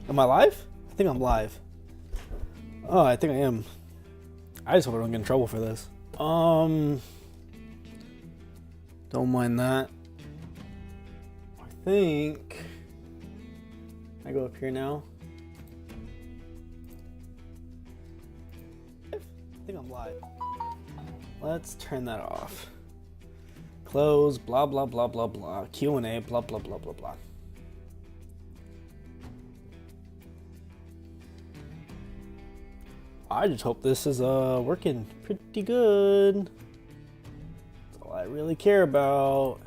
Am I live? I think I'm live. Oh, I think I am. I just hope I don't get in trouble for this. Don't mind that. I think I go up here now. I think I'm live. Let's turn that off. Close, blah, blah, blah, blah, blah. Q&A, blah, blah, blah, blah, blah. I just hope this is working pretty good. That's all I really care about.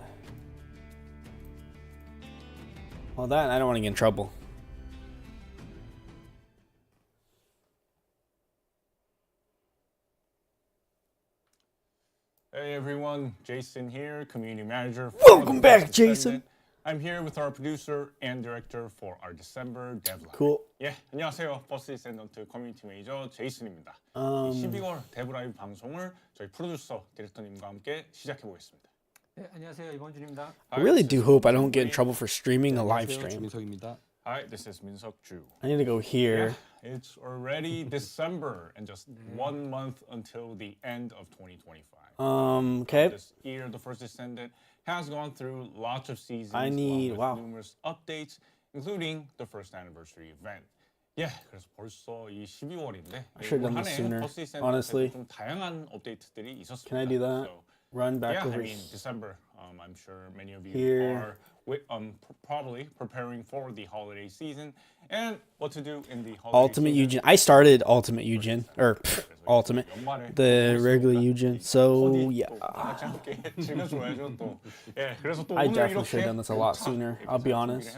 Well, that I don't want to get in trouble. Hey everyone, Jason here, community manager. Welcome back, Jason. I'm here with our producer and director for our December devlive. Cool. 예, 안녕하세요. 버스 디센던트 커뮤니티 매니저 제이슨입니다. 12월 devlive 방송을 저희 프로듀서 디렉터님과 함께 시작해 보겠습니다. 네, 안녕하세요. 이범준입니다. I really do hope I don't get in trouble for streaming a live stream. 민석입니다. Hi, this is Minseok Ju. I need to go here. Yeah, it's already December and just 1 month until the end of 2025. Okay. This year, the first Descendant has gone through lots of seasons. I need, along with wow. numerous updates, including the first anniversary event. Yeah, 그래서 벌써 이 12월인데 I should have done this sooner, honestly. 좀 다양한 업데이트들이 있었습니다. Can I do that? So, Run back yeah, over I mean December. I'm sure many of you here. are probably preparing for the holiday season and what to do in the holiday Ultimate season. Eugen. I started Ultimate Eugen, or Ultimate, the regular Eugen. So yeah, I definitely should have done this a lot sooner. I'll be honest.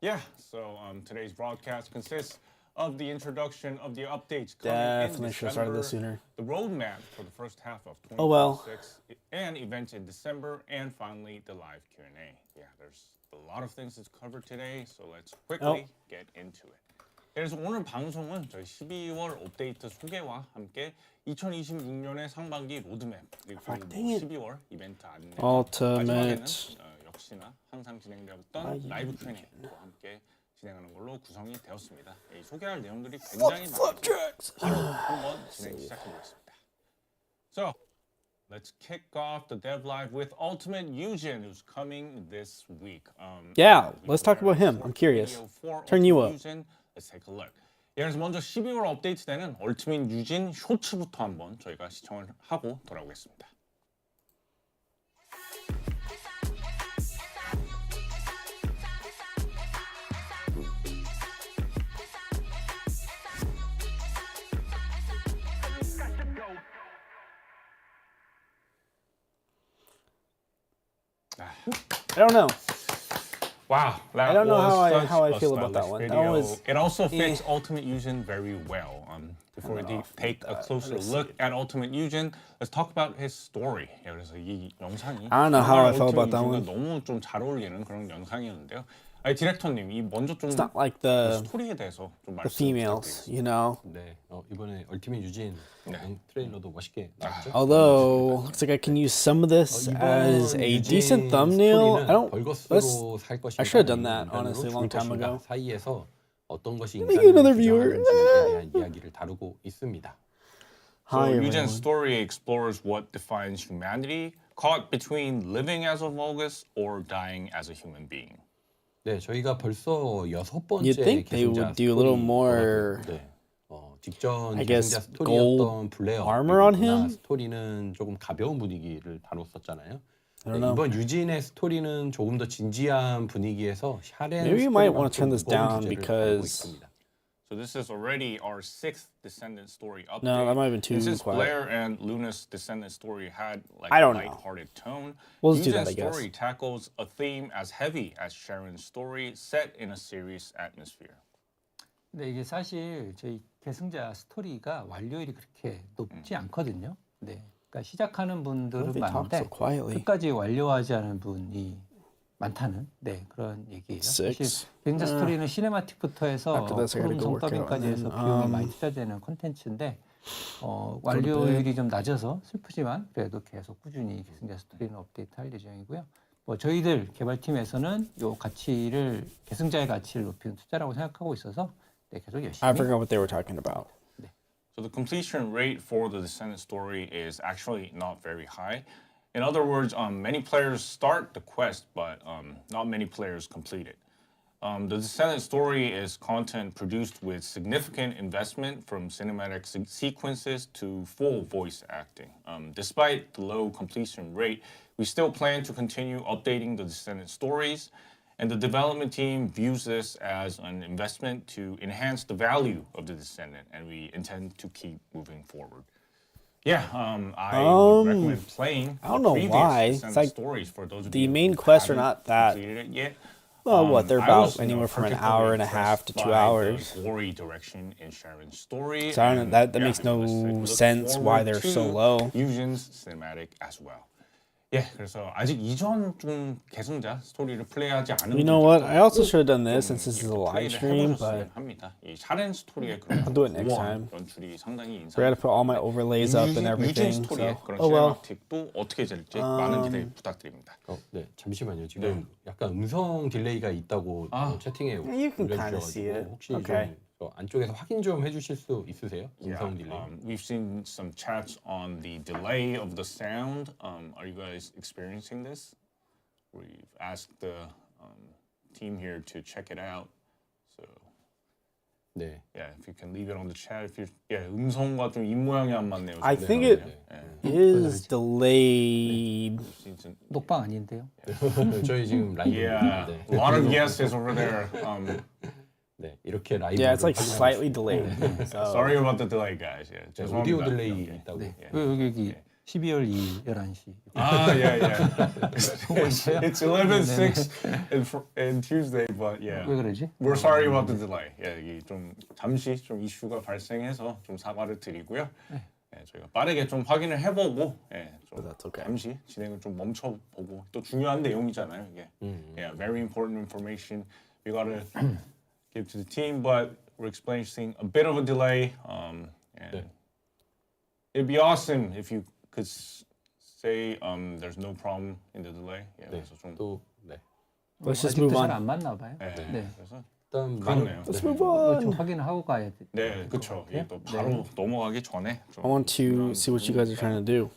Yeah, so today's broadcast consists of the introduction of the updates coming Definitely in should have started this December, sooner. the roadmap for the first half of 2026, Oh well. and events in December, and finally the live Q&A. Yeah, there's a lot of things to cover today, so let's quickly get into it. 그래서 오늘 방송은 저희 12월 업데이트 소개와 함께 2026년의 상반기 로드맵 그리고 12월 이벤트 안내 Ultimate. 역시나 항상 진행되었던 라이브 Q&A와 함께 진행하는 걸로 구성이 되었습니다. 이 소개할 내용들이 굉장히 많아서 바로 한번 진행 시작해 보겠습니다. So, let's kick off the dev live with Ultimate Eugen, who's coming this week. Yeah, let's talk about him. I'm curious. Turn you up. Eugen, let's take a look. 예, 그래서 먼저 12월 업데이트되는 얼티밋 유진 쇼츠부터 한번 저희가 시청을 하고 돌아오겠습니다. I don't know. Wow, that I don't know was how I such feel a about that stylish one. That video. was- It also fits Ultimate Eugen very well. Before we take a closer look at Ultimate Eugen, let's talk about his story. 예, 그래서 이 영상이 I don't know how I 정말 felt about that Ultimate one. Eugen과 너무 좀 잘 어울리는 그런 영상이었는데요. 아니 디렉터님, 이 먼저 좀 It's not like the 스토리에 대해서 좀 the 말씀 females, 부탁드리겠습니다. you know. 네, 이번에 얼티밋 유진 트레일러도 멋있게 나왔죠. Although looks like I can use some of this as a decent thumbnail. I don't. 벌거스로 살 것인가? I should have done that, 인간으로 honestly, a 죽을 long time 것인가 ago. 사이에서 어떤 것이 Let me get another 인간을 viewer. 규정하는지에 대한 이야기를 다루고 있습니다. So Hi, Eugen's everyone. story explores what defines humanity, caught between living as a Vulgus or dying as a human being. 네, 저희가 벌써 6번째 You'd think they would do a little more, 직전 I guess, 계승자 스토리였던 gold 블레어 armor on him? 스토리는 조금 가벼운 분위기를 다뤘었잖아요. I don't know. 이번 유진의 스토리는 조금 더 진지한 분위기에서 샤렌 Maybe you might 스토리만큼 want to turn this 무거운 down 주제를 다루고 because 있습니다. So this is already our 6th Descendant story update. No, that might have been too And since quiet. Blair and Luna's Descendant story had like I a don't know. lighthearted tone, We'll just do Eugen's that, I guess. story tackles a theme as heavy as Sharon's story set in a serious atmosphere. 네, 이게 사실 저희 계승자 스토리가 완료율이 그렇게 높지 않거든요. 네, 그러니까 시작하는 분들은 They talk 많은데 so quietly. 끝까지 완료하지 않은 분이 많다는 그런 얘기예요. 사실 Six. 계승자 스토리는 시네마틱부터 해서 After this, I gotta go 프로모션 work out. 더빙까지 해서 And then, 비용이 많이 투자되는 콘텐츠인데 완료율이 좀 낮아서 슬프지만 그래도 계속 꾸준히 계승자 스토리는 업데이트할 예정이고요. 뭐 저희들 개발팀에서는 요 가치를 계승자의 가치를 높이는 투자라고 생각하고 있어서 네, 계속 열심히. I forgot what they were talking about. So the completion rate for the Descendant story is actually not very high. In other words, many players start the quest, but not many players complete it. The Descendant story is content produced with significant investment from cinematic sequences to full voice acting. Despite the low completion rate, we still plan to continue updating the Descendant stories, and the development team views this as an investment to enhance the value of the Descendant, and we intend to keep moving forward. Yeah, I would recommend playing I don't the know previous why. It's Descendant like stories for those of the you main who quests are haven't not that- completed it yet. Well, what, they're I was, about anywhere from an particularly hour and a half to impressed 2 by hours. The gory direction in Sharon's story. So I don't know, and, that yeah, makes no let's look sense why forward they're to so low. Eugen's cinematic as well. 예, 그래서 아직 이전 좀 계승자 스토리를 플레이하지 않은 You know what? 분들도 I also should have done this 좀 since this is a 이렇게 live 플레이를 stream, 해보셨으면 but 합니다. 이 샤렌 스토리의 그런 I'll do it next 고고한 time. 연출이 상당히 I forgot to put all my 인상적이고 overlays up and 유진 everything. 스토리의 So, 그런 oh well. 시네마틱도 어떻게 될지 많은 기대 부탁드립니다. 네, 잠시만요. 지금 약간 음성 딜레이가 있다고 채팅에 You can kinda see it. 올려주셔가지고 혹시 Okay. 좀 안쪽에서 확인 좀 해주실 수 있으세요? Yeah, 음성 딜레이. we've seen some chats on the delay of the sound. Are you guys experiencing this? We've asked the team here to check it out. So 네. yeah, if you can leave it on the chat. If you're 음성과 좀 입 모양이 안 맞네요. I 지금. think it 예. is delayed. We've seen some- 녹방 아닌데요? 저희 지금 라이브. Yeah, 네. a lot of yeses over there. 네, 이렇게 라이브. Yeah, it's like slightly delayed. So, Sorry about the delay, guys. Yeah, 오디오 죄송합니다. 딜레이 Okay. 있다고. 네. 여기 12월 2일 11시. Ah, yeah. It's 11:06 and Tuesday, but yeah. 왜 그러지? We're sorry about the delay. 예, 이게 좀 잠시 좀 이슈가 발생해서 좀 사과를 드리고요. 예, 저희가 빠르게 좀 확인을 해보고, 예, 좀 That's okay. 잠시 진행을 좀 멈춰보고 또 중요한 내용이잖아요, 이게. Yeah, very important information we gotta give to the team, but we're experiencing a bit of a delay. And it'd be awesome if you could say there's no problem in the delay. Yeah, 네. 그래서 좀 또 네. let's just 아직도 move 잘 on. 안 맞나 봐요. 네, 네. 그래서 일단 그렇네요. Let's move 좀 on. 확인을 하고 가야 돼. 네, 그렇죠. 이게 또 바로 넘어가기 전에 좀 I want to see what you guys are trying to do.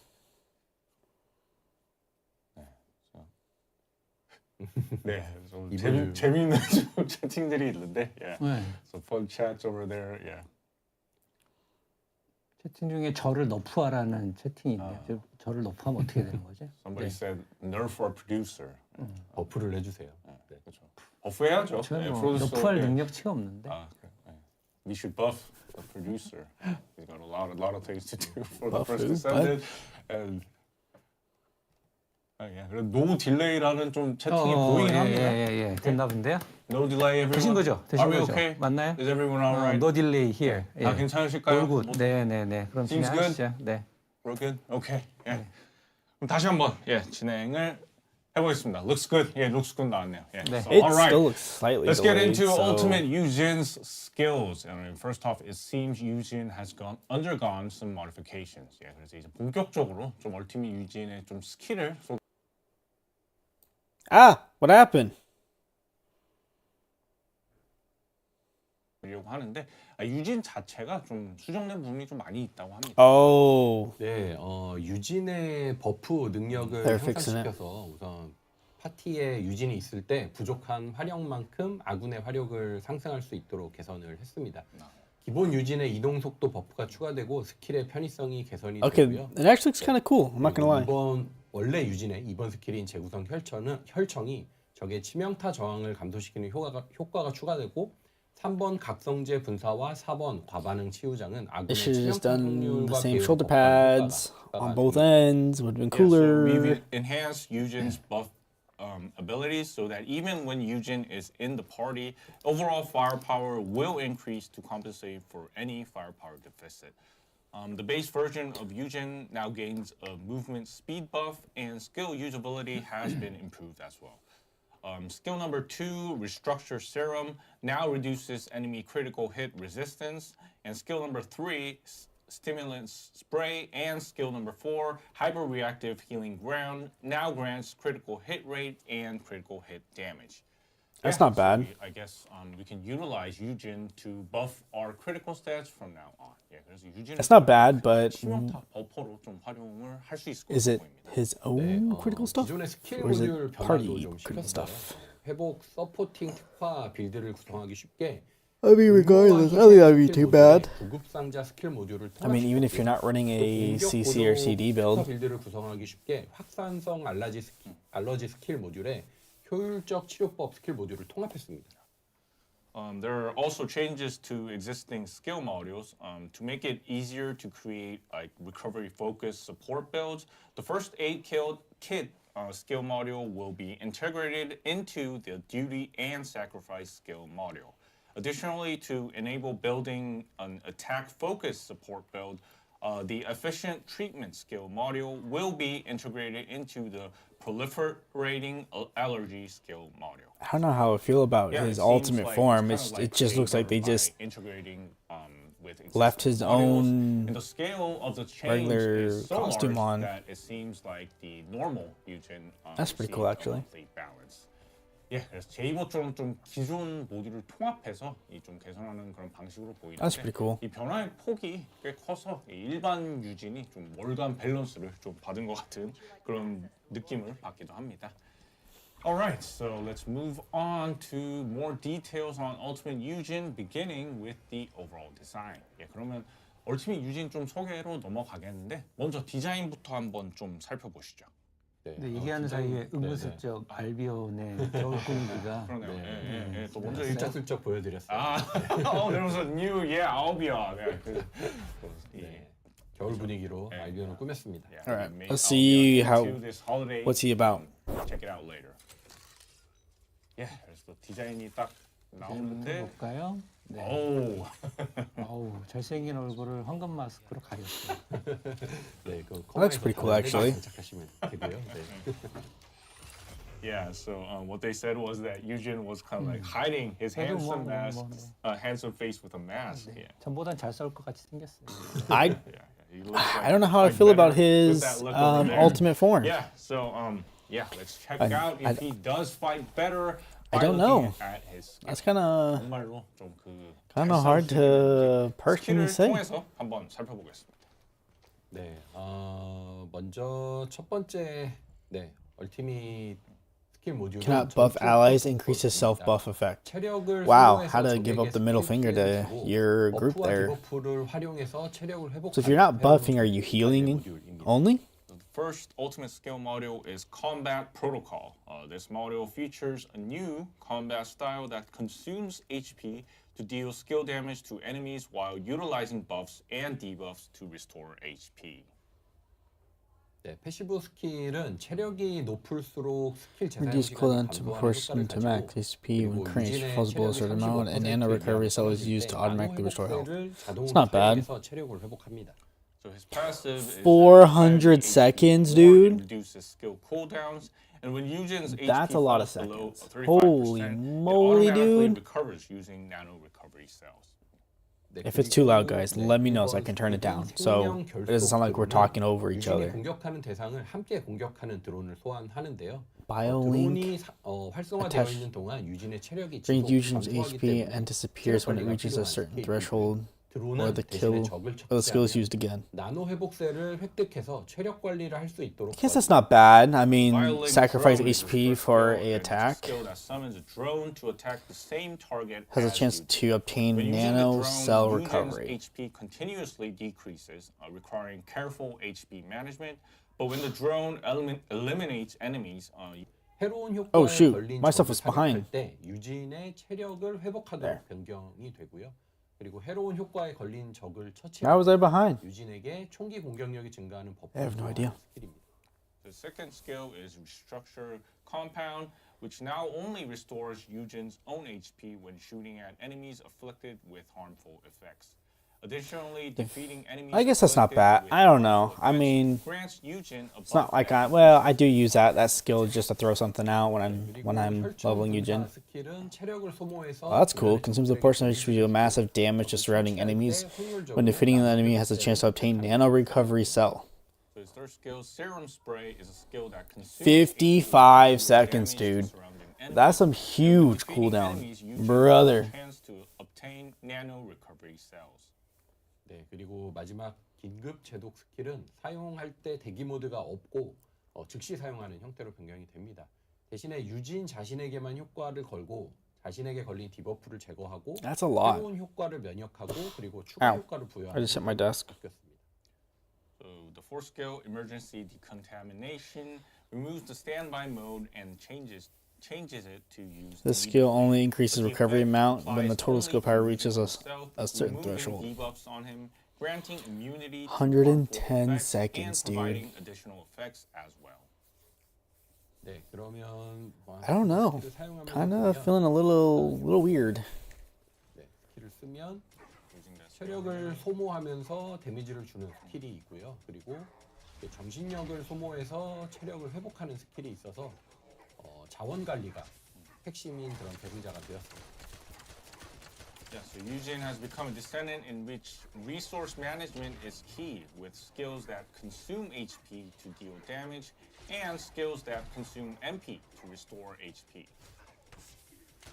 네, 좀 이번에- 재미있는 좀 채팅들이 있는데, yeah. 네. So fun chats over there, yeah. 채팅 중에 저를 너프하라는 채팅이 있네요. 저를 너프하면 어떻게 되는 거죠? Somebody said nerf our producer. 버프를 해주세요. 네. 그렇죠. 버프해야죠. 저는 뭐 프로듀서, 너프할 예. 능력치가 없는데. 아, 그래. 예. We should buff the producer. He's got a lot of things to do for the Buff first who? Descendant. And 예. 그래 no delay라는 좀 채팅이 보이긴 합니다. 예. 됐나 본데요? No delay, everyone. 되신 거죠? 되신 Are we 거죠? okay? 맞나요? Is everyone all right? No delay here. 예. 다 괜찮으실까요? All good. 뭐, 네네네. 그럼 Seems good? 진행하시죠. 네. We're good. Okay. 예. 그럼 다시 한번 진행을 해보겠습니다. Looks good. 예, looks good 나왔네요. 예. 네. So, It all right. still looks slightly Let's get delayed. into So Ultimate Eugen's skills. And first off, it seems Eugen has undergone some modifications. 예, 그래서 이제 본격적으로 좀 Ultimate Eugen의 좀 스킬을 what happened? 소개하려고 하는데 유진 자체가 좀 수정된 부분이 좀 많이 있다고 합니다. Oh, 네, 유진의 버프 능력을 They're fixing it. 향상시켜서 우선 파티에 유진이 있을 때 부족한 화력만큼 아군의 화력을 상승할 수 있도록 개선을 했습니다. 기본 유진의 이동 속도 버프가 추가되고 스킬의 편의성이 개선이 okay. 되고요. It actually looks kind of cool. I'm not gonna lie. 이번 원래 유진의 이번 스킬인 재구성 혈청이 적의 치명타 저항을 감소시키는 효과가 추가되고 3번 각성제 분사와 4번 과반응 치유장은 They 아군의 should have just 치명타 done the 확률과 same 배율을 shoulder 복구하는 pads 효과가 on both 있습니다. ends. Would have been Yeah, so cooler. we've enhanced Eugen's buff abilities so that even when Eugen is in the party, overall firepower will increase to compensate for any firepower deficit. The base version of Eugen now gains a movement speed buff, and skill usability has been improved as well. Skill number 2, Restructure Serum, now reduces enemy critical hit resistance, and skill number 3, Stimulant Spray, and skill number 4, Hyper Reactive Healing Ground, now grants critical hit rate and critical hit damage. That's not bad. I guess we can utilize Yujin to buff our critical stats from now on. 그래서 유진은 That's not bad, but 치명타 버퍼로 좀 활용을 할 수 있을 is 것으로 it 보입니다. his own critical stuff? 기존의 스킬 Or is 모듈 it 변화도 party 좀 critical 심했어요. stuff? 회복, 서포팅, 특화 빌드를 구성하기 쉽게 I mean, regardless, I think that'd be too bad. 구급 상자 스킬 모듈을 I mean, even if you're not running a CC or CD build, 빌드를 구성하기 쉽게 확산성 알러지 스킬 모듈에 효율적 치료법 스킬 모듈을 통합했습니다. There are also changes to existing skill modules to make it easier to create like recovery-focused support builds. The first aid kit skill module will be integrated into the duty and sacrifice skill module. Additionally, to enable building an attack-focused support build, the efficient treatment skill module will be integrated into the proliferating allergy skill module. I don't know how I feel about Yeah, his it ultimate seems like form. it's kinda It just looks like they favored by just integrating with left his existing modules. own And the scale of the change regular is so costume large on. that it seems like the normal Yujin That's pretty cool, received a actually. monthly balance. 예, 그래서 제2버처럼 좀 기존 모듈을 통합해서 좀 개선하는 그런 방식으로 보이는데 That's pretty cool. 이 변화의 폭이 꽤 커서 이 일반 유진이 좀 월간 밸런스를 좀 받은 것 같은 그런 느낌을 받기도 합니다. Alright, so let's move on to more details on Ultimate Yujin, beginning with the overall design. 예, 그러면 Ultimate Yujin 좀 소개로 넘어가겠는데 먼저 디자인부터 한번 좀 살펴보시죠. 네, 근데 얘기하는 사이에 은근슬쩍 알비온의 겨울 분위기가 그러네요. 예, 또 먼저 슬쩍슬쩍 보여드렸어요. there was a new, I'll be on. 네, 겨울 분위기로 알비온을 꾸몄습니다. Alright, let's see how. Holiday. What's he about? Check it out later. 예, 그래서 또 디자인이 딱 나오는데, 볼까요? 네. 오, 어우, 잘생긴 얼굴을 황금 마스크로 가렸어요. 네, 그 looks pretty cool, actually. 장착하시면 되고요. 네. yeah. So what they said was that Yujin was kind of like hiding his handsome handsome face with a mask. 네. Yeah. 전보단 잘 싸울 것 같이 생겼어요. I He looks like, I don't know how I like feel about better with his that look over there. ultimate form. Yeah. So let's check I- out if he does fight better. I by don't looking know. At his That's kind of 정말로 좀그 kind of hard to personally 스킬을 say. 통해서 한번 살펴보겠습니다. 네, 먼저 첫 번째 얼티밋 스킬 모듈은 Cannot buff allies, increases self-buff effect. 체력을 Wow, 사용해서 how to give up the middle finger to your group 버프와 there. 디버프를 활용해서 체력을 회복하는 So if you're not buffing, are you healing only? The first ultimate skill module is Combat Protocol. This module features a new combat style that consumes HP to deal skill damage to enemies while utilizing buffs and debuffs to restore HP. 네, 패시브 스킬은 체력이 높을수록 스킬 재사용 Reduce 시간이 cooldown to 감소하는 proportion 효과를 to 가지고 max HP when 그리고 current 유진의 falls below a certain amount, and nano recovery cell is used to automatically restore health. It's not bad. 체력을 회복합니다. So his passive is 400 that seconds, HP dude. reduces skill cooldowns, and when Yujin's That's HP a lot of falls below seconds. 35%, Holy it moly, automatically dude. recovers using nano recovery cells. 네, If it's too loud, 그리고 guys, let me know so I can turn it down. So it doesn't sound like we're talking over each 유진이 other. 공격하는 대상을 함께 공격하는 드론을 소환하는데요. BioLink 드론이 활성화되어 attach- 있는 동안 유진의 체력이 drains 지속 Yujin's 감소하기 HP 때문에 and disappears when it reaches a certain threshold, or the kill, or the skill is used again. 나노 회복셀을 획득해서 체력 관리를 할 수 있도록 I guess that's not bad. I mean, BioLink sacrifice Drone is the HP first for skill, a and it's attack. skill that summons a drone to attack the same target Has a as chance Yujin. to obtain When using the nano drone, cell Yujin's recovery. HP continuously decreases, requiring careful HP management. But when the drone eliminates enemies, 새로운 효과에 Oh, shoot. 걸린 My stuff 적을 was behind. 타격할 때 유진의 체력을 회복하도록 There. 변경이 되고요. 그리고 새로운 효과에 걸린 적을 How 처치할 was I behind? 유진에게 총기 공격력이 증가하는 버프를 I have no idea. 스킬입니다. the second skill is Restructure Compound, which now only restores Yujin's own HP when shooting at enemies afflicted with harmful effects. Additionally, defeating enemies I guess that's not afflicted bad. with I don't know. powerful I effects mean, grants Eugen a it's not buff like and I do use that skill just to throw something out when 그리고 I'm 혈전 leveling 분사 Eugen. 스킬은 체력을 소모해서 Oh, that's cool. 주변의 Consumes a 적들에게 portion of 데미지를 HP to do 주고 massive damage to 적을 surrounding 처치할 때 enemies. 확률적으로 When defeating an 나노 enemy, has a chance to obtain 회복제를 nano recovery cell. So his third skill, Serum Spray, is a skill that consumes 55 HP to seconds, damage dude. to surrounding enemies. That's some And when huge defeating cooldown, enemies, Eugen brother. has a chance to obtain nano recovery cells. 네, 그리고 마지막 긴급 제독 스킬은 사용할 때 대기 모드가 없고 즉시 사용하는 형태로 변경이 됩니다. 대신에 유진 자신에게만 효과를 걸고 자신에게 걸린 디버프를 제거하고 That's a lot. 새로운 효과를 면역하고 그리고 추가 Ow. 효과를 I 부여하는 just hit my desk. 바뀌었습니다. So the fourth skill, Emergency Decontamination, removes the standby mode and changes it to use. This skill only increases The recovery effect amount when the applies total only skill to power Eugen reaches himself, a certain removing threshold. debuffs on him, granting immunity to 110 harmful effects, seconds, and dude. providing additional effects as well. 네, 그러면 I don't know. 스킬을 사용하면서 Kind of 보면, feeling a little weird. 네, 스킬을 쓰면 Using that skill. 체력을 소모하면서 데미지를 주는 스킬이 있고요. 그리고 정신력을 소모해서 체력을 회복하는 스킬이 있어서 자원 관리가 핵심인 그런 대상자가 되었습니다. Yeah, so Eugen has become a descendant in which resource management is key, with skills that consume HP to deal damage and skills that consume MP to restore HP.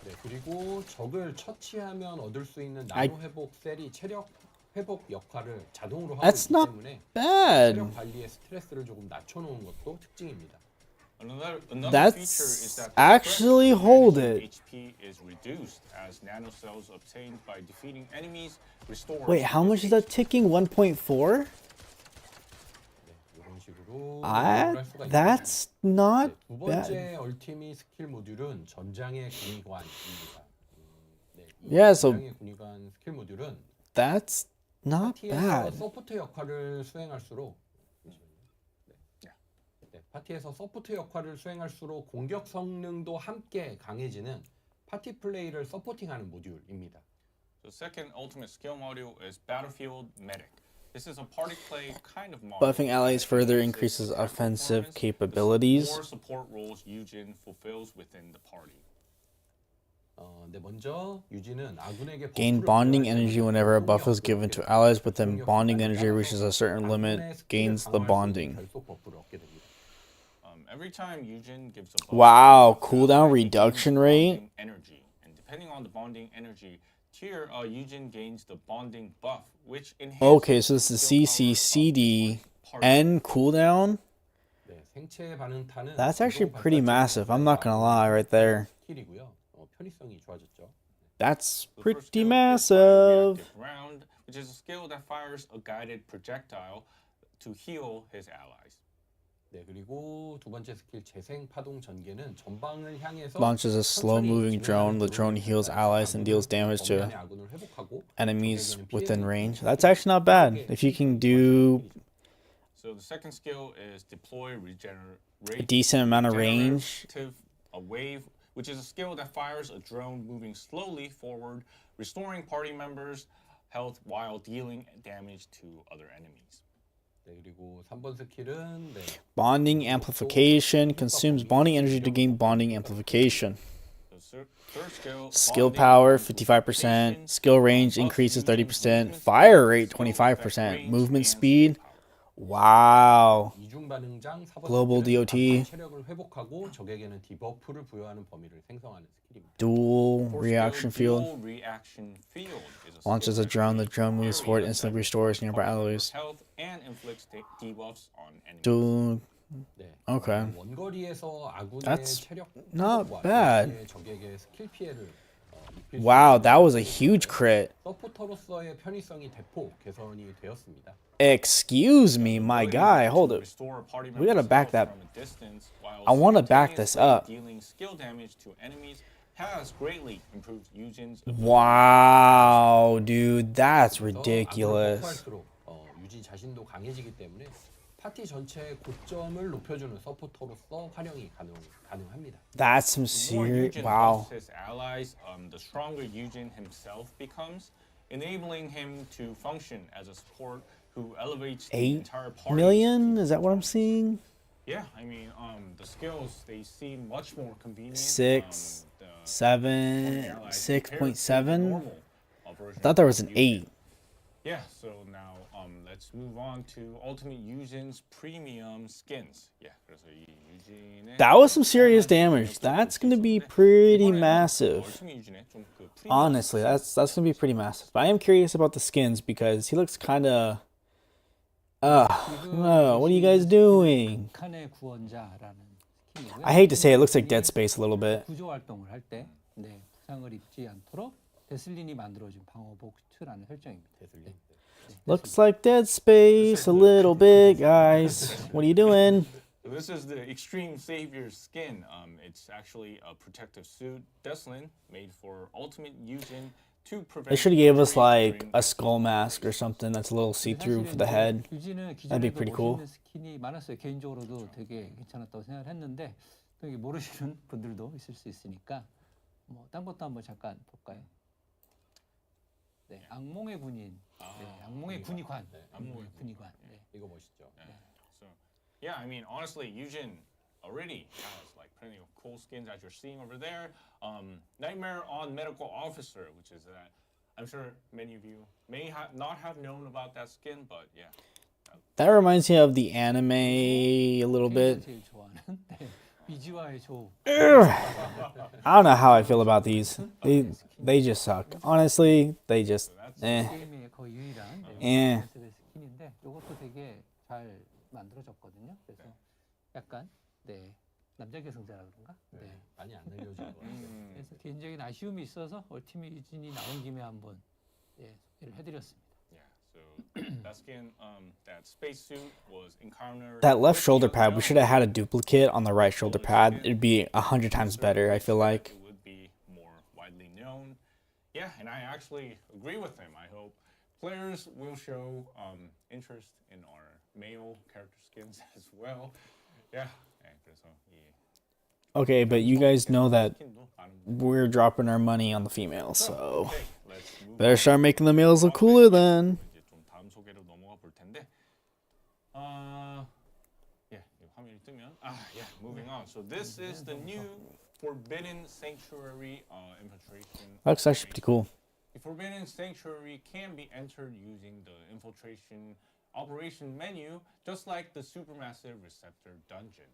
네, 그리고 적을 처치하면 얻을 수 있는 I- 나노 회복 셀이 체력 회복 역할을 자동으로 하고 That's 있기 not 때문에 bad. 체력 관리의 스트레스를 조금 낮춰놓은 것도 특징입니다. Another That's feature is that the actually threat to hold managing it. HP is reduced as nanocells obtained by defeating enemies restore. Wait, how much is that ticking? 1.4? 네, 이런 식으로 할 수가 있습니다. That's not 두 bad. 번째 얼티밋 스킬 모듈은 전장의 군의관입니다. 네, 이 Yeah, so- 전장의 군의관 스킬 모듈은 That's not 파티에서 bad. 서포트 역할을 수행할수록 네, 파티에서 서포트 역할을 수행할수록 공격 성능도 함께 강해지는 파티 플레이를 서포팅하는 모듈입니다. The second ultimate skill module is Battlefield Medic. This is a party play kind of module. Buffing allies that further enhances increases attack offensive performance, capabilities. the more support roles Eugen fulfills within the party. 네, 먼저 유진은 아군에게 Gain 버프를 bonding 부여할 energy 때는 whenever a buff is 공격도 given 얻게 to 됩니다. allies, but then 공격 bonding 효과에 energy reaches a 따라서 certain limit, 아군의 스킬을 gains the 강화할 수 있는 bonding. 결속 버프를 얻게 됩니다. Every time Eugen gives a buff, Wow, the cooldown ally gains reduction bonding rate? energy, and depending on the bonding energy tier, Eugen gains the bonding buff, which enhances. Okay, so this is skill power of CCCD the party. and cooldown. 네, 생체 반응타는 That's actually 자동 pretty 발사체 massive. I'm not gonna lie right there. 스킬이고요. 편의성이 좋아졌죠. That's The first pretty skill is massive. Bioreactive Round, which is a skill that fires a guided projectile to heal his allies. 네, 그리고 두 번째 스킬 재생 파동 전개는 전방을 향해서 Launches a slow-moving drone. The drone heals allies and deals damage to 범위 안의 아군을 회복하고 enemies 적에게는 within 피해를 range. 입히고 That's actually not bad. If you can do So the second skill is deploy a regenerate decent amount of range, a wave, which is a skill that fires a drone moving slowly forward, restoring party members' health while dealing damage to other enemies. 네, 그리고 3번 스킬은 네, bonding amplification, consumes bonding energy to gain bonding amplification. The third skill, Skill bonding power amplification, 55%, skill range buffs increases Eugen's 30%, movement fire speed, rate skill effect 25%, range, movement and speed. skill power. Wow. 이중 반응장 4번 Global 스킬은 DOT. 단판 체력을 회복하고 적에게는 디버프를 부여하는 범위를 생성하는 스킬입니다. Dual Fourth reaction skill, field. dual reaction field is a Launches skill a drone. The that drone moves forward, area instantly that restores nearby party allies. members' health and inflicts debuffs on enemies. Dual. 네, Okay. 원거리에서 아군의 That's 체력 not 회복과 bad. 동시에 적에게 스킬 피해를 입힐 수 Wow, 있는 that was a huge crit. 서포터로서의 편의성이 대폭 개선이 되었습니다. Excuse me, my Ability guy. to Hold it. restore party We gotta members' back health that. from a distance while I wanna back this simultaneously up. Dealing skill damage to enemies has greatly improved Eugen's Wow, dude, that's 그래서 ridiculous. 아군을 버프할수록 유지 자신도 강해지기 때문에 파티 전체의 고점을 높여주는 서포터로서 활용이 가능합니다. That's some The more serious. Eugen Wow. buffs his allies, the stronger Eugen himself becomes, enabling him to function as a support who elevates the 8 entire party. million? Is that what I'm seeing? Yeah, I mean, the skills, they seem much more convenient. 6, The 7, allies compared to the 6.7. normal, version I thought there of was an Yujin. 8. Yeah, so now let's move on to Ultimate Yujin's premium skins. Yeah, 그래서 이 유진의 That was some serious damage. That's going to be pretty massive. Ultimate 유진의 좀그 프리미엄 Honestly, that's going to be pretty massive. But I am curious about the skins because he looks kind of... what are you guys doing? 북한의 구원자라는 스킨이고요. I hate to say it looks like Dead Space a little bit. 구조 활동을 할 때 부상을 입지 않도록 데슬린이 만들어준 방어복 슈트라는 설정입니다. 데슬린. Looks like Dead Space a little bit, guys. What are you doing? This is the Extreme Savior skin. It's actually a protective suit, Descendant, made for Ultimate Yujin to prevent. They should have gave us injury like during a skull mask or something that's a little see-through for the head. 유진은 That'd be 기존에도 pretty cool. 멋있는 스킨이 많았어요. 개인적으로도 되게 괜찮았다고 생각을 했는데 또 이게 모르시는 분들도 있을 수 있으니까 딴 것도 한번 잠깐 볼까요? 네, 악몽의 군인, 악몽의 군의관, 악몽의 군의관. 네. 이거 멋있죠. So, yeah, I mean, honestly, Yujin already has like plenty of cool skins as you're seeing over there. Nightmare on Medical Officer, which is that I'm sure many of you may not have known about that skin, but yeah. That reminds me of the anime a little bit. 제일 좋아하는 비지와의 조. I don't know how I feel about these. They just suck. Honestly, they just 게임의 거의 유일한 예. 스킨인데 이것도 되게 잘 만들어졌거든요. 그래서 약간 남자 계승자라 그런가? 네. 많이 안 알려진 것 같아요. 그래서 개인적인 아쉬움이 있어서 얼티밋 유진이 나온 김에 한번 소개를 해드렸습니다. Yeah, so that skin, that spacesuit was encountered. that left shoulder pad. We should have had a duplicate on the right shoulder pad. It'd be 100 times better. I feel like. It would be more widely known. Yeah, and I actually agree with him. I hope players will show interest in our male character skins as well. Yeah, 그래서 이 Okay, but you guys know that 스킨도 많은 we're dropping our money on the females, so Okay, let's move better on. start making the males look cooler then. 이제 좀 다음 소개로 넘어가 볼 텐데. Yeah, 이 화면이 뜨면 yeah, moving on. So this is the new Forbidden Sanctuary infiltration. Looks actually pretty cool. The Forbidden Sanctuary can be entered using the infiltration operation menu, just like the Supermassive Receptor dungeon.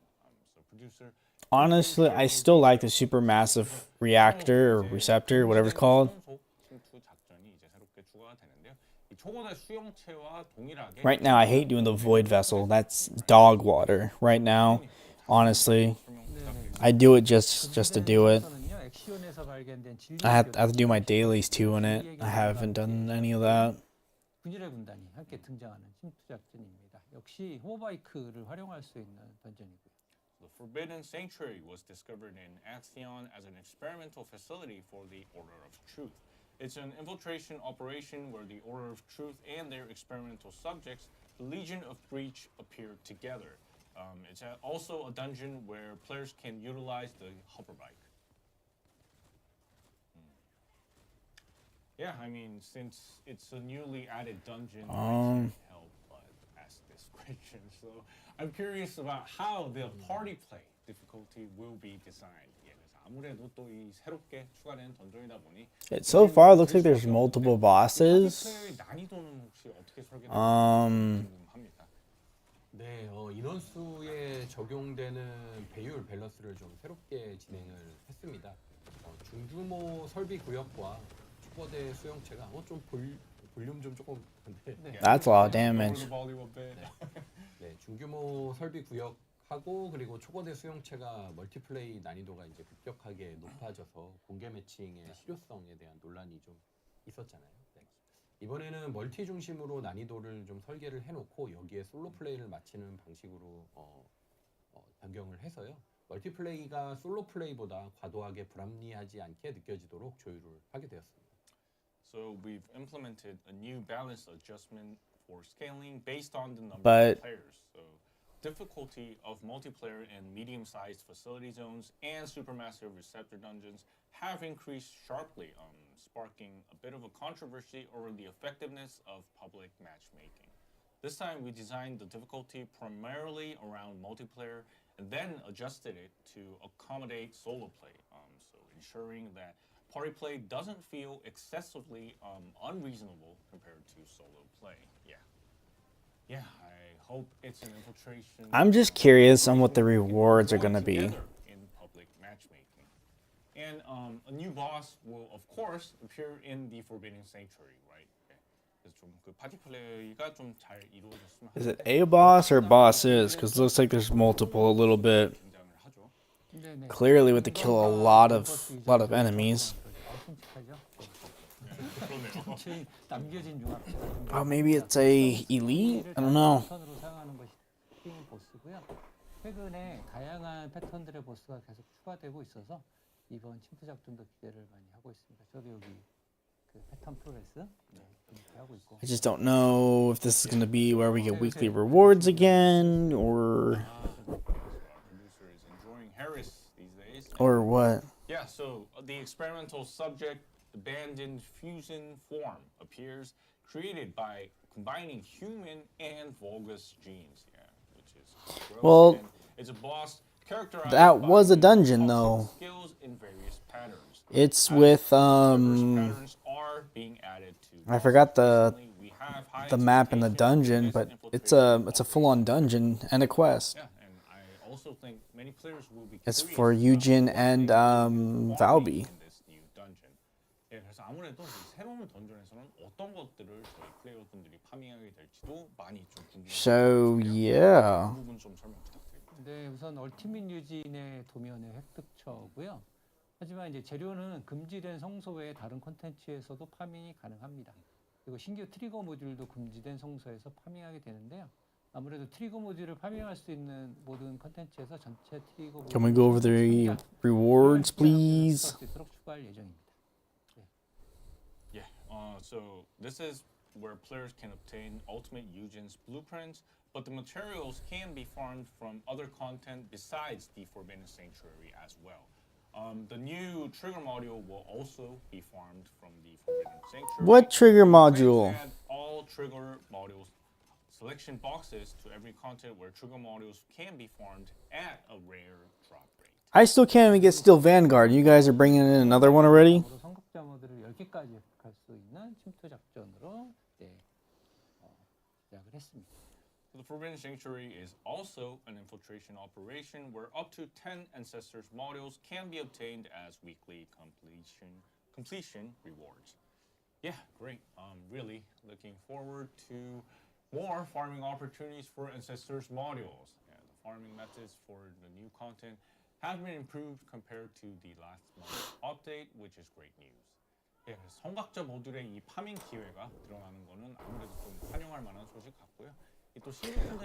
So producer. Honestly, I still like the supermassive reactor or receptor, whatever it's called. 침투 작전이 이제 새롭게 추가가 되는데요. 이 초고대 수용체와 동일하게 Right now, I hate doing the void vessel. That's dog water. Right now, honestly, I do it just to do it. 액션에서 발견된 I have to do my dailies too in it. I haven't done any of that. 군일의 군단이 함께 등장하는 침투 작전입니다. 역시 호버바이크를 활용할 수 있는 던전이고요. The Forbidden Sanctuary was discovered in Axion as an experimental facility for the Order of Truth. It's an infiltration operation where the Order of Truth and their experimental subjects, the Legion of Breach, appear together. It's also a dungeon where players can utilize the hoverbike. Yeah, I mean, since it's a newly added dungeon, I can't help but ask this question. So I'm curious about how the party play difficulty will be designed. 예, 그래서 아무래도 또 이 새롭게 추가된 던전이다 보니 So far, it looks like there's multiple bosses. 파티 플레이 난이도는 혹시 어떻게 설계되는지 Um, 궁금합니다. 네, 인원수에 적용되는 배율 밸런스를 좀 새롭게 진행을 했습니다. 중규모 설비 구역과 초거대 수용체가 좀 볼륨 좀 조금 근데 That's a lot of damage. 네, 중규모 설비 구역하고 그리고 초거대 수용체가 멀티플레이 난이도가 이제 급격하게 높아져서 공개 매칭의 실효성에 대한 논란이 좀 있었잖아요. 네. 이번에는 멀티 중심으로 난이도를 좀 설계를 해놓고 여기에 솔로 플레이를 마치는 방식으로 변경을 해서요. 멀티플레이가 솔로 플레이보다 과도하게 불합리하지 않게 느껴지도록 조율을 하게 되었습니다. So we've implemented a new balance adjustment for scaling based on the number But- of players. So difficulty of multiplayer in medium-sized facility zones and supermassive receptor dungeons have increased sharply sparking a bit of a controversy over the effectiveness of public matchmaking. This time, we designed the difficulty primarily around multiplayer and then adjusted it to accommodate solo play, so ensuring that party play doesn't feel excessively unreasonable compared to solo play. Yeah, I hope it's an infiltration. I'm just curious on what the rewards are gonna be. In public matchmaking. And a new boss will, of course, appear in the Forbidden Sanctuary, right? 그래서 좀 그 파티 플레이가 좀 잘 이루어졌으면 Is it a boss or bosses? Because it looks like there's multiple a little bit. 등장을 하죠. 네네. Clearly, we have to kill a lot of enemies. 근처에 남겨진 융합체 같은 Oh, maybe it's a elite? I don't know. 패턴으로 사용하는 것이 게임 보스고요. 최근에 다양한 패턴들의 보스가 계속 추가되고 있어서 이번 침투 작전도 기대를 많이 하고 있습니다. 저도 여기 그 패턴 프로레스 하고 있고. I just don't know if this is going to be where we get weekly rewards again or Producer is enjoying Harris these days. or what. Yeah, so the experimental subject, abandoned fusion form, appears created by combining human and Vulgus genes. Yeah, which is gross. Well, And it's a boss characterized that by was a dungeon, toxic though. Skills in various patterns. It's As with diverse patterns are being added to I forgot recently, we have high the map in the expectations dungeon, for but this it's a infiltration full-on dungeon and a quest. Yeah, and I also think many players will be It's curious for about Eugen what and they will Valby. in this new dungeon. 예, 그래서 아무래도 이 새로운 던전에서는 어떤 것들을 저희 플레이어분들이 파밍하게 될지도 많이 좀 궁금해요. So yeah. 그 부분 좀 설명 부탁드립니다. 네, 우선 얼티밋 유진의 도면의 획득처고요. 하지만 이제 재료는 금지된 성소 외의 다른 콘텐츠에서도 파밍이 가능합니다. 그리고 신규 트리거 모듈도 금지된 성소에서 파밍하게 되는데요. 아무래도 트리거 모듈을 파밍할 수 있는 모든 콘텐츠에서 전체 트리거 모듈 Can we go over the rewards, please? 수 있도록 추가할 예정입니다. Yeah, so this is where players can obtain Ultimate Eugen's blueprints, but the materials can be farmed from other content besides the Forbidden Sanctuary as well. The new trigger module will also be farmed from the Forbidden Sanctuary. What trigger Plan to module? add all trigger modules selection boxes to every content where trigger modules can be farmed at a rare drop rate. I still can't even get Steel Vanguard. You guys are bringing in another one already? 성급자 모드를 10개까지 획득할 수 있는 침투 작전으로 시작을 했습니다. The Forbidden Sanctuary is also an infiltration operation where up to 10 Ancestors modules can be obtained as weekly completion rewards. Yeah, great. Really looking forward to more farming opportunities for Ancestors modules. Yeah, the farming methods for the new content have been improved compared to the last month's update, which is great news. 예, 성각자 모듈의 이 파밍 기회가 들어가는 거는 아무래도 좀 환영할 만한 소식 같고요.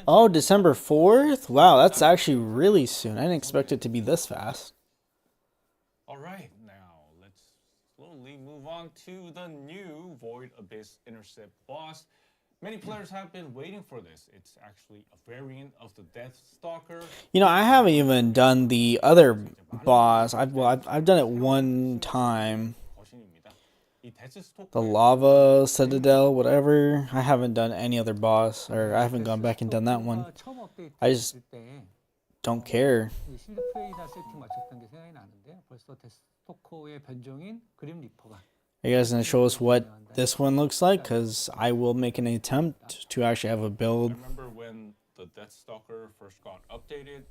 Oh, December 4th? Wow, that's actually really soon. I didn't expect it to be this fast. All right, now let's slowly move on to the new Void Abyss Intercept boss. Many players have been waiting for this. It's actually a variant of the Death Stalker. You know, I haven't even done the other boss. I've done it one time. The Lava Citadel, whatever. I haven't done any other boss, or I haven't gone back and done that one. I just don't care. 실드 프레이나 세팅 맞췄던 게 생각이 나는데요. 벌써 데스토커의 변종인 그림 리퍼가 Are you guys going to show us what this one looks like? Because I will make an attempt to actually have a build. I remember when the Death Stalker first got updated,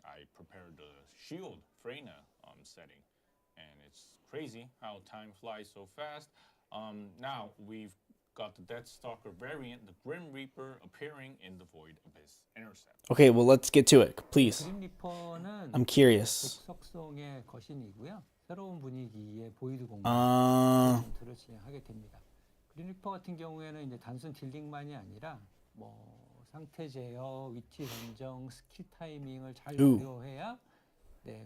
I prepared the shield Freyna setting. And it's crazy how time flies so fast. Now we've got the Death Stalker variant, the Grim Reaper, appearing in the Void Abyss Intercept. Okay, well, let's get to it, please. 그림 리퍼는 I'm curious. 속성의 거신이고요. 새로운 분위기의 보이드 공간 전투를 진행하게 됩니다. 그림 리퍼 같은 경우에는 이제 단순 딜링만이 아니라 뭐 상태 제어, 위치 선정, 스킬 타이밍을 잘 고려해야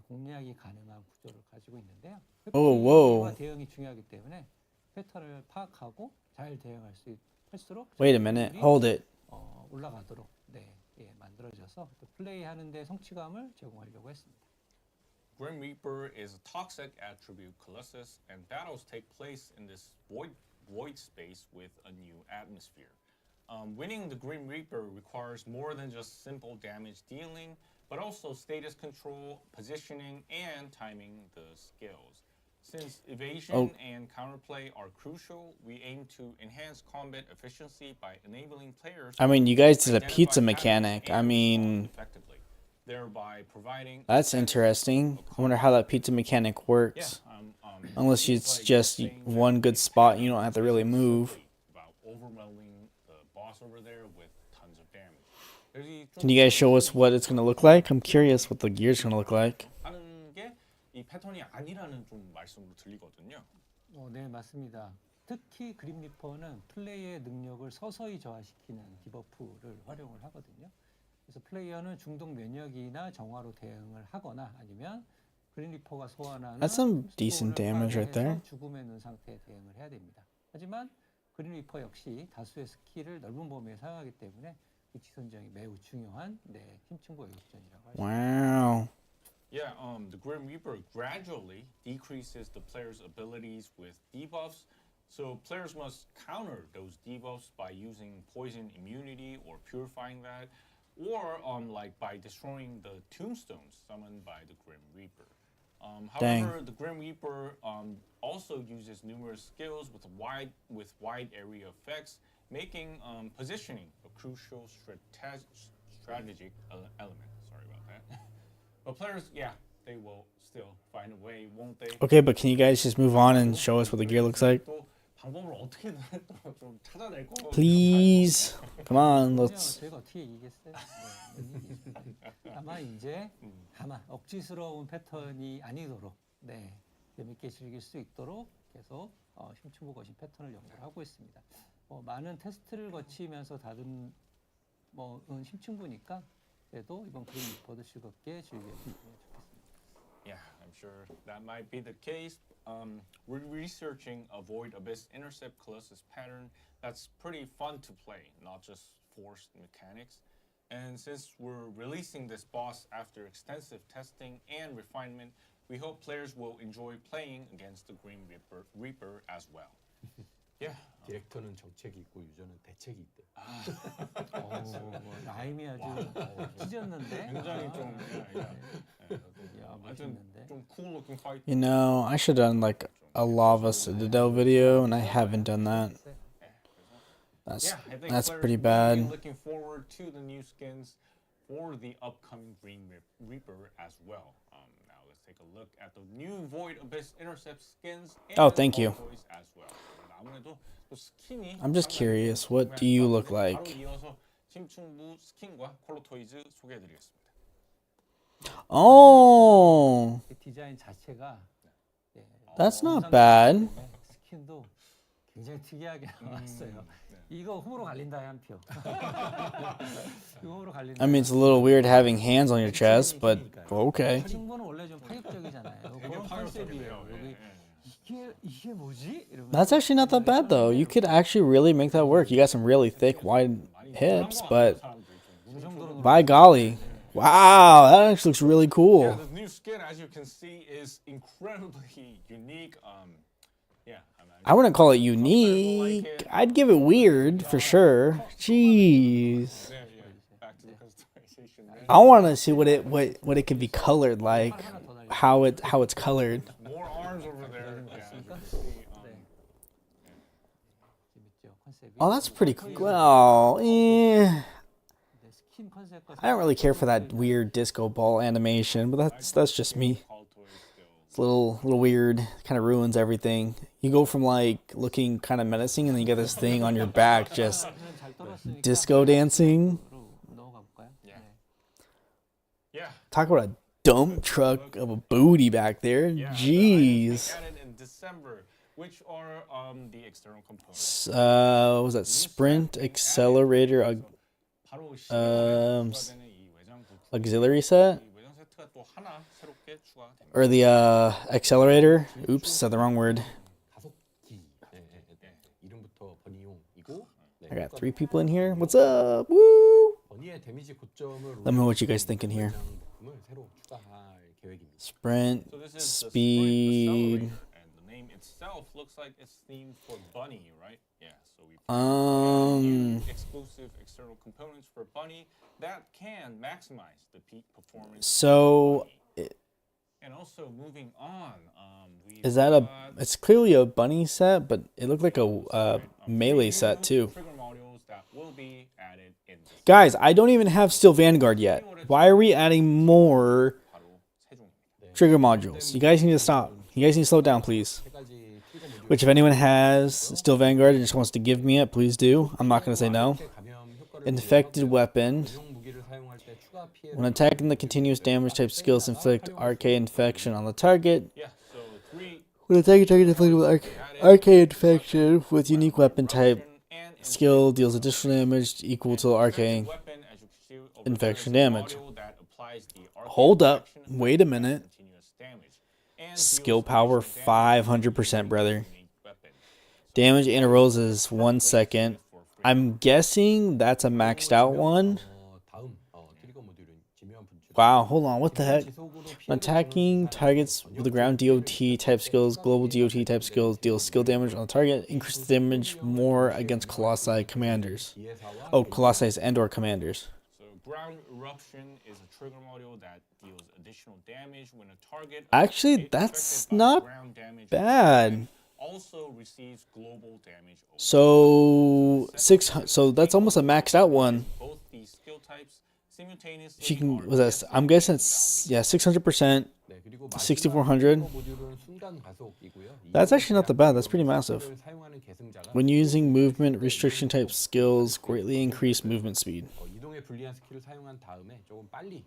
공략이 가능한 구조를 가지고 있는데요. 회피와 대응이 중요하기 때문에 패턴을 파악하고 잘 대응할 수 할수록 Wait a minute, hold it. 올라가도록 만들어져서 플레이하는 데 성취감을 제공하려고 했습니다. Grim Reaper is a toxic attribute Colossus, and battles take place in this void space with a new atmosphere. Winning the Grim Reaper requires more than just simple damage dealing, but also status control, positioning, and timing the skills. Since evasion and counterplay are crucial, we aim to enhance combat efficiency by enabling players. I mean, you guys did a identify pizza patterns mechanic. I and mean, respond effectively, thereby providing that's interesting. I wonder how that pizza mechanic works. Unless it's just one good spot, you don't have to really move. About overwhelming the boss over there with tons of damage. Can you guys show us what it's going to look like? I'm curious what the gear's going to look like. 하는 게 이 패턴이 아니라는 좀 말씀으로 들리거든요. 네, 맞습니다. 특히 그림 리퍼는 플레이의 능력을 서서히 저하시키는 디버프를 활용을 하거든요. 그래서 플레이어는 중독 면역이나 정화로 대응을 하거나 아니면 그림 리퍼가 소환하는 That's some decent damage right there. 죽음의 눈 상태에 대응을 해야 됩니다. 하지만 그림 리퍼 역시 다수의 스킬을 넓은 범위에 사용하기 때문에 위치 선정이 매우 중요한 힘충고 여격전이라고 할 수 있습니다. Wow. Yeah, the Grim Reaper gradually decreases the player's abilities with debuffs, so players must counter those debuffs by using poison immunity or purifying that, or like by destroying the tombstones summoned by the Grim Reaper. However, the Grim Reaper also uses numerous skills with wide area effects, making positioning a crucial strategic element. Sorry about that. But players, yeah, they will still find a way, won't they? Okay, but can you guys just move on and show us what the gear looks like? 또 방법을 어떻게든 좀 찾아낼 거. Please. Come on, 그냥 let's. 저희가 어떻게 이기겠어요? 다만 이제 억지스러운 패턴이 아니도록 재밌게 즐길 수 있도록 계속 힘충고 거신 패턴을 연구를 하고 있습니다. 많은 테스트를 거치면서 다른 힘충고니까 그래도 이번 그림 리퍼도 즐겁게 즐겨주시면 좋겠습니다. Yeah, I'm sure that might be the case. We're researching a Void Abyss Intercept Colossus pattern that's pretty fun to play, not just forced mechanics. And since we're releasing this boss after extensive testing and refinement, we hope players will enjoy playing against the Grim Reaper as well. Yeah. 디렉터는 정책이 있고 유저는 대책이 있대. 라임이 아주 찢었는데. 굉장히 좀 멋있는데. 좀 cool looking fight. You know, I should have done like a Lava Citadel video, and I haven't done that. That's pretty bad. Looking forward to the new skins for the upcoming Green Reaper as well. Now let's take a look at the new Void Abyss Intercept skins. Oh, thank you. As well. 아무래도 스킨이 I'm just curious, what do you look 바로 like? 이어서 심충부 스킨과 콜로 토이즈 소개해드리겠습니다. Oh, 디자인 자체가 that's not bad. 스킨도 굉장히 특이하게 나왔어요. 이거 홈으로 갈린다 한 표. 이거 홈으로 갈린다. I mean, it's a little weird having hands on your chest, but okay. 친구는 원래 좀 파격적이잖아요. 그런 컨셉이에요. 여기 이게 뭐지? That's actually not that bad though. You could actually really make that work. You got some really thick, wide hips, but by golly. Wow, that actually looks really Yeah, cool. the new skin, as you can see, is incredibly unique. I wouldn't call it unique. I'd give it weird for sure. Jeez. Back to the customization. I want to see what it could be colored like, how it's colored. More arms over there. Oh, that's pretty cool. Well, I don't really care for that weird disco ball animation, but that's just me. It's a little weird. Kind of ruins everything. You go from like looking kind of menacing, and then you get this thing on your back just disco dancing. Yeah. Talk about a dump truck of a booty back there. Jeez. Added in December, which are the external components. What was that? Sprint, accelerator, 바로 auxiliary set? 외장 세트가 또 하나 새롭게 추가됩니다. Or the accelerator? Oops, said the wrong word. 가속기. 이름부터 버니용이고. I got 3 people in here. What's up? Woo! 버니의 데미지 고점을 Let me know what you guys think in here. 부품을 새로 추가할 계획입니다. Sprint, So this is the Sprint speed. Accelerator, and the name itself looks like it's themed for Bunny, right? Yeah. So we new exclusive external components for Bunny that can maximize the peak performance. So And also moving on, is that it's clearly a bunny set, but it looked like a melee set too. trigger modules that will be added in this Guys, I don't even have Steel Vanguard yet. Why are we adding more 바로 세 종입니다. trigger modules? You guys need to stop. You guys need to slow down, please. 세 가지 트리거 모듈 Which, if anyone has Steel Vanguard and just wants to give me it, please do. I'm not going to say no. 감염 효과를 Infected weapon. 전용 무기를 사용할 때 추가 피해를 When attacking, the continuous damage type skills inflict arcane infection on the target. Yeah, so three When attacking, target inflicted with arcane infection with unique weapon type and skill deals additional damage equal to arcane. weapon, as you can see over Infection there, is a damage. module that applies the arcane Hold up. infection Wait a minute. continuous damage, and Skill deals power additional damage 500%, brother. unique weapon. Damage intervals is 1 second. I'm guessing that's a maxed out one. 다음 트리거 모듈은 지묘한 분출. Wow, hold on. What the heck? 지속으로 When 피해를 attacking targets with the ground DOT type skills, global DOT type skills deals skill damage on the target, increase the damage more against Colossi commanders. 기회사와 Oh, Colossi and or commanders. So ground eruption is a trigger module that deals additional damage when a target Actually, that's not bad. also receives global damage. So so that's almost a maxed out one. Both these skill types simultaneously. She can was that I'm guessing it's 600%. 네, 그리고 6400. 트리거 모듈은 순간 가속이고요. That's actually not that bad. That's pretty massive. 이를 사용하는 계승자가 When using movement restriction type skills, greatly increase movement speed. 이동에 불리한 스킬을 사용한 다음에 조금 빨리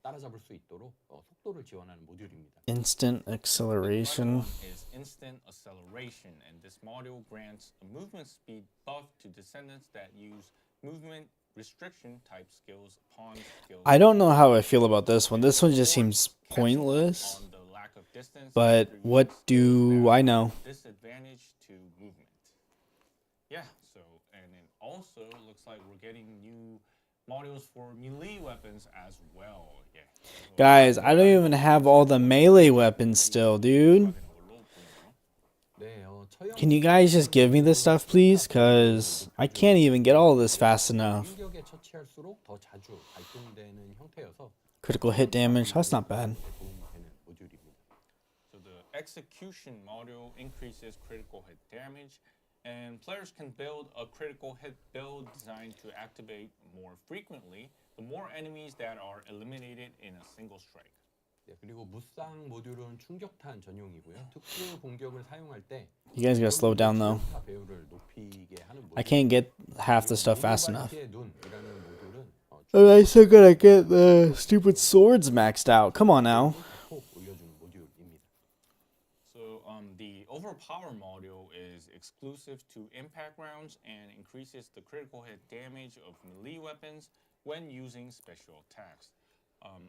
따라잡을 수 있도록 속도를 지원하는 모듈입니다. Instant acceleration. Is instant acceleration, and this module grants a movement speed buff to descendants that use movement restriction type skills upon skills. I don't know how I feel about this one. This one just seems pointless. On the lack of distance, But what do I know? disadvantage to movement. Yeah, so and it also looks like we're getting new modules for melee weapons as well. Yeah. Guys, I don't even have all the melee weapons still, dude. 네, 처형 Can you guys just give me this stuff, please? Because I can't even get all of this fast enough. 공격에 처치할수록 더 자주 발동되는 형태여서 Critical hit damage. That's not bad. 도움이 되는 모듈입니다. So the execution module increases critical hit damage, and players can build a critical hit build designed to activate more frequently the more enemies that are eliminated in a single strike. 네, 그리고 무쌍 모듈은 충격탄 전용이고요. 특수 공격을 사용할 때 You guys gotta slow down though. 타 배율을 높이게 하는 모듈. I can't get half the stuff fast enough. 피의 눈이라는 모듈은 Am I still gonna get the stupid swords maxed out? Come on now. 폭 올려주는 모듈입니다. So the overpower module is exclusive to impact rounds and increases the critical hit damage of melee weapons when using special attacks.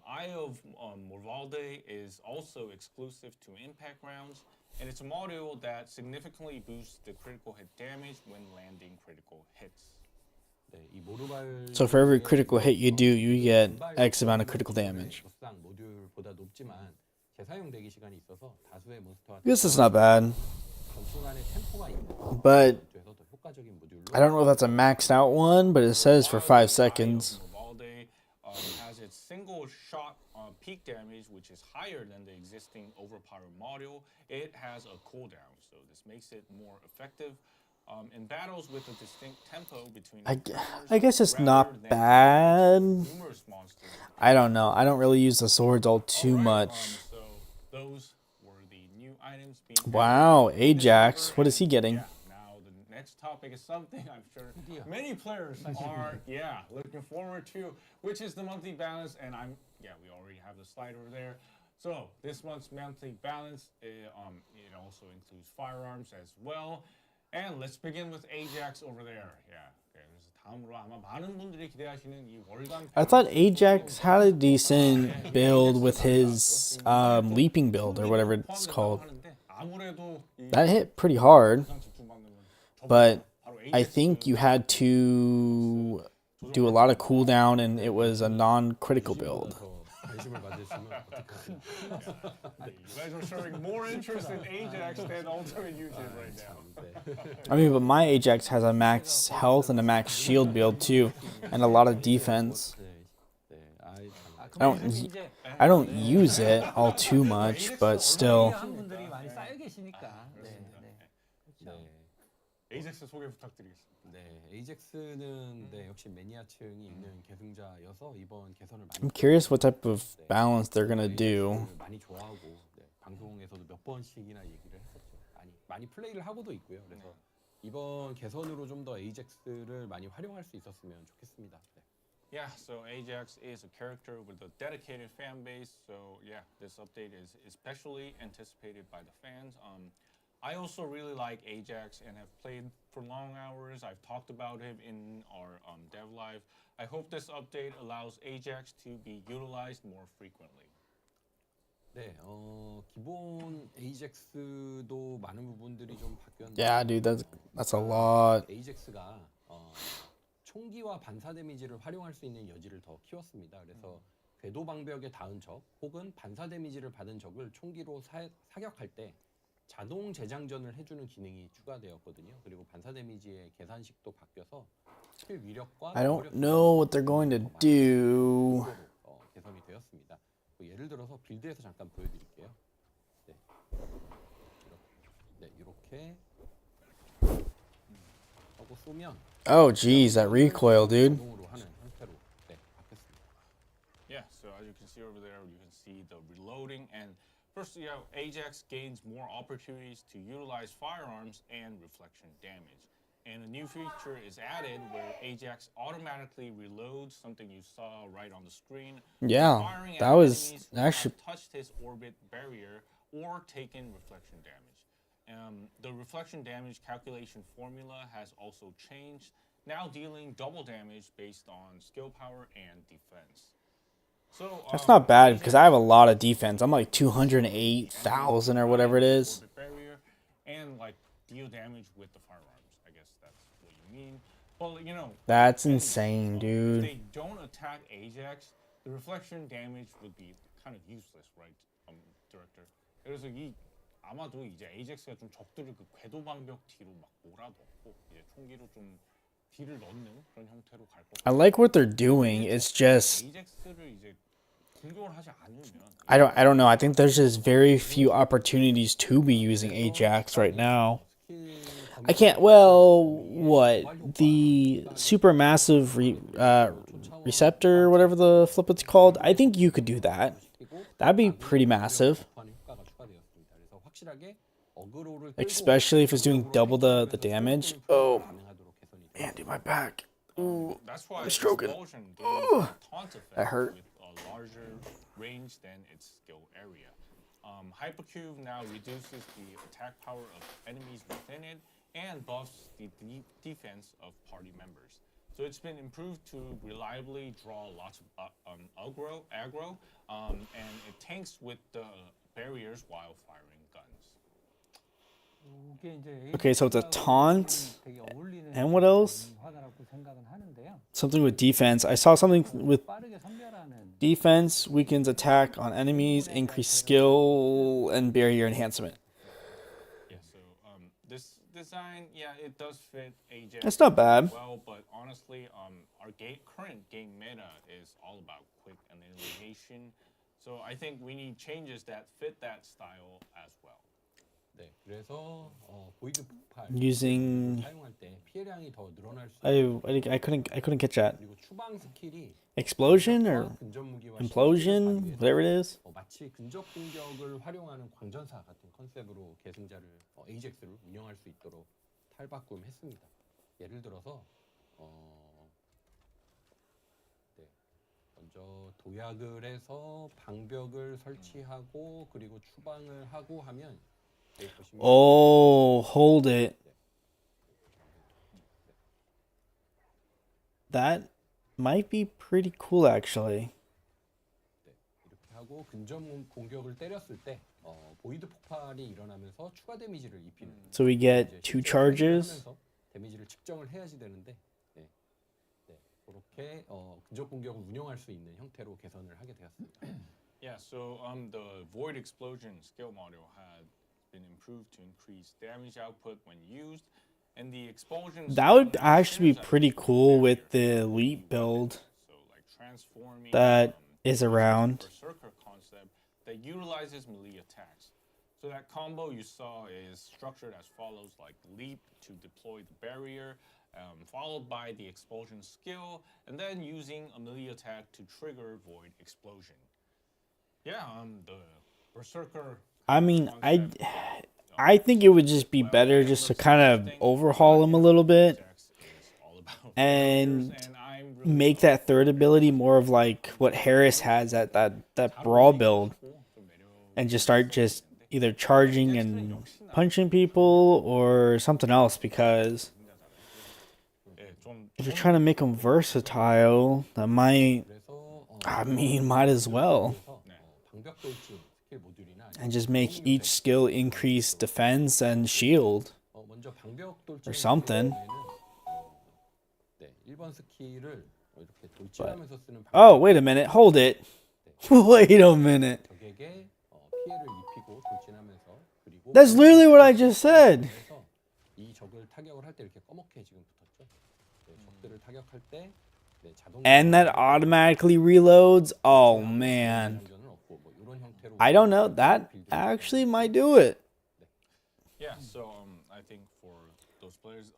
Eye of Morvalde is also exclusive to impact rounds, and it's a module that significantly boosts the critical hit damage when landing critical hits. 네, 이 모르발 So for every critical hit you do, you get X amount of critical damage. 무쌍 모듈보다 높지만 재사용 대기 시간이 있어서 다수의 몬스터와 I guess it's not bad, 전투 간의 템포가 있는 but 전투에서 더 효과적인 모듈로 I don't know if that's a maxed out one, but it says for 5 seconds. Morvalde has its single shot peak damage, which is higher than the existing overpower module. It has a cooldown, so this makes it more effective in battles with a distinct tempo between. I guess it's not bad. Numerous monsters. I don't know. I don't really use the swords all too much. So those were the new items being. Wow, Ajax. What is he getting? Now the next topic is something I'm sure many players are looking forward to, which is the monthly balance, and we already have the slide over there. So this month's monthly balance it also includes firearms as well. And let's begin with Ajax over there. 그래서 다음으로 아마 많은 분들이 기대하시는 이 월간. I thought Ajax had a decent build with his leaping build or whatever it's called. 아무래도 That hit pretty hard, but I think you had to do a lot of cooldown and it was a non-critical build. 관심을 받으시면 어떡하죠? You guys are showing more interest in Ajax than Ultimate Yujin right now. 참, 네. I mean, but my Ajax has a max health and a max shield build too, and a lot of defense. 네, 네. 아이 참. I don't, I don't use it all too much, but still. 한 분들이 많이 쌓여 계시니까. 네, 네. 네. Ajax 소개 부탁드리겠습니다. 네, 에이젝스는 네, 역시 매니아층이 있는 계승자여서 이번 개선을 많이 I'm curious what type of balance they're gonna do. 에이젝스를 많이 좋아하고 네, 방송에서도 몇 번씩이나 얘기를 했었죠. 많이 플레이를 하고도 있고요. 그래서 이번 개선으로 좀 더 에이젝스를 많이 활용할 수 있었으면 좋겠습니다. 네. Yeah, so Ajax is a character with a dedicated fan base. So yeah, this update is especially anticipated by the fans. I also really like Ajax and have played for long hours. I've talked about him in our dev live. I hope this update allows Ajax to be utilized more frequently. 네, 기본 에이젝스도 많은 부분들이 좀 바뀌었는데. Yeah, dude, that's a lot. 에이젝스가 총기와 반사 데미지를 활용할 수 있는 여지를 더 키웠습니다. 그래서 궤도 방벽에 닿은 적 혹은 반사 데미지를 받은 적을 총기로 사격할 때 자동 재장전을 해주는 기능이 추가되었거든요. 그리고 반사 데미지의 계산식도 바뀌어서 스킬 위력과 I don't know what they're going to do. 개선이 되었습니다. 예를 들어서 빌드에서 잠깐 보여드릴게요. 네, 이렇게 하고 쏘면 Oh, geez, that recoil, dude. 자동으로 하는 형태로 네, 바뀌었습니다. Yeah, so as you can see over there, you can see the reloading. And first, you know, Ajax gains more opportunities to utilize firearms and reflection damage. And a new feature is added where Ajax automatically reloads, something you saw right on the screen. Yeah, firing that at was enemies who have actually touched his orbit barrier or taken reflection damage. The reflection damage calculation formula has also changed, now dealing double damage based on skill power and defense. So that's not bad because I have a lot of defense. I'm like 208,000 or whatever it is. Orbit barrier and like deal damage with the firearms. I guess that's what you mean. Well, you know, That's insane, if dude. they don't attack Ajax, the reflection damage would be kind of useless, right, director? 그래서 아마도 이제 에이젝스가 좀 적들을 그 궤도 방벽 뒤로 막 몰아넣고 이제 총기로 좀 딜을 넣는 그런 형태로 갈 것 I 같아요. like what they're doing. It's just 에이젝스를 이제 공격을 하지 않으면 I don't know. I think there's just very few opportunities to be using Ajax right now. I can't. Well, what the supermassive receptor, whatever the flip it's called. I think you could do that. That'd be pretty massive, especially if it's doing double the damage. Oh man, dude, my back. Ooh, that's why I'm stroking. Explosion gains a taunt effect That hurt. with a larger range than its skill area. Hypercube now reduces the attack power of enemies within it and buffs the defense of party members. So it's been improved to reliably draw lots of aggro, and it tanks with the barriers while firing guns. 이게 이제 Okay, so it's a taunt. 되게 어울리는 And what else? 화다라고 생각은 하는데요. Something with defense. I saw something with 빠르게 선별하는 defense weakens attack on enemies, increase skill, and barrier enhancement. Yeah, so this design, yeah, it does fit Ajax It's not bad. well, but honestly, our current game meta is all about quick annihilation. So I think we need changes that fit that style as well. 네, 그래서 보이드 폭발 Using 사용할 때 피해량이 더 늘어날 수 I couldn't catch that. 그리고 추방 스킬이 Explosion or 근접 무기와 implosion, 시스템을 whatever it is. 마치 근접 공격을 활용하는 광전사 같은 컨셉으로 계승자를 에이젝스를 운영할 수 있도록 탈바꿈했습니다. 예를 들어서 네, 먼저 도약을 해서 방벽을 설치하고 그리고 추방을 하고 하면 여기 보시면 Oh, hold it. That might be pretty cool, actually. 네, 이렇게 하고 근접 공격을 때렸을 때 보이드 폭발이 일어나면서 추가 데미지를 입히는 So we get 이제 two 실제 charges. 하면서 데미지를 측정을 해야지 되는데 네, 그렇게 이렇게 근접 공격을 운영할 수 있는 형태로 개선을 하게 되었습니다. Yeah, so the Void Explosion skill module had been improved to increase damage output when used, and the explosion. That would actually be pretty cool with the elite build So like transforming that is around. Berserker concept that utilizes melee attacks. So that combo you saw is structured as follows: like leap to deploy the barrier, followed by the explosion skill, and then using a melee attack to trigger Void Explosion. Yeah, the Berserker. I mean, I think it would just be better just to kind of overhaul him a little bit and make that third ability more of like what Harris has at that brawl build, and just start just either charging and punching people or something else, because if you're trying to make him versatile, that might, I mean, might as well. 방벽 돌진 스킬 모듈이나 And just make each skill increase defense and shield. 먼저 방벽 돌진 Or something. 네, 1번 스킬을 이렇게 돌진하면서 쓰는 Oh, wait a minute. Hold it. Wait a minute. 적에게 피해를 입히고 돌진하면서, 그리고 That's literally what I just said. 그래서 이 적을 타격을 할 때 이렇게 검게 지금 붙었죠. 네, 적들을 타격할 때 네, 자동 And that automatically reloads. Oh, man. 장전을 얻고 뭐 이런 형태로 I don't know. That actually might do it. Yeah, so I think for those players,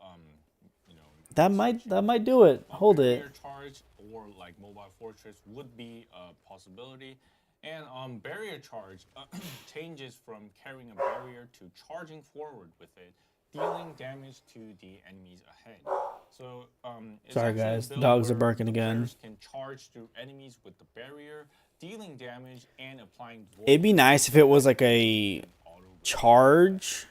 That might do it. Hold it. barrier charge or like mobile fortress would be a possibility. And barrier charge changes from carrying a barrier to charging forward with it, dealing damage to the enemies ahead. So it's Sorry, actually a guys. build Dogs are where barking the again. players can charge through enemies with the barrier, dealing damage and applying. It'd be nice if it was like a charge,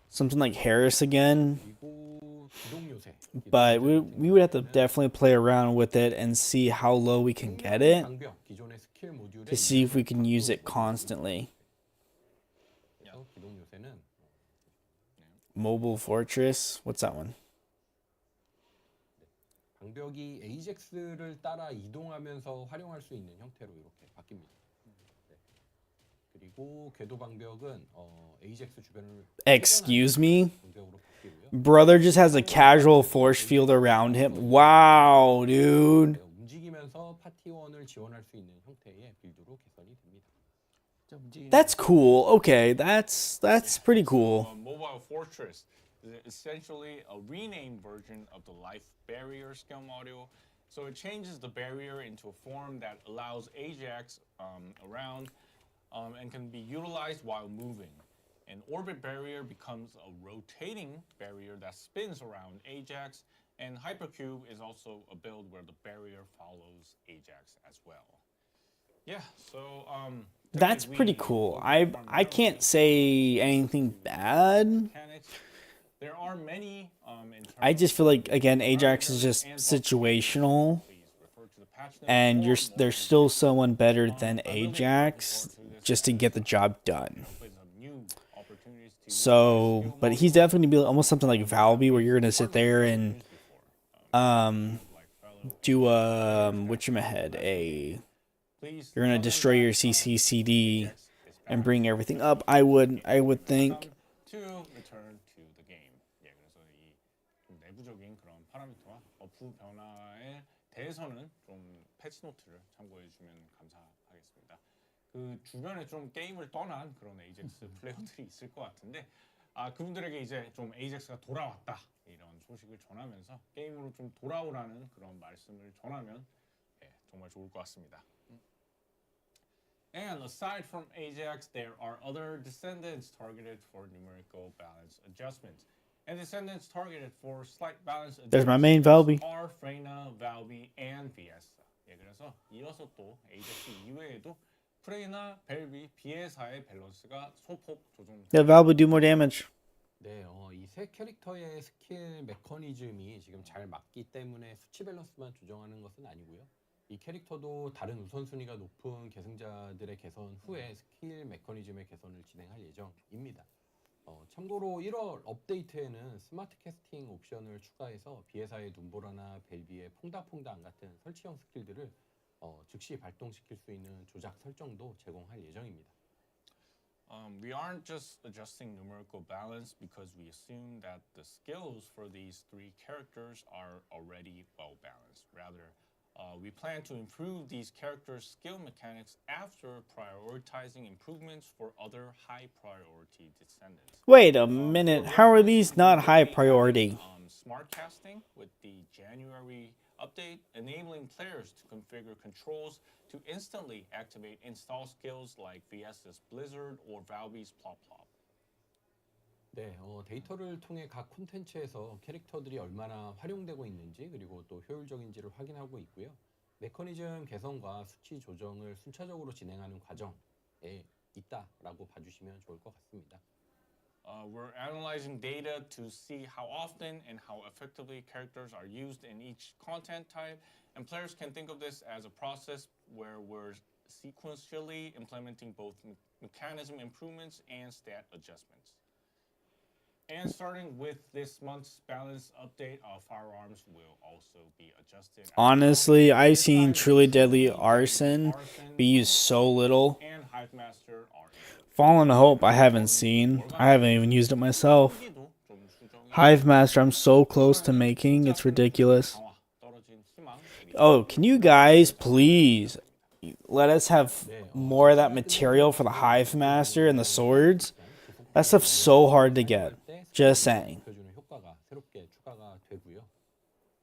something like Harris again. 그리고 기동 요새 But we would have to definitely play around with it and see how low we can get it 방벽 기존의 스킬 모듈에 to see if we can use it constantly. 그래서 기동 요새는 Mobile Fortress. What's that one? 방벽이 에이젝스를 따라 이동하면서 활용할 수 있는 형태로 이렇게 바뀝니다. 네. 그리고 궤도 방벽은 에이젝스 주변을 Excuse me? 방벽으로 바뀌고요. Brother just has a casual force field around him. Wow, dude. 네, 움직이면서 파티원을 지원할 수 있는 형태의 빌드로 개선이 됩니다. That's cool. Okay, that's pretty cool. Mobile Fortress is essentially a renamed version of the Life Barrier skill module. So it changes the barrier into a form that allows Ajax around and can be utilized while moving. An orbit barrier becomes a rotating barrier that spins around Ajax, and Hypercube is also a build where the barrier follows Ajax as well. Yeah, so That's pretty cool. I can't say anything bad. mechanics. There are many. I just feel like, again, Ajax is just situational, and there's still someone better than Ajax just to get the job done. So, but he's definitely gonna be almost something like Valby, where you're gonna sit there and do you're gonna destroy your CCCD and bring everything up. I would think. To return to the game. 예, 그래서 이 좀 내부적인 그런 파라미터와 버프 변화에 대해서는 좀 패치 노트를 참고해 주시면 감사하겠습니다. 그 주변에 좀 게임을 떠난 그런 에이젝스 플레이어들이 있을 것 같은데, 그분들에게 이제 좀 에이젝스가 돌아왔다 이런 소식을 전하면서 게임으로 좀 돌아오라는 그런 말씀을 전하면 정말 좋을 것 같습니다. And aside from Ajax, there are other Descendants targeted for numerical balance adjustments. And Descendants targeted for slight balance adjustments There's my main Valby. are Freyna, Valby, and Fiesta. 예, 그래서 이어서 또 Ajax 이외에도 프레이나, 벨비, 비에사의 밸런스가 소폭 조정. Yeah, Val would do more damage. 네, 이 세 캐릭터의 스킬 메커니즘이 지금 잘 맞기 때문에 수치 밸런스만 조정하는 것은 아니고요. 이 캐릭터도 다른 우선순위가 높은 계승자들의 개선 후에 스킬 메커니즘의 개선을 진행할 예정입니다. 참고로 1월 업데이트에는 스마트 캐스팅 옵션을 추가해서 비에사의 눈보라나 벨비의 퐁당퐁당 같은 설치형 스킬들을 즉시 발동시킬 수 있는 조작 설정도 제공할 예정입니다. We aren't just adjusting numerical balance because we assume that the skills for these three characters are already well balanced. Rather, we plan to improve these characters' skill mechanics after prioritizing improvements for other high priority descendants. Wait a minute, how are these not high priority? Smart casting with the January update, enabling players to configure controls to instantly activate install skills like VS's Blizzard or Valve's Plop Plop. 네, 데이터를 통해 각 콘텐츠에서 캐릭터들이 얼마나 활용되고 있는지 그리고 또 효율적인지를 확인하고 있고요. 메커니즘 개선과 수치 조정을 순차적으로 진행하는 과정에 있다라고 봐주시면 좋을 것 같습니다. We're analyzing data to see how often and how effectively characters are used in each content type, and players can think of this as a process where we're sequentially implementing both mechanism improvements and stat adjustments. And starting with this month's balance update, firearms will also be adjusted. Honestly, I've seen Truly Deadly Arson be used so little. And Hive Master are Fallen Hope I haven't seen. I haven't even used it myself. Hive Master I'm so close to making, it's ridiculous. Oh, can you guys please let us have more of that material for the Hive Master and the swords? That stuff's so hard to get. Just saying. 효과가 새롭게 추가가 되고요.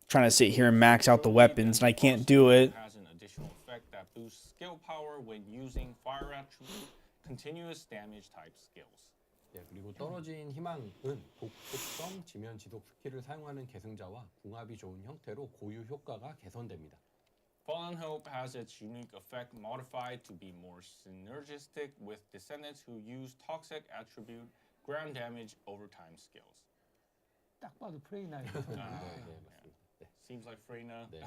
Trying to sit here and max out the weapons and I can't do it. Has an additional effect that boosts skill power when using fire attribute continuous damage type skills. 네, 그리고 떨어진 희망은 독특성 지면 지속 스킬을 사용하는 계승자와 궁합이 좋은 형태로 고유 효과가 개선됩니다. Fallen Hope has its unique effect modified to be more synergistic with descendants who use toxic attribute ground damage overtime skills. 딱 봐도 프레이나의 네, 맞습니다. 네, Seems like Freyna. 네.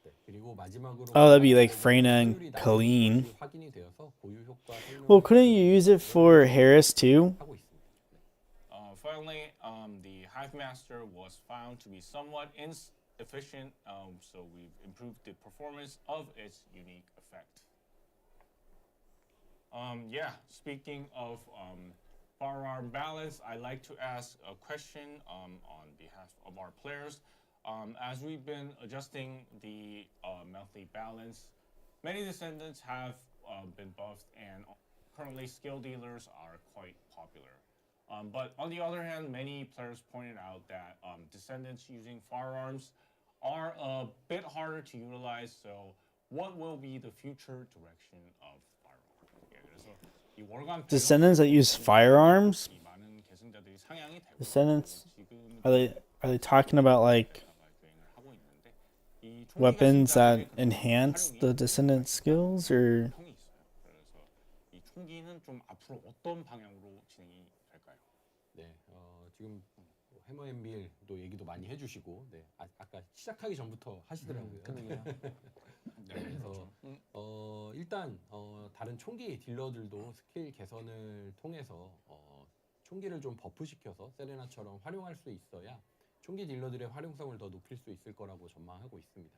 네, 그리고 마지막으로 Oh, that'd be like Freyna and Colleen. 확인이 되어서 고유 효과 Well, couldn't you use it for Harris too? 하고 있습니다. 네. Finally, the Hive Master was found to be somewhat inefficient, so we've improved the performance of its unique effect. Speaking of firearm balance, I'd like to ask a question on behalf of our players. As we've been adjusting the monthly balance, many descendants have been buffed, and currently skill dealers are quite popular. But on the other hand, many players pointed out that descendants using firearms are a bit harder to utilize. So, what will be the future direction of firearms? 그래서 이 월간 Descendants that use firearms? 이 많은 계승자들이 상향이 되고 Descendants? 지금 Are they talking about like 유행을 하고 있는데 이 총기가 weapons 진짜 that enhance the descendant skills or 통이 있어요. 그래서 이 총기는 좀 앞으로 어떤 방향으로 진행이 될까요? 네, 지금 해머 앤 빌도 얘기도 많이 해주시고, 네, 아까 시작하기 전부터 하시더라고요. 네, 그래서 일단 다른 총기 딜러들도 스킬 개선을 통해서 총기를 좀 버프시켜서 세레나처럼 활용할 수 있어야 총기 딜러들의 활용성을 더 높일 수 있을 거라고 전망하고 있습니다.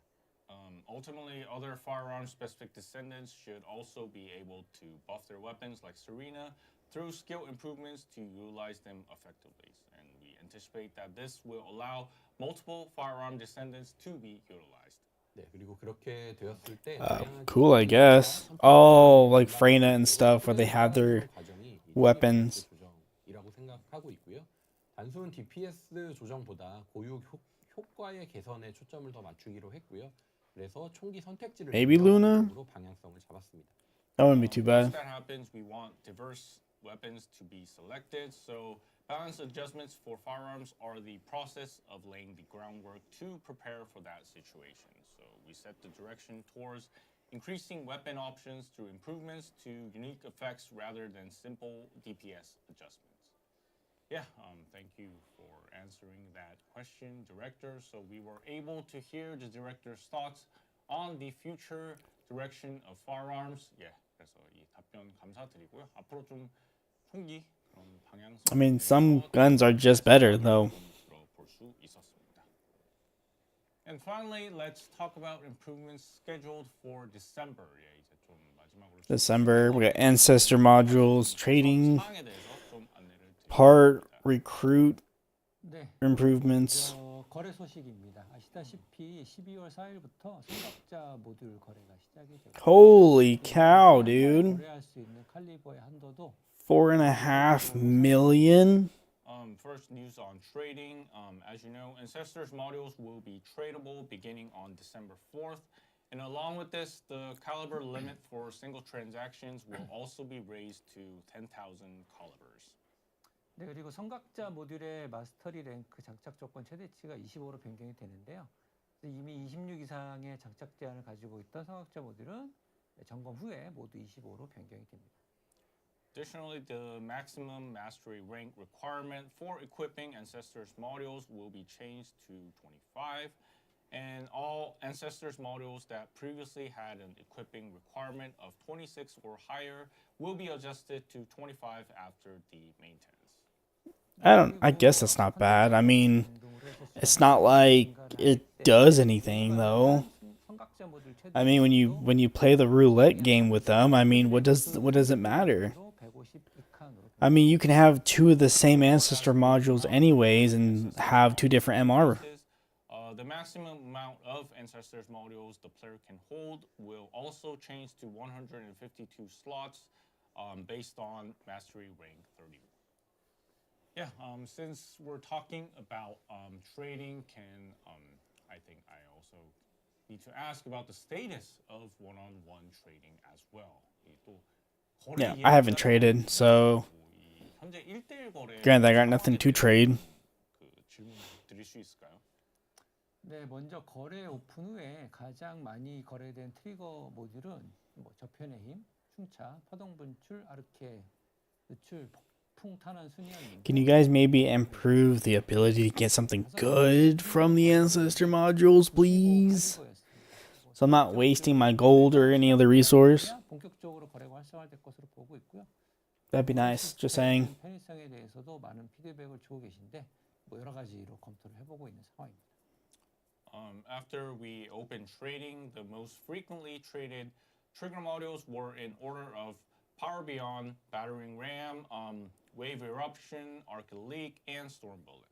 Ultimately, other firearm-specific descendants should also be able to buff their weapons like Serena through skill improvements to utilize them effectively. And we anticipate that this will allow multiple firearm descendants to be utilized. 네, 그리고 그렇게 되었을 때 cool, I guess. Oh, like Freyna and stuff where they have their weapons. 조정이라고 생각하고 있고요. 단순 DPS 조정보다 고유 효과의 개선에 초점을 더 맞추기로 했고요. 그래서 총기 선택지를 Maybe Luna? 쪽으로 방향성을 잡았습니다. That wouldn't be too Once bad. that happens, we want diverse weapons to be selected. So balance adjustments for firearms are the process of laying the groundwork to prepare for that situation. So we set the direction towards increasing weapon options through improvements to unique effects rather than simple DPS adjustments. Thank you for answering that question, Director. So we were able to hear the Director's thoughts on the future direction of firearms. 그래서 이 답변 감사드리고요. 앞으로 좀 총기 그런 I mean, 방향성에 some 대해서 guns are just better, though. 좀 들어볼 수 있었습니다. And finally, let's talk about improvements scheduled for December. 예, 이제 좀 마지막으로 December, we got ancestor modules, trading, 사항에 대해서 좀 안내를 part, 드리겠습니다. recruit 네. improvements. 거래 소식입니다. 아시다시피 12월 4일부터 삼각자 모듈 거래가 시작이 되고 Holy cow, dude. 거래할 수 있는 칼리버의 한도도 4.5 million? First news on trading. As you know, Ancestors modules will be tradable beginning on December 4th. And along with this, the caliber limit for single transactions will also be raised to 10,000 calibers. 네, 그리고 성각자 모듈의 마스터리 랭크 장착 조건 최대치가 25로 변경이 되는데요. 이미 26 이상의 장착 제한을 가지고 있던 성각자 모듈은 점검 후에 모두 25로 변경이 됩니다. Additionally, the maximum mastery rank requirement for equipping Ancestors modules will be changed to 25, and all Ancestors modules that previously had an equipping requirement of 26 or higher will be adjusted to 25 after the maintenance. I guess that's not bad. I mean, it's not like it does anything, though. I mean, when you play the roulette game with them, I mean, what does it matter? I mean, you can have two of the same ancestor modules anyways and have two different MR. The maximum amount of Ancestors modules the player can hold will also change to 152 slots based on Mastery rank 31. Yeah, since we're talking about trading, I think I also need to ask about the status of one-on-one trading as well. Yeah, I haven't traded, so 현재 1대1 거래. granted, I got nothing to trade. 질문 드릴 수 있을까요? 네, 먼저 거래 오픈 후에 가장 많이 거래된 트리거 모듈은 저편의 힘, 충차, 파동 분출, 아르케, 누출, 폭풍 탄환 순이었는데 Can you guys maybe improve the ability to get something good from the ancestor modules, please? So I'm not wasting my gold or any other resource. 본격적으로 거래가 활성화될 것으로 보고 있고요. That'd be nice. Just saying. 편의성에 대해서도 많은 피드백을 주고 계신데 여러 가지로 검토를 해보고 있는 상황입니다. After we opened trading, the most frequently traded trigger modules were in order of Power Beyond, Battering Ram, Wave Eruption, Arc Leak, and Storm Bullet.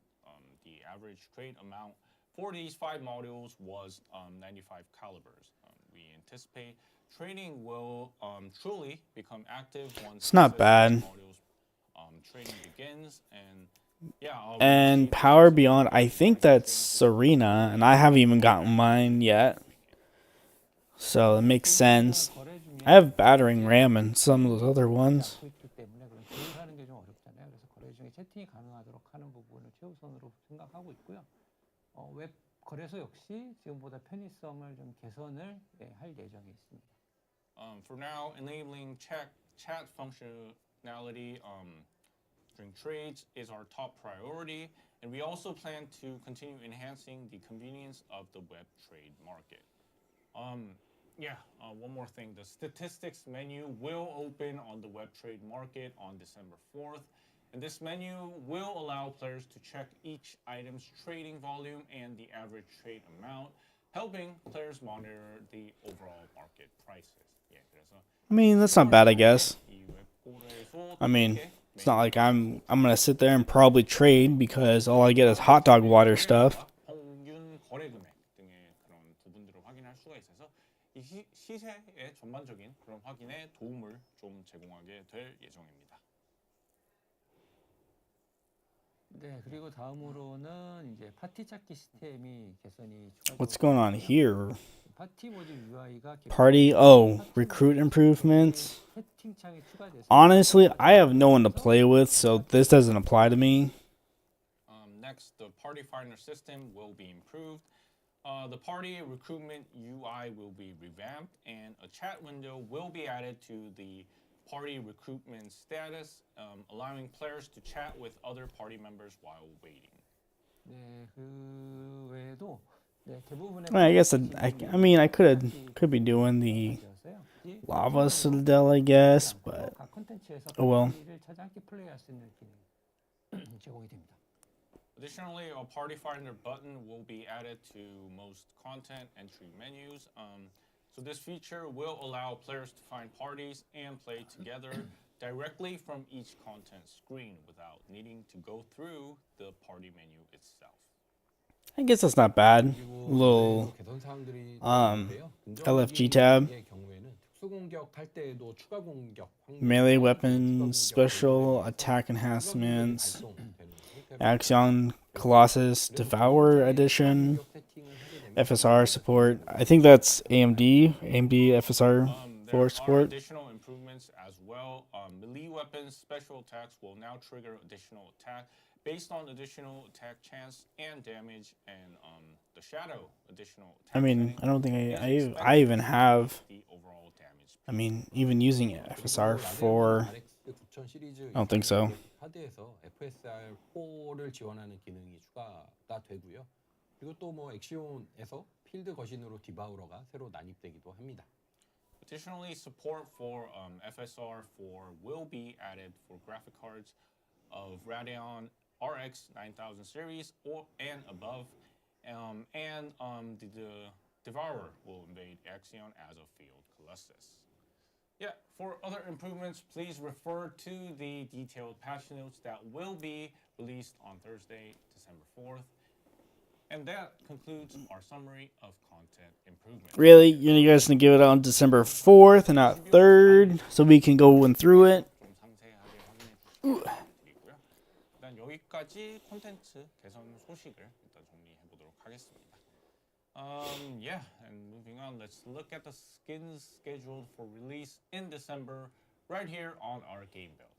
The average trade amount for these 5 modules was 95 calibers. We anticipate trading will truly become active once It's not bad. modules trading begins, and yeah. And Power Beyond, I think that's Serena, and I haven't even gotten mine yet. So it makes sense. I have Battering Ram and some of those other ones. 조율하는 게 좀 어렵잖아요. 그래서 거래 중에 채팅이 가능하도록 하는 부분을 최우선으로 생각하고 있고요. 웹 거래소 역시 지금보다 편의성을 좀 개선을 할 예정에 있습니다. For now, enabling chat functionality during trades is our top priority, and we also plan to continue enhancing the convenience of the web trade market. One more thing. The statistics menu will open on the web trade market on December 4th. And this menu will allow players to check each item's trading volume and the average trade amount, helping players monitor the overall market prices. I mean, that's not bad, I guess. I mean, it's not like I'm gonna sit there and probably trade because all I get is hot dog water stuff. 평균 거래 금액 등의 그런 부분들을 확인할 수가 있어서 이 시세의 전반적인 그런 확인에 도움을 좀 제공하게 될 예정입니다. 네, 그리고 다음으로는 이제 파티 찾기 시스템이 개선이 What's going on here? 파티 모듈 UI가 Party, recruit improvements. 채팅창에 추가돼서 Honestly, I have no one to play with, so this doesn't apply to me. Next, the party finder system will be improved. The party recruitment UI will be revamped, and a chat window will be added to the party recruitment status, allowing players to chat with other party members while waiting. 네, 그 외에도 네, 대부분의 I guess I mean I could be doing the lava citadel, I guess, but 각 콘텐츠에서 oh well. 파티를 찾아 함께 플레이할 할 수 있는 기능이 제공이 됩니다. Additionally, a party finder button will be added to most content entry menus. So this feature will allow players to find parties and play together directly from each content screen without needing to go through the party menu itself. I guess that's not bad. 그리고 Little 개선 사항들이 LFG 긍정적인 tab. 의 경우에는 특수 공격 할 때에도 추가 공격 melee weapons, special attack enhancements, Axion Colossus Devour Edition, FSR support. I think that's AMD FSR There 4 are support. additional improvements as well. Melee weapons special attacks will now trigger additional attack based on additional attack chance and damage, and the shadow additional attack I mean, setting I don't think is I expected even to have. the overall damage. I mean, even using it, FSR 4. I don't think so. 하드에서 FSR 4를 지원하는 기능이 추가가 되고요. 그리고 또 뭐 엑시온에서 필드 거신으로 디바우러가 새로 난입되기도 합니다. Additionally, support for FSR4 will be added for graphic cards of Radeon RX 9000 series and above, and the Devourer will invade Axion as a field Colossus. Yeah, for other improvements, please refer to the detailed patch notes that will be released on Thursday, December 4th. And that concludes our summary of content improvement. Really? You guys gonna give it on December 4th and not 3rd so we can go through it? 좀 상세하게 확인해 주시면 드리고요. 일단 여기까지 콘텐츠 개선 소식을 일단 정리해 보도록 하겠습니다. Yeah, and moving on, let's look at the skins scheduled for release in December right here on our game build.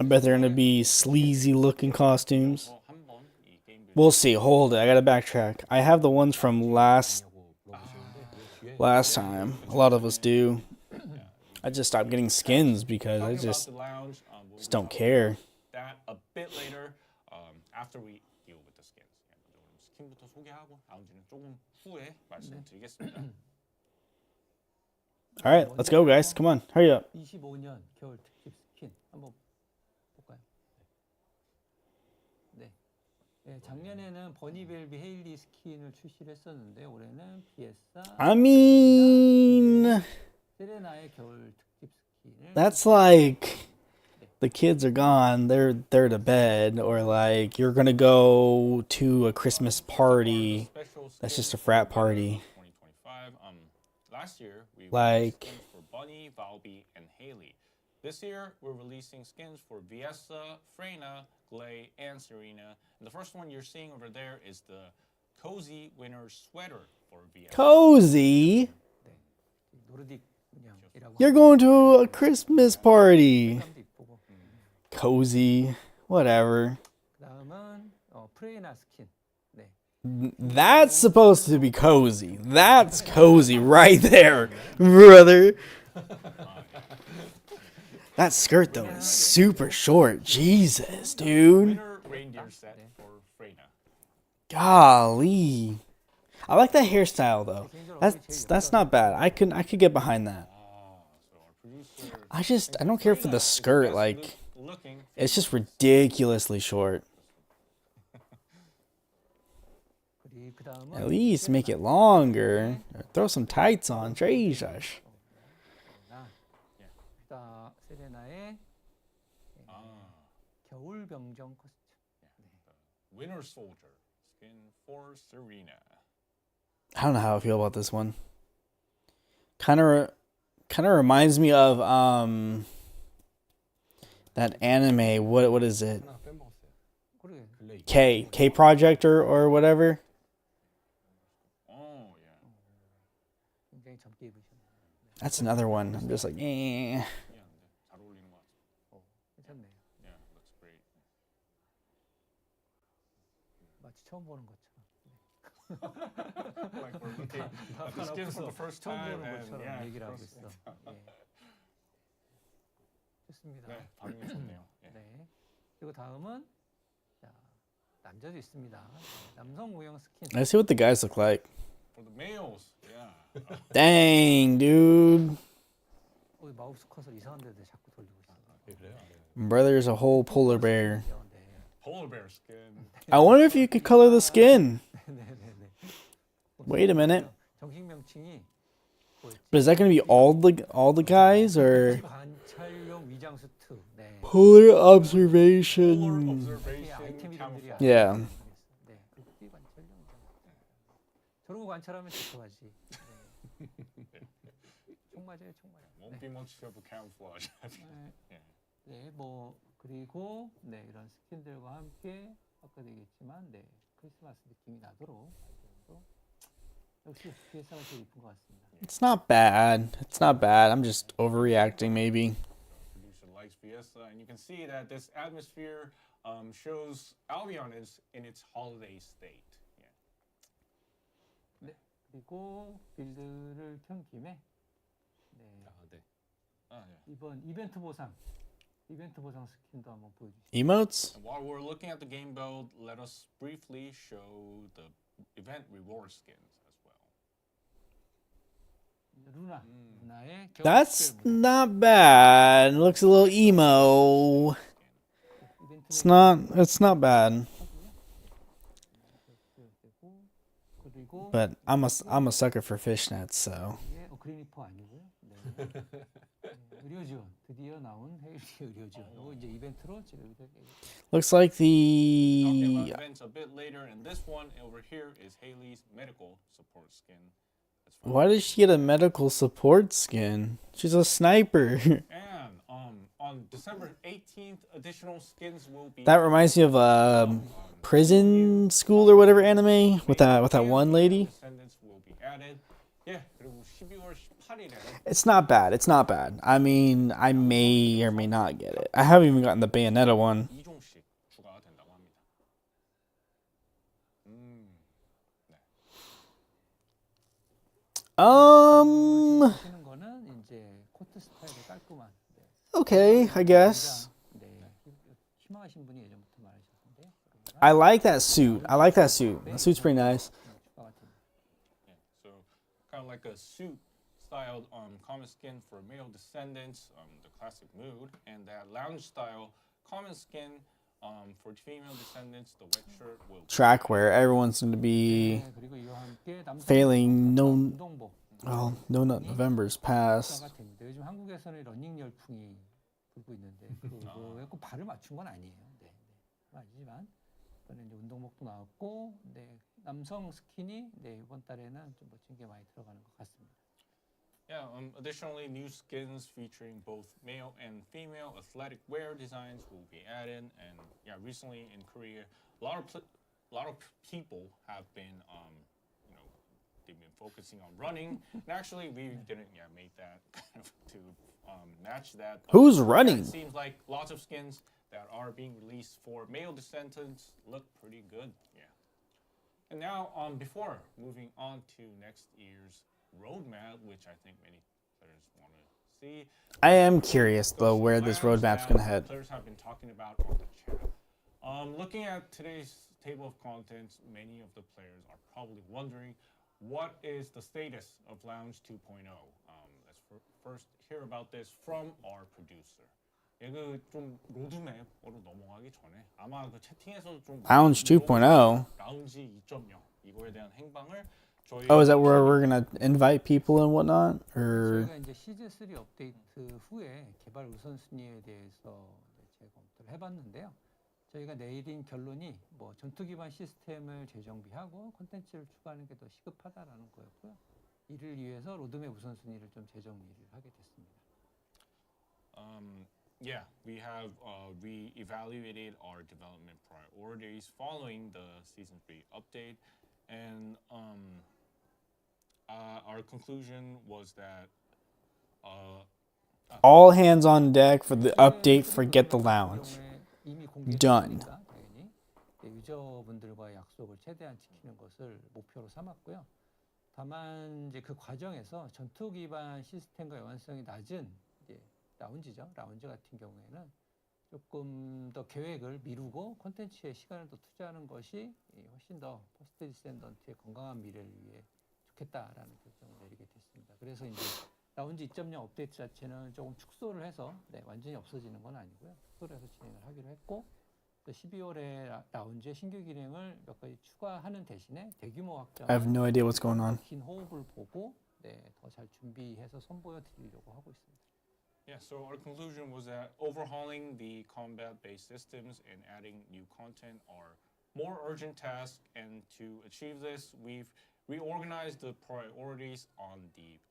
I bet they're gonna be sleazy looking costumes. 한번 이 게임 빌드 We'll see. Hold it. I gotta backtrack. I have the ones from last time. A lot of us do. I just stopped getting skins because I talking about just the lounge, we'll don't talk care. about that a bit later after we deal with the skins. 스킨부터 소개하고 라운지는 조금 후에 말씀드리겠습니다. All right, let's go, guys. Come on, hurry up. 25년 겨울 특집 스킨 한번 볼까요? 네. 네, 작년에는 버니벨비 헤일리 스킨을 출시를 했었는데 올해는 피에사 I mean, 세레나의 겨울 특집 스킨을 that's like the kids are gone. They're to bed, or like you're gonna go to a Christmas party. That's just a frat party. 2025. Last year we Like- released skins for Bunny, Valby, and Haley. This year we're releasing skins for Viessa, Freyna, Glay, and Serena. And the first one you're seeing over there is the cozy winter sweater for Viessa. Cozy. 노르딕 문양이라고 You're going to a Christmas party. 사람도 이쁘고 Cozy. Whatever. 그다음은 프레이나 스킨. 네. That's supposed to be cozy. That's cozy right there, brother. That skirt though is super short. Jesus, dude. Winter reindeer set for Freyna. Golly. I like that hairstyle though. That's not bad. I could get behind that. So our producer I don't care for the skirt. Like looking it's just ridiculously short. 그다음은 At least make it longer. Or throw some tights on. Jesus. 세레나의 겨울 병정 코스튬. Winter Soldier skin for Serena. I don't know how I feel about this one. Kind of reminds me of that anime. What is it? 하나 빼먹었어요. 그러게. 글레이. K Project or whatever. Oh yeah. 굉장히 젊게 입으셨네요. That's another one. I'm just like, eh. Yeah, 잘 어울리는 것 같아. 괜찮네요. Yeah, looks great. 마치 처음 보는 것처럼. Like we're looking at the skins for the first 처음 time, 보는 and 것처럼 yeah, 얘기를 하고 그렇습니다. 있어. 예. 좋습니다. 네, 반응이 좋네요. 예. 네. 그리고 다음은 자, 남자도 있습니다. 남성 모형 스킨. Let's see what the guys look like. For the males, yeah. Dang, dude. 마우스 컷을 이상한 데도 자꾸 돌리고 있어. 그래요? Brother's a whole polar bear. 네. Polar bear skin. I wonder if you could color the skin. 네네네. Wait a minute. 정식 명칭이 But is that going to be all the guys or 관찰용 위장 수트. 네. polar Polar observation? 이게 observation 아이템 이름들이 camouflage. Yeah. 네. 극비 관찰용 위장 수트. 저러고 관찰하면 좋아하지. 네. 총 맞아요, 총 맞아요. Won't be much of a camouflage. 네. Yeah. 네, 뭐 그리고 네 이런 스킨들과 함께 아까도 얘기했지만 네 크리스마스 느낌이 나도록 아이템도 역시 DS가 제일 이쁜 것 같습니다. It's not bad. It's not bad. I'm just overreacting maybe. Producer likes Fiesta, and you can see that this atmosphere shows Albion is in its holiday state. Yeah. 네, 그리고 빌드를 켠 김에 네 아, 네. Yeah. 이번 이벤트 보상 스킨도 한번 보여주시죠. Emotes? And while we're looking at the game build, let us briefly show the event reward skins as well. 루나의 겨울 That's 특별 무대. not bad. It looks a little emo. It's not bad. 그리고 But I'm a sucker for fishnets, so. 이게 그리니퍼 아니고요. 네. 의료 지원 드디어 나온 헤일리 의료 지원. 이거 이제 이벤트로 지금 Looks like Talking about the events a bit later, and this one over here is Haley's medical support skin. That's fine. why did she get a medical support skin? She's a sniper. And on December 18th, additional skins will be. That reminds me of prison school or whatever anime with that one lady. Descendants will be added. Yeah, 그리고 12월 18일에. It's not bad. It's not bad. I mean, I may or may not get it. I haven't even gotten the Bayonetta one. 2종씩 추가가 된다고 합니다. 하시는 거는 이제 코트 스타일의 깔끔한. 네. Okay, I guess. 네. 희망하신 분이 예전부터 많으셨는데. I like that suit. I like that suit. That suit's pretty nice. 추가가 됩니다. Yeah, so kind of like a suit-styled common skin for male descendants, the classic mood, and that lounge-style common skin for female descendants, the wet shirt will. Track wear. Everyone's going to be 네, 그리고 이와 함께 남성 failing. No, 운동복 well, no, not November's passed. 추가가 됩니다. 요즘 한국에서는 러닝 열풍이 불고 있는데 그거에 꼭 발을 맞춘 건 아니에요. 네, 네. 아니지만 이번에 이제 운동복도 나왔고, 네, 남성 스킨이 네, 이번 달에는 좀 멋진 게 많이 들어가는 것 같습니다. Yeah, additionally, new skins featuring both male and female athletic wear designs will be added. And yeah, recently in Korea, a lot of people have been, they've been focusing on running. And actually, we didn't make that kind of to match that. Who's Yeah, running? it seems like lots of skins that are being released for male descendants look pretty good. Yeah. And now, before moving on to next year's roadmap, which I think many players want to see. I am curious though where this roadmap's going to head. Players have been talking about on the chat. Looking at today's table of contents, many of the players are probably wondering what is the status of Lounge 2.0. Let's first hear about this from our producer. 예, 좀 로드맵으로 넘어가기 전에 아마 그 채팅에서도 좀 Lounge 2.0. 라운지 2.0 이거에 대한 행방을 저희 Oh, is that where we're going to invite people and whatnot? Or 저희가 이제 시즌 3 업데이트 후에 개발 우선순위에 대해서 재검토를 해봤는데요. 저희가 내린 결론이 뭐 전투 기반 시스템을 재정비하고 콘텐츠를 추가하는 게 더 시급하다라는 거였고요. 이를 위해서 로드맵 우선순위를 좀 재정리를 하게 됐습니다. Yeah, we have re-evaluated our development priorities following the Season 3 update, and our conclusion was that all hands on deck for the update, forget the lounge. 이미 Done. 공개했으니까 당연히 유저분들과의 약속을 최대한 지키는 것을 목표로 삼았고요. 다만 이제 그 과정에서 전투 기반 시스템과 연관성이 낮은 이제 라운지죠. 라운지 같은 경우에는 조금 더 계획을 미루고 콘텐츠에 시간을 더 투자하는 것이 훨씬 더 포스트 디센던트의 건강한 미래를 위해 좋겠다라는 결정을 내리게 됐습니다. 그래서 이제 라운지 2.0 업데이트 자체는 조금 축소를 해서 완전히 없어지는 건 아니고요. 축소를 해서 진행을 하기로 했고 12월에 라운지에 신규 기능을 몇 가지 추가하는 대신에 대규모 확장 I have no idea what's going on. 긴 호흡을 보고 더 잘 준비해서 선보여 드리려고 하고 있습니다. Yeah, so our conclusion was that overhauling the combat-based systems and adding new content are more urgent tasks, and to achieve this, we've reorganized the priorities on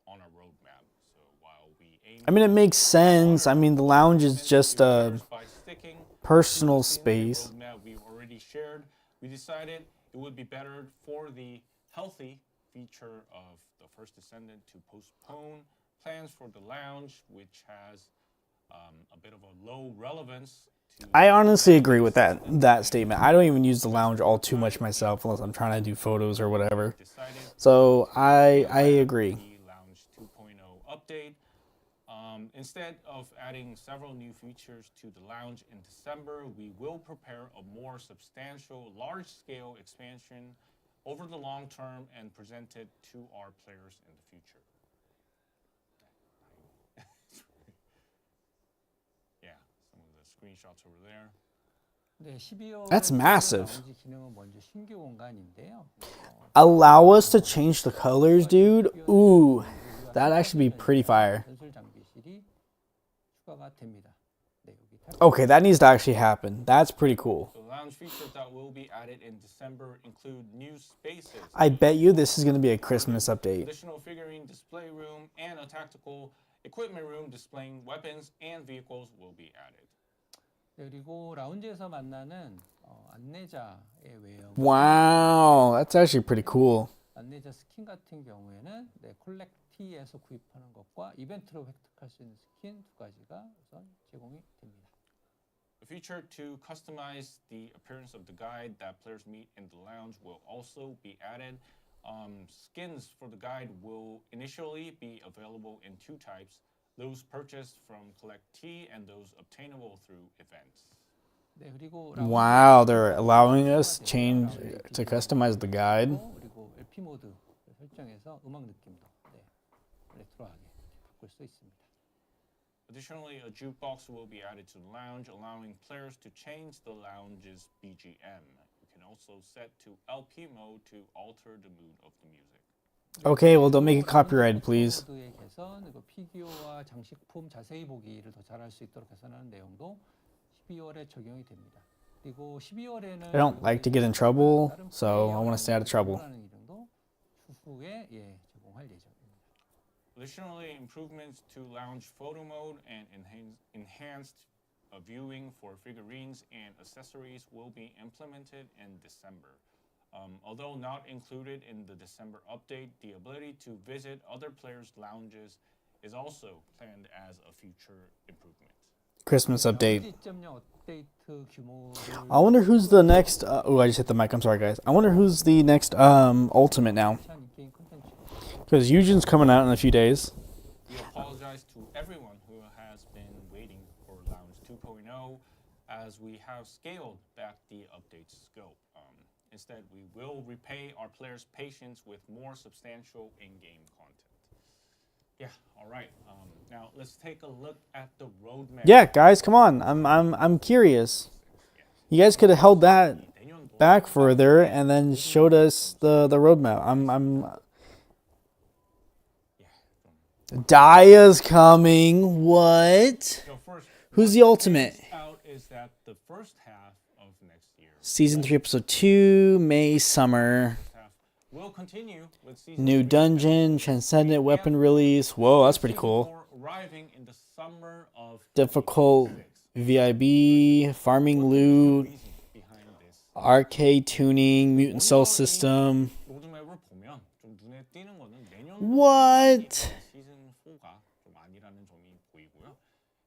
our roadmap. So while we aim I mean, it makes sense. I mean, the lounge is just a by sticking personal to the space. roadmap we've already shared, we decided it would be better for the healthy feature of the first Descendant to postpone plans for the lounge, which has a bit of a low relevance. I honestly agree with that statement. I don't even use the lounge all too much myself unless I'm trying to do photos or whatever. So I agree. The Lounge 2.0 update. Instead of adding several new features to the lounge in December, we will prepare a more substantial, large-scale expansion over the long term and present it to our players in the future. Yeah, some of the screenshots over there. 네, 12월 That's massive. 라운지 기능은 먼저 신규 공간인데요. Allow us to change the colors, dude. Ooh, that'd actually be pretty fire. 전술 장비실이 추가가 됩니다. 네, 여기 탭 Okay, that needs to actually happen. That's pretty cool. The lounge features that will be added in December include new spaces, I bet you this is going to be a Christmas update. additional figurine display room, and a tactical equipment room displaying weapons and vehicles will be added. 네, 그리고 라운지에서 만나는 안내자의 외형, Wow, that's actually pretty cool. 안내자 스킨 같은 경우에는 콜렉티에서 구입하는 것과 이벤트로 획득할 수 있는 스킨 두 가지가 우선 제공이 됩니다. A feature to customize the appearance of the guide that players meet in the lounge will also be added. Skins for the guide will initially be available in two types: those purchased from Collect T and those obtainable through events. 네, 그리고 Wow, they're allowing us to customize the guide. 그리고 LP 모드 설정해서 음악 느낌도 레트로하게 바꿀 수 있습니다. Additionally, a jukebox will be added to the lounge, allowing players to change the lounge's BGM. You can also set to LP mode to alter the mood of the music. Okay, well, don't make it copyrighted, please. 모드의 개선, 그리고 피규어와 장식품 자세히 보기를 더 잘할 수 있도록 개선하는 내용도 12월에 적용이 됩니다. 그리고 12월에는 I don't like to get in trouble, so I want to stay out of trouble. 기능도 추후에 제공할 예정입니다. Additionally, improvements to lounge photo mode and enhanced viewing for figurines and accessories will be implemented in December. Although not included in the December update, the ability to visit other players' lounges is also planned as a future improvement. Christmas update. 2.0 업데이트 규모를 I wonder who's the next. Oh, I just hit the mic. I'm sorry, guys. I wonder who's the next Ultimate now. 한 게임 콘텐츠. Because Eugen's coming out in a few days. We apologize to everyone who has been waiting for Lounge 2.0 as we have scaled back the update's scope. Instead, we will repay our players' patience with more substantial in-game content. Yeah, all right. Now let's take a look at the roadmap. Yeah, guys, come on. I'm curious. You guys could have held that back further and then showed us the roadmap. Daya's coming. What? So first, Who's the ultimate? out is that the first half of next year Season 3, Episode 2, May, Summer. will continue with season New 3 dungeon, transcendent weapon release. Whoa, that's pretty cool. 4 arriving in the summer of Difficult 2026. VIB, farming loot, Reason behind this. arcade tuning, mutant cell system. 로드맵을 보면 좀 눈에 띄는 거는 내년 What? 시즌 4가 좀 아니라는 점이 보이고요.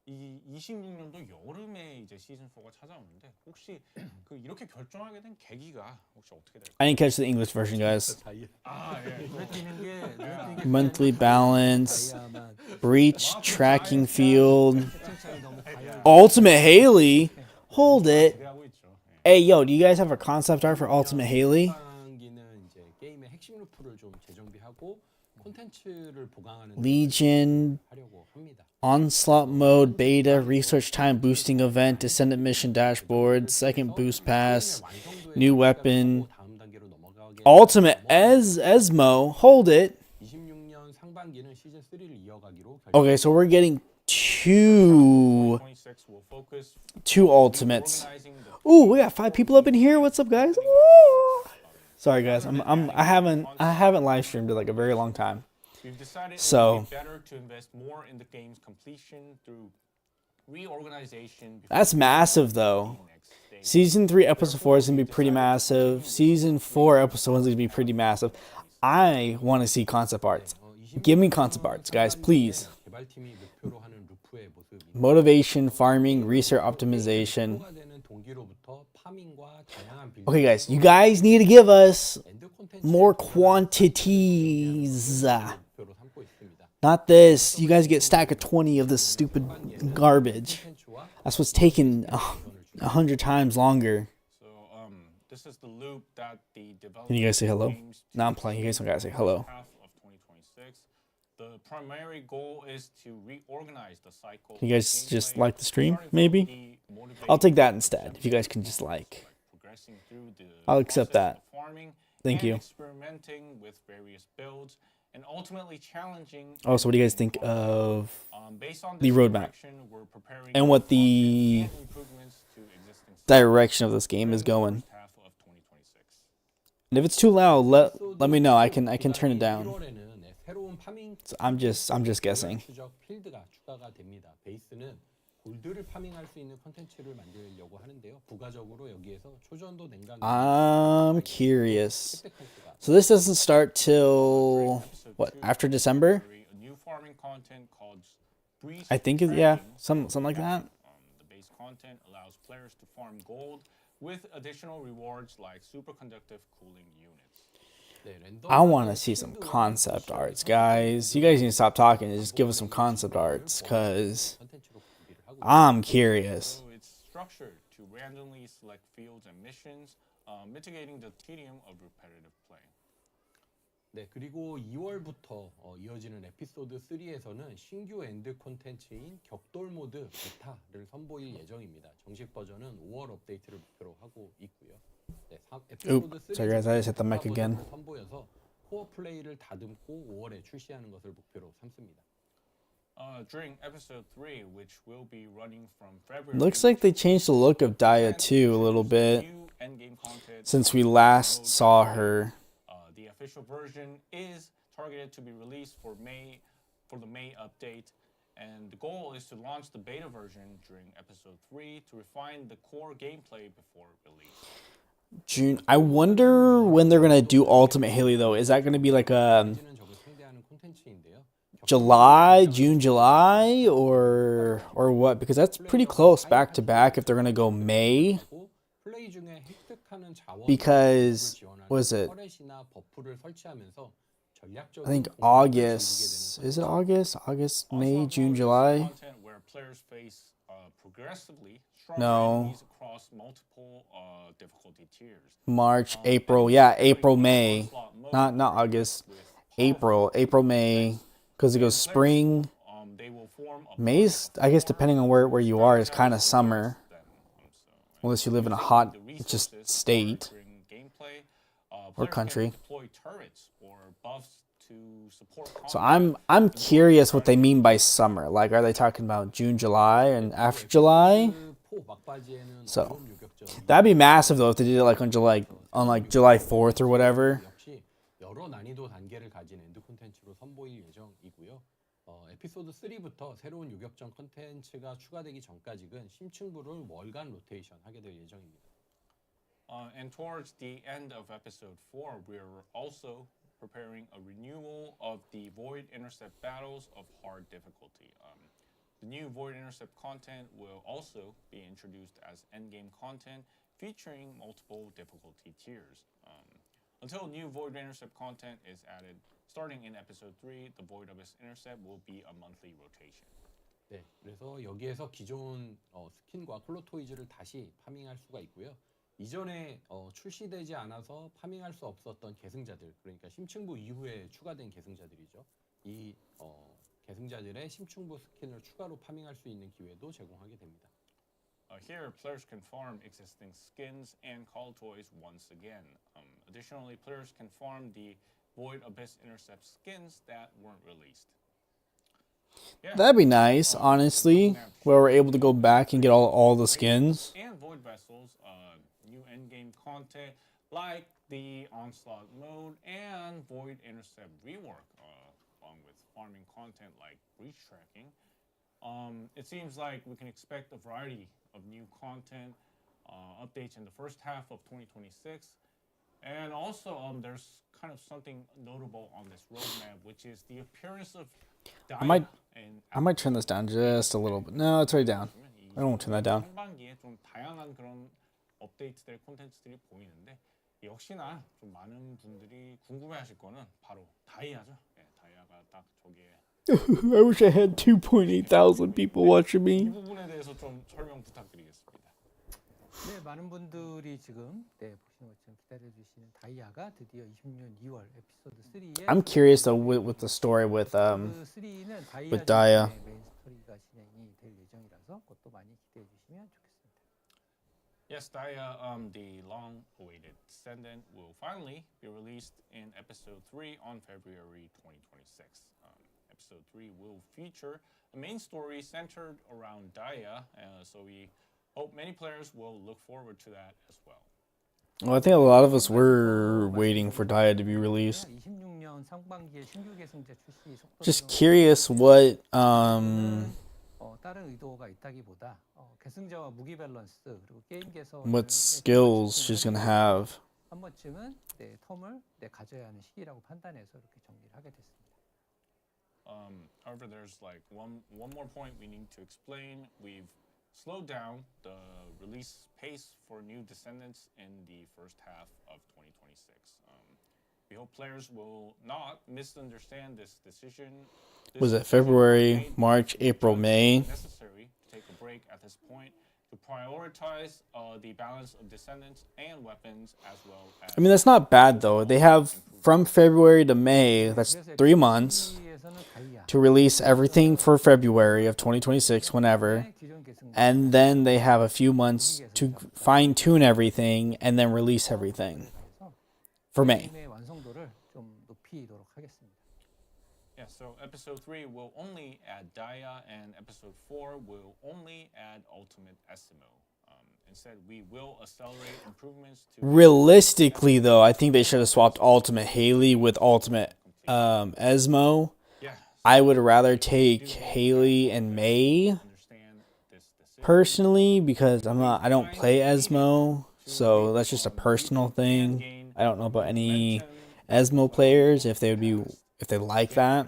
이 26년도 여름에 이제 시즌 4가 찾아오는데 혹시 그 이렇게 결정하게 된 계기가 혹시 어떻게 될까요? I didn't catch the English version, guys. 아, 예. 눈에 띄는 게 눈에 띄는 게 Monthly balance, 다이아만 breach, tracking field, 채팅창이 너무 다이아. Ultimate Haley. Hold it. 기대하고 있죠. 예. Hey, yo, do you guys have a concept art for Ultimate Haley? 상기는 이제 게임의 핵심 루프를 좀 재정비하고 콘텐츠를 보강하는 Legion 하려고 합니다. Onslaught mode beta research time boosting event Descendant mission dashboard second boost pass new weapon 다음 단계로 넘어가게 ultimate Esmo hold it 26년 상반기는 시즌 3를 이어가기로 okay so we're getting two 26 will focus ultimates. Ooh, we got 5 people up in here. What's up, guys? Ooh. Sorry, guys. I haven't live streamed in like a very long time. We've decided it So- would be better to invest more in the game's completion through reorganization. before That's massive, though. the next stage. Season 3, episode 4 is gonna be pretty massive. Season 4, episode 1 is gonna be pretty massive. I want to see concept arts. Give me concept arts, guys, please. 개발팀이 목표로 하는 루프의 모습이 Motivation, farming, research optimization. 되는 동기로부터 파밍과 다양한 빌드 Okay, guys, you guys need to give us 엔드 콘텐츠 more quantities. 목표로 삼고 있습니다. Not this. You guys get a stack of 20 of this stupid garbage. 콘텐츠와 That's what's taking 100 times longer. So this is the loop that the development Can you guys say hello? aims to No, I'm playing. You guys don't gotta say hello. half of 2026. The primary goal is to reorganize the cycle. Can you guys of just gameplay, like the stream, starting from maybe? the motivation I'll take that instead. If you guys can just like. progressing through the I'll accept process that. of farming Thank and you. experimenting with various builds and ultimately challenging. Oh, so what do you guys think of Based on the this roadmap direction, we're preparing and what the and improvements to existing direction of this game is going? first half of 2026. And if it's too loud, let me know. I can turn it down. 1월에는 새로운 파밍 So I'm just guessing. 추적 필드가 추가가 됩니다. 베이스는 골드를 파밍할 수 있는 컨텐츠를 만들려고 하는데요. 부가적으로 여기에서 초전도 냉각 I'm curious. So this doesn't start till what, after December? A new farming content called Breeze I think it, yeah, something like that. The base content allows players to farm gold with additional rewards like superconductive cooling units. I want to see some concept arts, guys. You guys need to stop talking and just give us some concept arts, cause I'm curious. So it's structured to randomly select fields and missions, mitigating the tedium of repetitive play. 네, 그리고 2월부터 이어지는 에피소드 3에서는 신규 엔드 콘텐츠인 격돌 모드 베타를 선보일 예정입니다. 정식 버전은 5월 업데이트를 목표로 하고 있고요. 네, 에피소드 3 sorry guys, I just hit the mic again. 선보여서 코어 플레이를 다듬고 5월에 출시하는 것을 목표로 삼습니다. During episode 3, which will be running from February. Looks like they changed the look of Daya too a little bit New endgame content since we last saw her. The official version is targeted to be released for the May update, and the goal is to launch the beta version during episode 3 to refine the core gameplay before release. June. I wonder when they're gonna do Ultimate Haley though. Is that gonna be like a 이제는 적을 상대하는 콘텐츠인데요. July, June, July, or what? Because that's pretty close back to back. If they're gonna go May, 플레이 중에 획득하는 자원 because was it? 터렛이나 버프를 설치하면서 전략적인 I think 공격을 August. 즐기게 되는 Is it August? August, May, Also, June, notice July. Content where players face progressively stronger No. enemies across multiple difficulty tiers. March, April. Yeah, April, May. Not August. April, May. Because it goes spring. They will form a May's, I guess, depending on where you are, is kind of summer. Unless you live in a hot, just state or country. So I'm curious what they mean by summer. Like, are they talking about June, July, and after July? 포 막바지에는 So, 어려움 요격전 That'd be massive though if they did it like on July 4th or whatever. 역시 여러 난이도 단계를 가진 엔드 콘텐츠로 선보일 예정이고요. 에피소드 3부터 새로운 요격전 콘텐츠가 추가되기 전까지는 심층부를 월간 로테이션 하게 될 예정입니다. And towards the end of episode 4, we're also preparing a renewal of the Void Intercept battles of hard difficulty. The new Void Intercept content will also be introduced as endgame content featuring multiple difficulty tiers. Until new Void Intercept content is added, starting in episode 3, the Void Abyss Intercept will be a monthly rotation. 네, 그래서 여기에서 기존 스킨과 클로토이즈를 다시 파밍할 수가 있고요. 이전에 출시되지 않아서 파밍할 수 없었던 계승자들, 그러니까 심층부 이후에 추가된 계승자들이죠. 이 계승자들의 심층부 스킨을 추가로 파밍할 수 있는 기회도 제공하게 됩니다. Here, players can farm existing skins and call toys once again. Additionally, players can farm the Void Abyss Intercept skins that weren't released. Yeah. That'd be nice, honestly, where we're able to go back and get all the skins. And Void Vessels, new endgame content like the Onslaught mode and Void Intercept rework, along with farming content like breach tracking. It seems like we can expect a variety of new content updates in the first half of 2026. And also, there's kind of something notable on this roadmap, which is the appearance of I might turn this down just a little bit. No, it's already down. I don't want to turn that down. 상반기에 좀 다양한 그런 업데이트될 콘텐츠들이 보이는데 역시나 좀 많은 분들이 궁금해하실 거는 바로 다이아죠. 예, 다이아가 딱 저기에 I wish I had 2.8 thousand people watching 이 me. 부분에 대해서 좀 설명 부탁드리겠습니다. 네, 많은 분들이 지금 보시는 것처럼 기다려주시는 다이아가 드디어 26년 2월 에피소드 3에 I'm curious though with the story with 3는 with Daya. 메인 스토리가 진행이 될 예정이라서 그것도 많이 기대해 주시면 좋겠습니다. Yes, Daya, the long-awaited Descendant will finally be released in Episode 3 on February 2026. Episode 3 will feature a main story centered around Daya, so we hope many players will look forward to that as well. Well, I think a lot of us were waiting for Daya to be released. 26년 상반기에 신규 계승자 출시 속도 Just curious what 다른 의도가 있다기보다 계승자와 무기 밸런스 그리고 게임 개선 what skills she's gonna have. 한 번쯤은 텀을 가져야 하는 시기라고 판단해서 이렇게 정리를 하게 됐습니다. However, there's like one more point we need to explain. We've slowed down the release pace for new Descendants in the first half of 2026. We hope players will not misunderstand this decision. Was it February, March, April, May? Necessary to take a break at this point to prioritize the balance of Descendants and weapons as well as. I mean, that's not bad though. They have from February to May, that's 3 months, to release everything for February of 2026, whenever. And then they have a few months to fine tune everything and then release everything for May. 완성도를 좀 높이도록 하겠습니다. Yeah, so episode 3 will only add Daya, and episode 4 will only add Ultimate Essimo. Instead, we will accelerate improvements to. Realistically, though, I think they should have swapped Ultimate Haley with Ultimate Esmo. Yeah, I would rather take Haley and May understand this decision. personally because I don't play Esmo, so that's just a personal thing. I don't know about any Esmo players if they like that.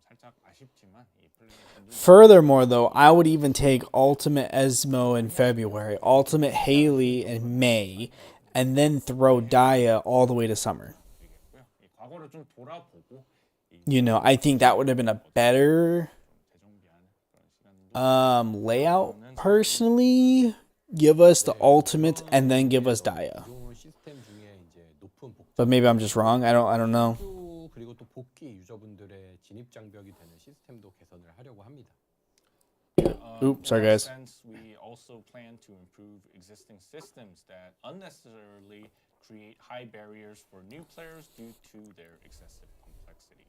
살짝 아쉽지만 이 플레이어분들 Furthermore, though, I would even take Ultimate Esmo in February, Ultimate Haley in May, and then throw Daya all the way to summer. 되겠고요. 이 과거를 좀 돌아보고 이 You know, I think that would have been a better 재정비하는 그런 시간도 layout. Personally, give us the Ultimate and then give us Daya. 기존 시스템 중에 이제 높은 복잡 But maybe I'm just wrong. I don't know. 그리고 또 복귀 유저분들의 진입 장벽이 되는 시스템도 개선을 하려고 합니다. Oops, sorry, in that guys. sense, we also plan to improve existing systems that unnecessarily create high barriers for new players due to their excessive complexity.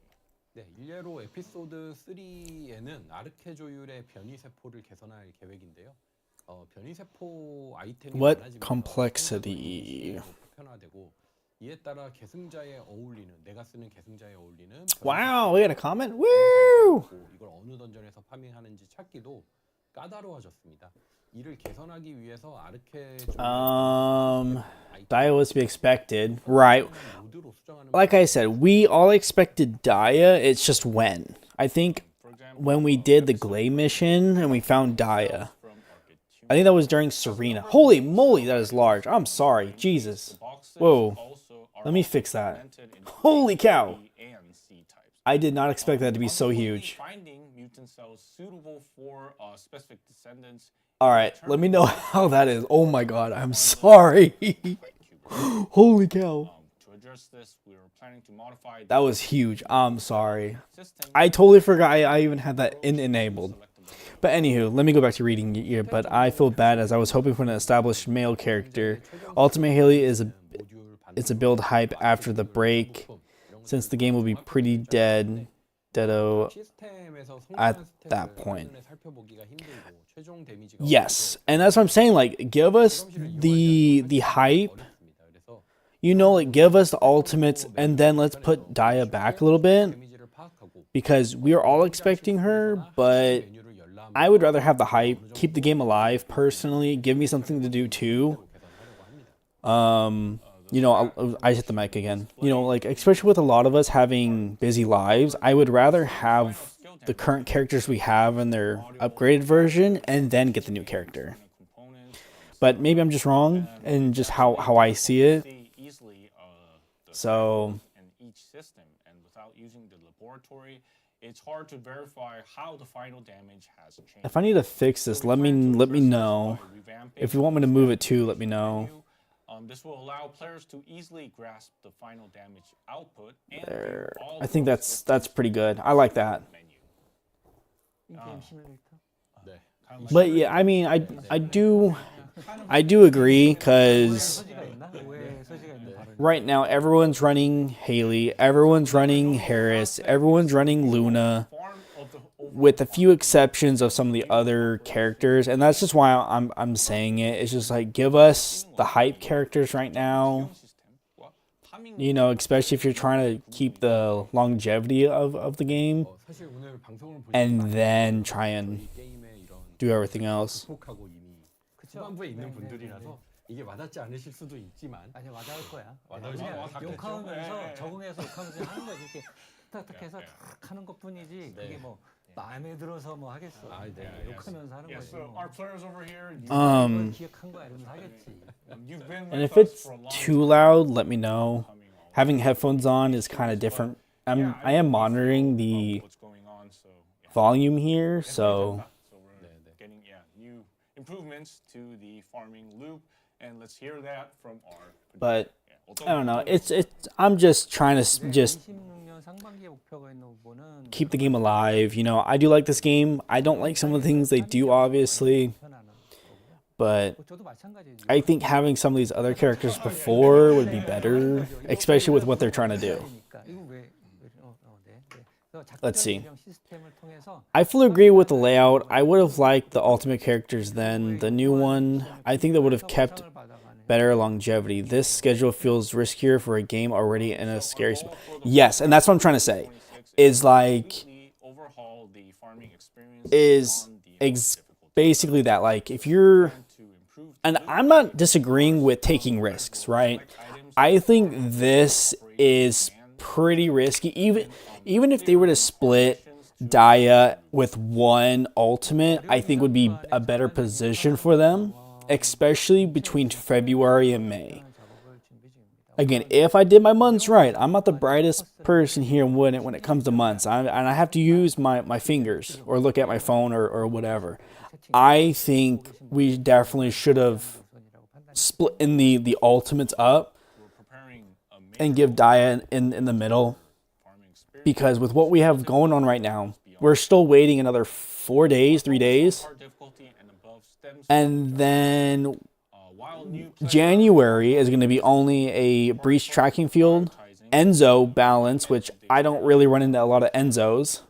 네, 일례로 에피소드 3에는 아르케 조율의 변이 세포를 개선할 계획인데요. 변이 세포 아이템이 What 많아지면서 complexity? 생산성이 보편화되고 이에 따라 계승자에 어울리는 내가 쓰는 계승자에 어울리는 Wow, we got a comment. Woo! 이걸 어느 던전에서 파밍하는지 찾기도 까다로워졌습니다. 이를 개선하기 위해서 아르케 Daya was to be expected, right? 모드로 수정하는 Like I said, we all expected Daya. It's just when. I think For example, when we did the Glay mission and we found Daya. from Arcade 2, I think that was during Serena. Holy moly, that is large. I'm sorry. Jesus. boxes Whoa. also are Let me fix that. implemented in Holy cow. B and C types. I did not expect that to be so Ultimately, huge. Finding mutant cells suitable for specific descendants All right, let me know how that is. Oh my god, I'm sorry. Holy cow. To address this, we were planning to modify That was huge. I'm sorry. system. I totally forgot I even had that enabled. But anywho, let me go back to reading here. But I feel bad as I was hoping for an established male character. Ultimate Haley is a build hype after the break, since the game will be pretty deado at that point. Yes, and that's what I'm saying. Like, give us the hype. You know, like, give us the ultimates, and then let's put Daya back a little bit, because we are all expecting her, but I would rather have the hype, keep the game alive personally, give me something to do too. You know, I hit the mic again. You know, like, especially with a lot of us having busy lives, I would rather have the current characters we have in their upgraded version and then get the new character. But maybe I'm just wrong in just how I see it. So each system, and without using the laboratory, it's hard to verify how the final damage has changed. if I need to fix this, let me know. If you want me to move it too, let me know. This will allow players to easily grasp the final damage output. And There. all I think the that's pretty good. I like that. menu. 인게임 시뮬레이터. But yeah, I mean, I do agree, because 소지가 있나? 왜 소지가 있는 발언이? right now everyone's running Haley, everyone's running Harris, everyone's running Luna, Form of the with a few exceptions of some of the other characters, and that's just why I'm saying it. It's just like, give us the hype characters right now. system. 파밍 You know, especially if you're trying to keep the longevity of the game, 사실 오늘 방송을 and then try and 게임의 이런 do everything else. 극복하고 이미 후반부에 있는 분들이라서 이게 와닿지 않으실 수도 있지만 아니 와닿을 거야. 와닿을 그냥 거야. 욕하면서 네. 적응해서 욕하면서 하는 거지. 이렇게 탁탁해서 탁 하는 것뿐이지. 그게 뭐 마음에 들어서 뭐 하겠어. 아, 네. 욕하면서 하는 Yes, 거지. so 뭐. our players over here, Um, 기억한 거야 이러면서 하겠지. you've been and with if us it's for a long too time. loud, let me know. Coming all Having headphones on is kind of different. I am monitoring the what's going on, so yeah. volume here, so So we're getting new improvements to the farming loop, and let's hear that from our. but Yeah, I don't know. It's I'm just trying to just 26년 상반기에 목표가 있는 부분은 keep the game alive. You know, I do like this game. I don't like some of the things they do, obviously, 편안한 거고요. but 저도 마찬가지지. I think having some of these other characters before would be better, especially with what they're trying to do. 이거 왜 네. 그래서 Let's see. 작전 시스템을 통해서 I fully agree with the layout. I would have liked the ultimate characters then. The new one, I think that would have kept 보상을 받아가는 better longevity. This schedule feels riskier for a game already in a scary spot. Yes, and that's what I'm trying to say. Is like, overhaul the farming experience is on the basically that. Like, if you're, to improve and I'm not disagreeing with taking risks, right? I think this is pretty risky. Even if they were to split Daya with one ultimate, I think would be a better position for them, especially between February and May. 작업을 준비 중입니다. Again, if I did my months right, I'm not the brightest person here when it comes to months. And I have to use my fingers or look at my phone or whatever. I think we definitely should have split in the ultimates up preparing a and give Daya in the middle. farming experience. Because with what we have going on right now, we're still waiting another 3 days. Hard difficulty and above stems And then while new January is going to be only a breach tracking field, Enzo balance, which I don't really run into a lot of Enzos.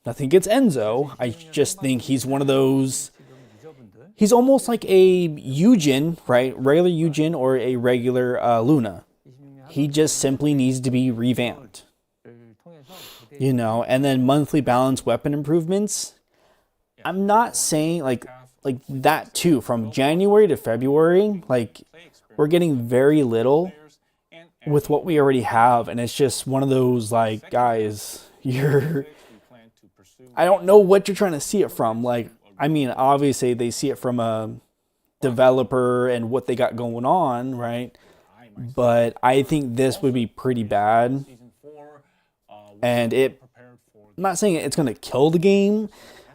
Nothing against Enzo. I just think he's one of those. He's almost like a Eugen, right? Regular Eugen or a regular Luna. He just simply needs to be revamped. You know, and then monthly balance weapon improvements. I'm not saying like that too. From January to February, like we're getting very little with what we already have, and it's just one of those like, guys, you're. I don't know what you're trying to see it from. Like, I mean, obviously they see it from a developer and what they got going on, right? But I think this would be pretty bad. season 4 And it, prepared for I'm not saying it's going to kill the game,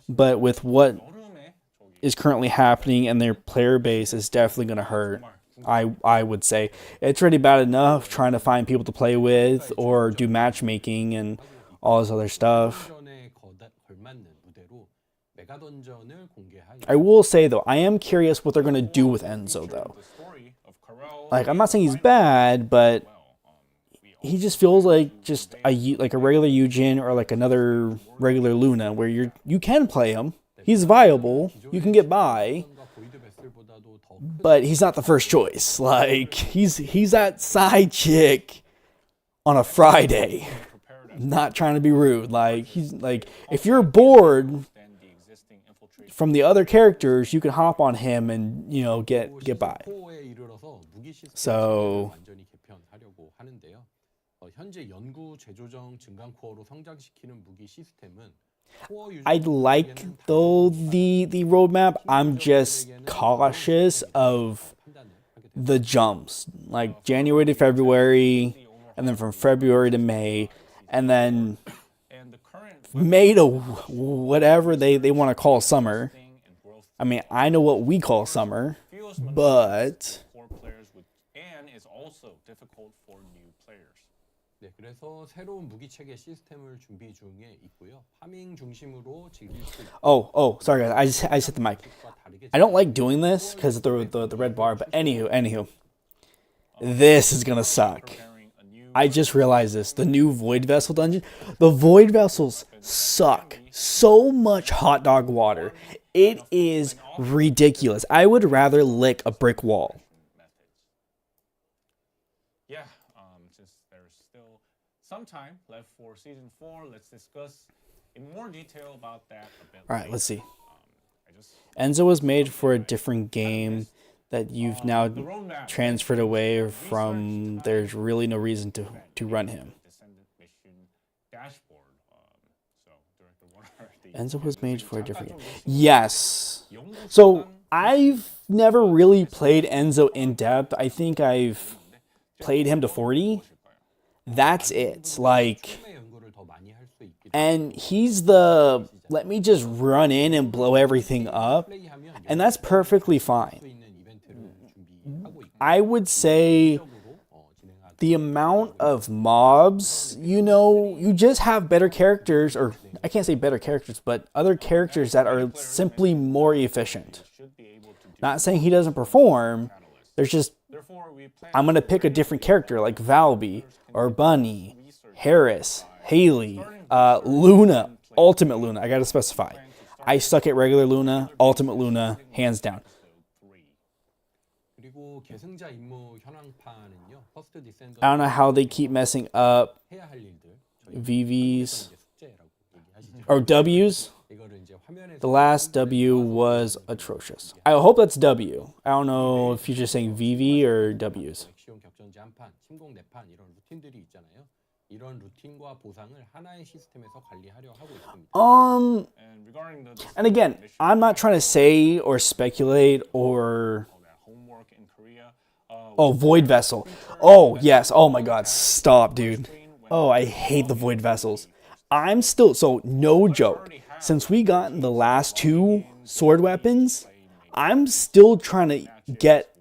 but with what 여름에 저기 is currently happening, and their player base is definitely going to hurt. I would say it's already bad enough trying to find people to play with or do matchmaking and all this other stuff. 전에 걸맞는 무대로 메가던전을 공개하여 I will say though, I am curious what they're going to do with Enzo though. Like, I'm not saying he's bad, but he just feels like just a regular Yujin or like another regular Luna, where you can play him. He's viable. You can get by, 보이드 베슬보다도 더 but he's not the first choice. Like, he's that side chick on a Friday. Not trying to be rude. Like, he's like, if you're bored from the other characters, you can hop on him and, you know, get by. 코어에 이르러서 무기 시스템을 So 완전히 개편하려고 하는데요. 현재 연구 재조정 증강 코어로 성장시키는 무기 시스템은 코어 유저 I like though the roadmap. I'm just cautious of 판단을 하게 됩니다. the jumps, like January to February, and then from February to May, and then May to whatever they want to call summer. I mean, I know what we call summer, but for players with and is also difficult for new players. 네, 그래서 새로운 무기 체계 시스템을 준비 중에 있고요. 파밍 중심으로 즐길 수 있고 oh, sorry guys, I just hit the mic. I don't like doing this because of the red bar, but anywho, this is gonna suck. Preparing a new I just realized this. The new Void Vessel dungeon. The Void Vessels suck so much hot dog water. It is ridiculous. I would rather lick a brick wall. methods. Yeah, since there's still some time left for season 4, let's discuss in more detail about that a bit. All right, let's later. see. I just Enzo was made for a different game that you've now the roadmap transferred away from. There's really no reason to run him. Descendant mission dashboard. So Director, what are the Enzo was made for a different game. Yes. So I've never really played Enzo in depth. I think I've played him to 40. That's it. Like, 처음에 연구를 더 많이 할 수 있기 and he's the let me just run in and blow everything up, 플레이하면 and that's perfectly 수 fine. 있는 이벤트를 준비하고 있고 I would say 진행하기 the amount of mobs, you know, you just have better characters, or I can't say better characters, but other characters that are simply more efficient. should be able to do. Not saying he doesn't perform. There's just, Therefore, we plan I'm going to pick a different character like Valby or Bunny, Harris, Haley, Luna, Ultimate Luna. I got to specify. I suck at regular Luna, Ultimate Luna, hands down. episode 3. 그리고 계승자 임무 현황판은요. 퍼스트 디센더 I don't know how they keep messing up 해야 할 일들 저희 VVs 이제 숙제라고 얘기하시죠. or W's. 이거를 이제 화면에서 The last W was atrocious. I hope that's W. I don't know if you're just saying VV or W's. 엑시온 격전 제한판, 침공 내판 이런 루틴들이 있잖아요. 이런 루틴과 보상을 하나의 시스템에서 관리하려 하고 있습니다. And regarding the And again, I'm not trying to say or speculate or that homework in Korea, oh, Void Vessel. Oh, yes. Oh my god, stop, dude. Oh, I hate the Void Vessels. I'm still so no joke. Since we got the last 2 sword weapons, I'm still trying to get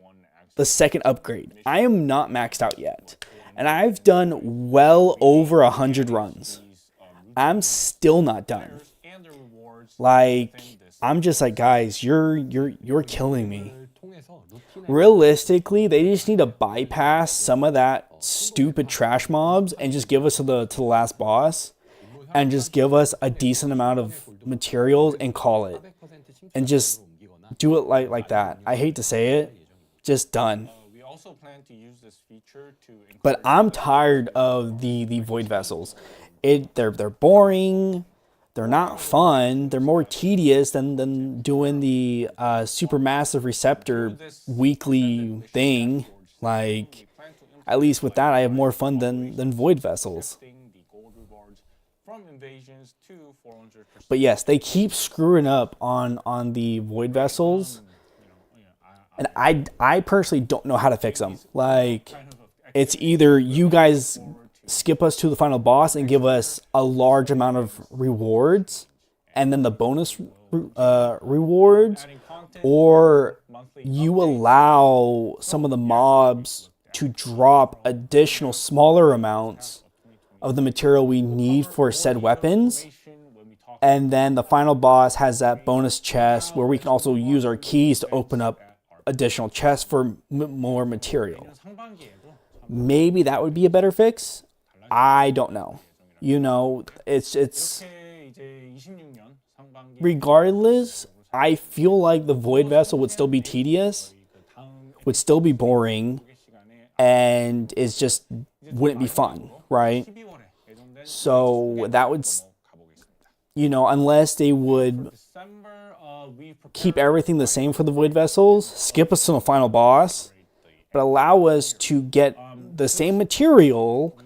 the second upgrade. I am not maxed out yet. And I've done well over 100 runs. I'm still not done. and the rewards Like, I'm just like, guys, you're killing me. 통해서 루틴을 Realistically, they just need to bypass some of that stupid trash mobs and just give us to the last boss and just give us a decent amount of materials and call it. 400% And just do it like that. I hate to say it. Just done. we also plan to use this feature to But I'm tired of the Void Vessels. They're boring. They're not fun. They're more tedious than doing the Supermassive Receptor weekly thing. Like, at least with that, I have more fun than Void Vessels. the gold rewards from invasions to 400%. But yes, they keep screwing up on the Void Vessels. And I personally don't know how to fix them. Like, it's either you guys skip us to the final boss and give us a large amount of rewards, and then the bonus rewards, adding content, or monthly you updates. allow some of the mobs to drop additional smaller amounts of the material we need for said weapons, and then the final boss has that bonus chest where we can also use our keys to open up additional chests for more material. Maybe that would be a better fix. I don't know. You know, it's regardless, I feel like the Void Vessel would still be tedious, would still be boring, and it's just wouldn't be fun, right? So that would, you know, unless they would keep everything the same for the Void Vessels, skip us to the final boss, but allow us to get the same material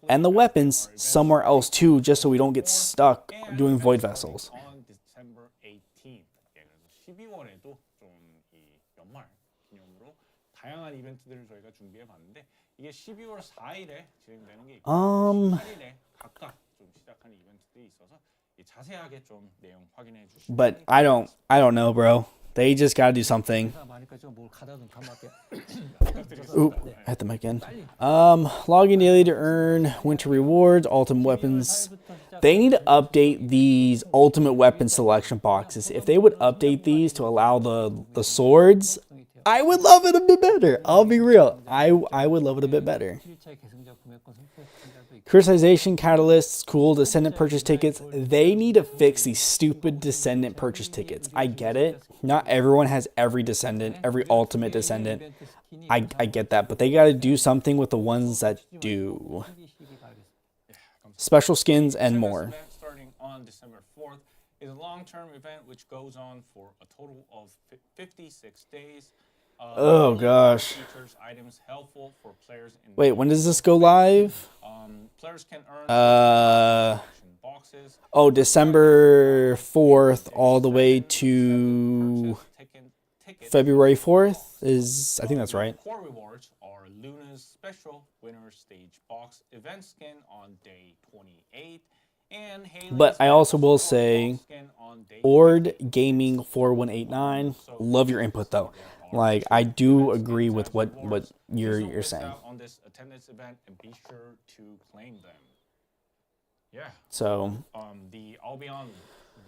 and the weapons somewhere else too, just so we don't get stuck doing Void Vessels. On December 18th. 예, 그래서 12월에도 좀 이 연말 기념으로 다양한 이벤트들을 저희가 준비해 봤는데 이게 12월 4일에 진행되는 게 있고 18일에 각각 좀 시작하는 이벤트들이 있어서 자세하게 좀 내용 확인해 주시면 But I don't know, bro. They just gotta do something. 많으니까 좀 뭘 가다 좀 가볼게요. Oop, I hit the mic again. Log in daily to earn winter rewards, ultimate weapons. They need to update these ultimate weapon selection boxes. If they would update these to allow the swords, I would love it a bit better. I'll be real. I would love it a bit better. Crystallization catalysts, cool. Descendant purchase tickets. They need to fix these stupid Descendant purchase tickets. I get it. Not everyone has every Descendant, every ultimate Descendant. I get that. But they got to do something with the ones that do. Special skins and more. This event starting on December 4th is a long-term event which goes on for a total of 56 days. Oh gosh. Features items helpful for players in Wait, when does this go live? Players can earn boxes. Oh, December 4th all the way to February 4th is, I think that's right. Core rewards are Luna's special winner stage box event skin on day 28 and Haley's But I also will say, skin on day Ord Gaming 4189, love your input though. Like, I do agree with what you're saying. on this attendance event and be sure to claim them. Yeah. So, The Albion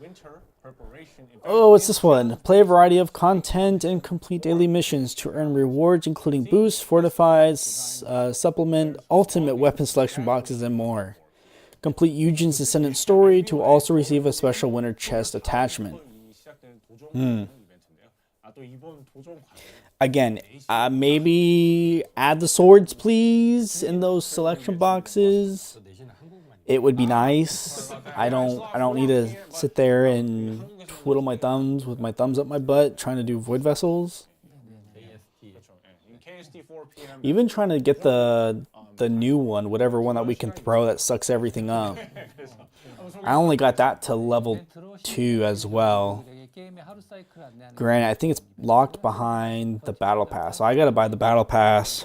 Winter Preparation event. oh, what's this one? Play a variety of content and complete daily missions to earn rewards, including boosts, fortified, supplement, ultimate weapon selection boxes, and more. Complete Eugene's Descendant story to also receive a special winter chest attachment. Again, maybe add the swords, please, in those selection boxes. It would be nice. I don't need to sit there and twiddle my thumbs with my thumbs up my butt trying to do Void Vessels. Even trying to get the new one, whatever one that we can throw that sucks everything up. I only got that to level 2 as well. Granted, I think it's locked behind the Battle Pass. So I gotta buy the Battle Pass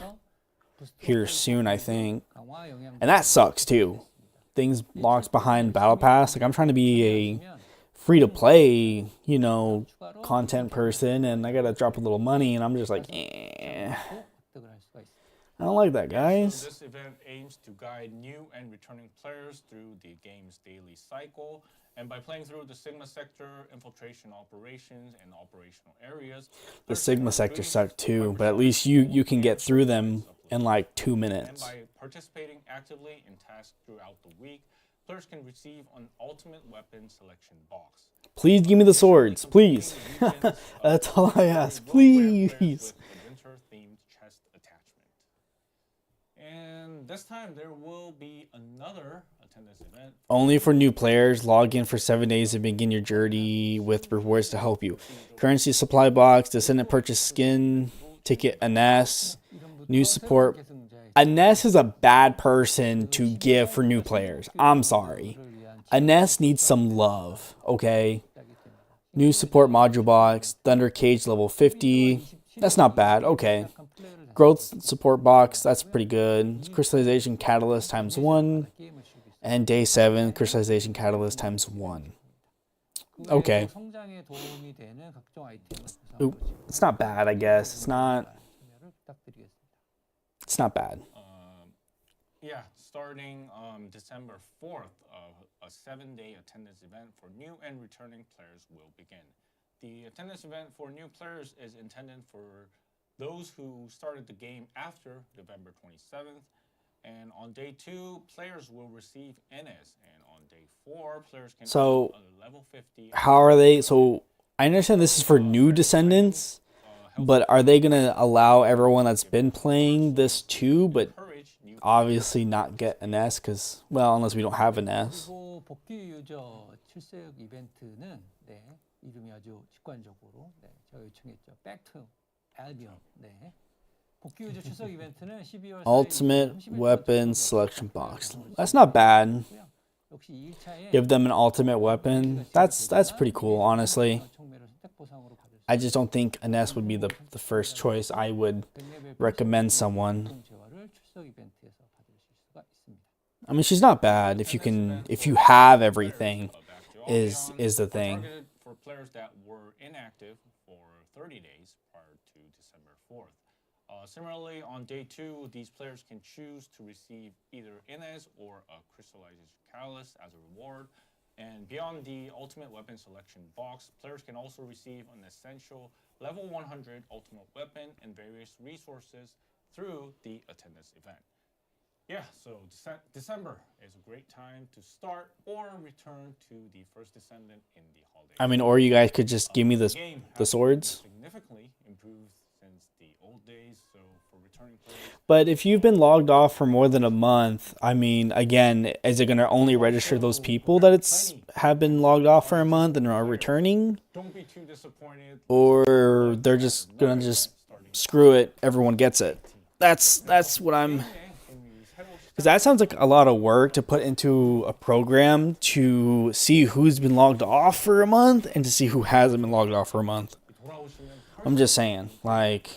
here soon, I think. And that sucks too. Things locked behind Battle Pass. Like, I'm trying to be a free-to-play, you know, content person, and I gotta drop a little money, and I'm just like, eh. I don't like that, guys. This event aims to guide new and returning players through the game's daily cycle. And by playing through the Sigma Sector, infiltration operations, and operational areas... The Sigma Sector sucked too, but at least you can get through them in like 2 minutes. And by participating actively in tasks throughout the week, players can receive an ultimate weapon selection box. Please give me the swords, please. That's all I ask, please. Winter-themed chest attachment. And this time there will be another attendance event. Only for new players. Log in for 7 days to begin your journey with rewards to help you. Currency supply box, Descendant purchase skin, ticket Ines, new support. Ines is a bad person to give for new players. I'm sorry. Ines needs some love, okay? New support module box, Thunder Cage level 50. That's not bad, okay. Growth support box, that's pretty good. Crystallization catalyst times 1. And day 7, crystallization catalyst times 1. 그 외에도 Okay. 성장에 도움이 되는 각종 아이템을 Oop, 구성하고 it's not bad, I guess. 참여를 부탁드리겠습니다. It's not bad. Yeah, starting December 4th, a 7-day attendance event for new and returning players will begin. The attendance event for new players is intended for those who started the game after November 27th. And on day 2, players will receive NS. And on day 4, players can So, earn a level 50. How are they? So I understand this is for new Descendants, but are they gonna allow everyone that's been playing this too, but Encourage new obviously not get an S? Because, well, unless we don't have an S. 그리고 복귀 유저 출석 이벤트는 네, 이름이 아주 직관적으로 네, 제가 요청했죠. Back to Albion. 네. 복귀 유저 출석 이벤트는 12월 4일 Ultimate 30일 Weapon Selection Box. That's not bad. 역시 2일차에 Give them an ultimate weapon. That's pretty cool, honestly. 총매를 선택 보상으로 받을 수 I just don't think an S would be the first choice I would recommend someone. 재화를 출석 이벤트에서 받으실 수가 있습니다. I mean, she's not bad if you have everything is the thing. targeted for players that were inactive for 30 days prior to December 4th. Similarly, on day 2, these players can choose to receive either NS or a crystallization catalyst as a reward. And beyond the ultimate weapon selection box, players can also receive an essential level 100 ultimate weapon and various resources through the attendance event. Yeah, so December is a great time to start or return to the first Descendant in the holiday. I mean, or you guys could just give me the game the has swords. significantly improved since the old days, so for returning players, But if you've been logged off for more than a month, I mean, again, is it going to only register those people that have been logged off for a month and are returning? don't be too disappointed. Or they're just going to just screw it, everyone gets it. That's what I'm... Because that sounds like a lot of work to put into a program to see who's been logged off for a month and to see who hasn't been logged off for a month. I'm just saying, like...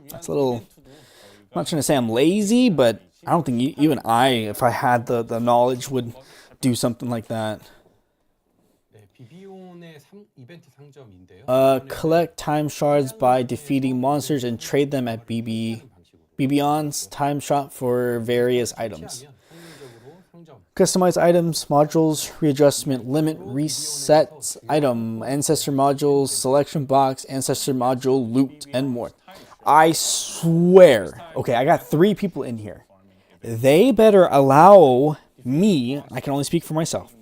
That's a little... I'm not trying to say I'm lazy, but I don't think even if I had the knowledge, would do something like that. 네, 비비온의 이벤트 상점인데요. Collect time shards by defeating monsters and trade them at Bibion's time shop for various items. 합리적으로 상점 Customize items, modules, readjustment, limit, resets, item, ancestor modules, selection box, ancestor module, loot, and more. I swear. Okay, I got 3 people in here. They better allow me, I can only speak for myself,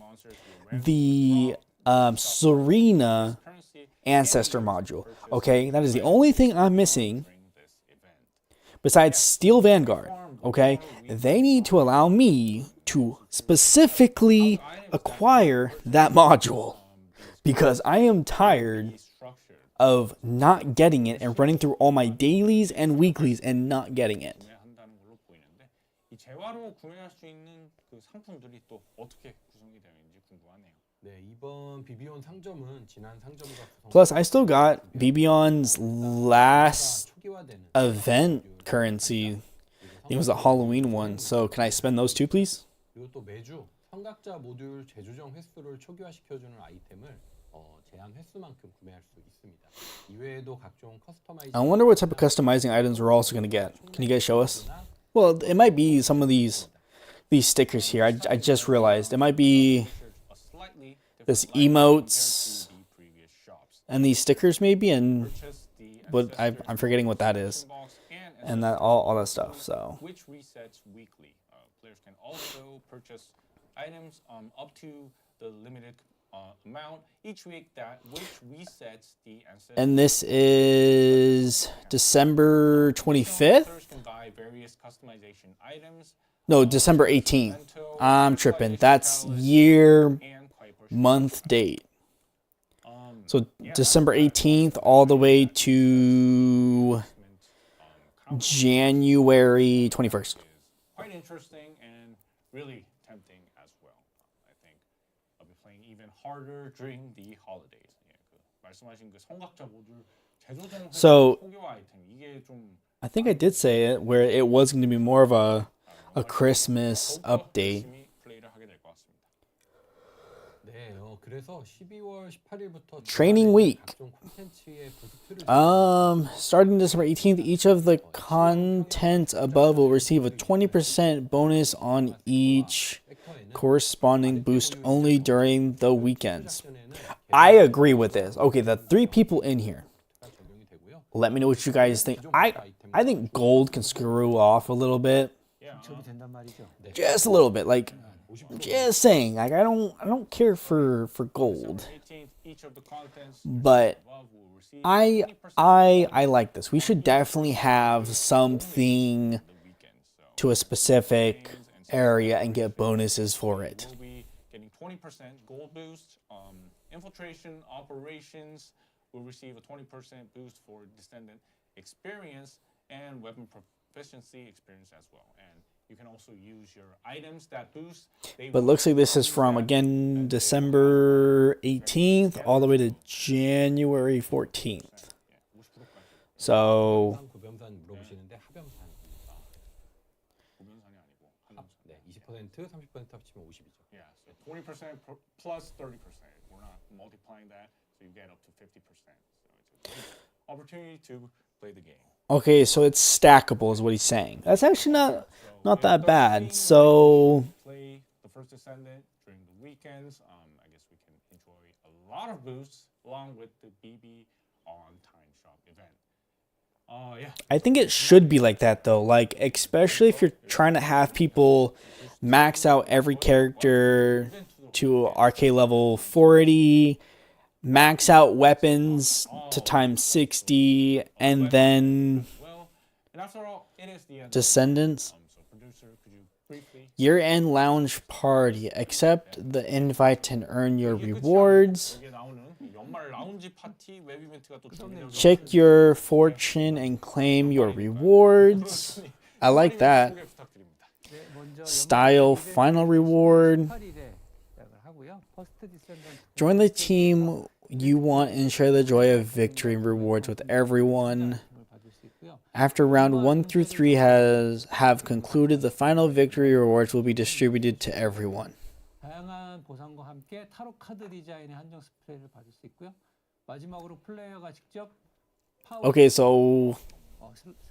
the Serena ancestor module. Okay, that is the only thing I'm missing besides Steel Vanguard. Okay, they need to allow me to specifically acquire that module because I am tired of not getting it and running through all my dailies and weeklies and not getting it. 구매한다는 걸로 보이는데 이 재화로 구매할 수 있는 그 상품들이 또 어떻게 구성이 되어 있는지 궁금하네요. 네, 이번 비비온 상점은 지난 상점과 구성 Plus, I still got Bibion's last 초기화되는 event currency. It was a Halloween one, so can I spend those too, please? 그리고 또 매주 성각자 모듈 재조정 횟수를 초기화시켜주는 아이템을 제한 횟수만큼 구매할 수 있습니다. 이외에도 각종 커스터마이징 I wonder what type of customizing items we're also going to get. Can you guys show us? Well, it might be some of these stickers here. I just realized. It might be A slightly this different emotes the previous shops. and these stickers maybe, and Purchase the but ancestor I'm forgetting what that is, box and that all that stuff. So which resets weekly. Players can also purchase items up to the limited amount each week which resets the ancestor. and this is December 25th. Players can buy various customization items. No, December 18th. I'm tripping. That's year, And Kuiper month, date. So December 18th all the way to January 21st. quite interesting and really tempting as well. I think I'll be playing even harder during the holidays. 예, 그 말씀하신 그 성각자 모듈 재조정 So- 소규모 아이템 이게 좀 I think I did say it where it was going to be more of a A Christmas update. 열심히 플레이를 하게 될 것 같습니다. 네, 그래서 12월 18일부터 Training week. 각종 콘텐츠의 부스트를 Starting December 18th, each of the content above will receive a 20% bonus on each corresponding boost only during the weekends. I agree with this. Okay, the 3 people in here. 적용이 되고요. Let me know what you guys think. I think gold can screw off a little bit. 저기 된단 말이죠. Just a little bit. Like just saying. Like I don't care for gold. 18th, each of the contents But above will receive I like this. We should definitely have something the weekend. So to a specific area and get bonuses for it. we'll be getting 20% gold boost. Infiltration operations will receive a 20% boost for Descendant experience and weapon proficiency experience as well. And you can also use your items that boost. But looks like this is from again December 18th all the way to January 14th. So 고병산 물어보시는데 하병산입니다. 고변산이 아니고 네, 20% 30% 합치면 50이죠. Yeah, so 20% plus 30%. We're not multiplying that, so you get up to 50%. So it's a good opportunity to play the game. okay, so it's stackable is what he's saying. That's actually not that bad. So Play the first Descendant during the weekends. I guess we can enjoy a lot of boosts along with the BB on Time Shop event. Yeah. I think it should be like that though. Like especially if you're trying to have people max out every character to RK level 40, max out weapons to times 60, and then Well, and after all, it is the end. Descendants. So producer, could you briefly? Year-end lounge party. Accept the invite and earn your rewards. 여기에 나오는 이 연말 라운지 파티 웹 이벤트가 또 준비되어 Check your fortune and claim your rewards. I like that. 소개 부탁드립니다. 네, 먼저 Style final reward. 18일에 시작을 하고요. 퍼스트 디센던트 Join the team you want and share the joy of victory and rewards with everyone. 받을 수 있고요. After round 1 through 3 have concluded, the final victory rewards will be distributed to everyone. 다양한 보상과 함께 타로 카드 디자인의 한정 스프레이를 받을 수 있고요. 마지막으로 플레이어가 직접 파워 Okay, so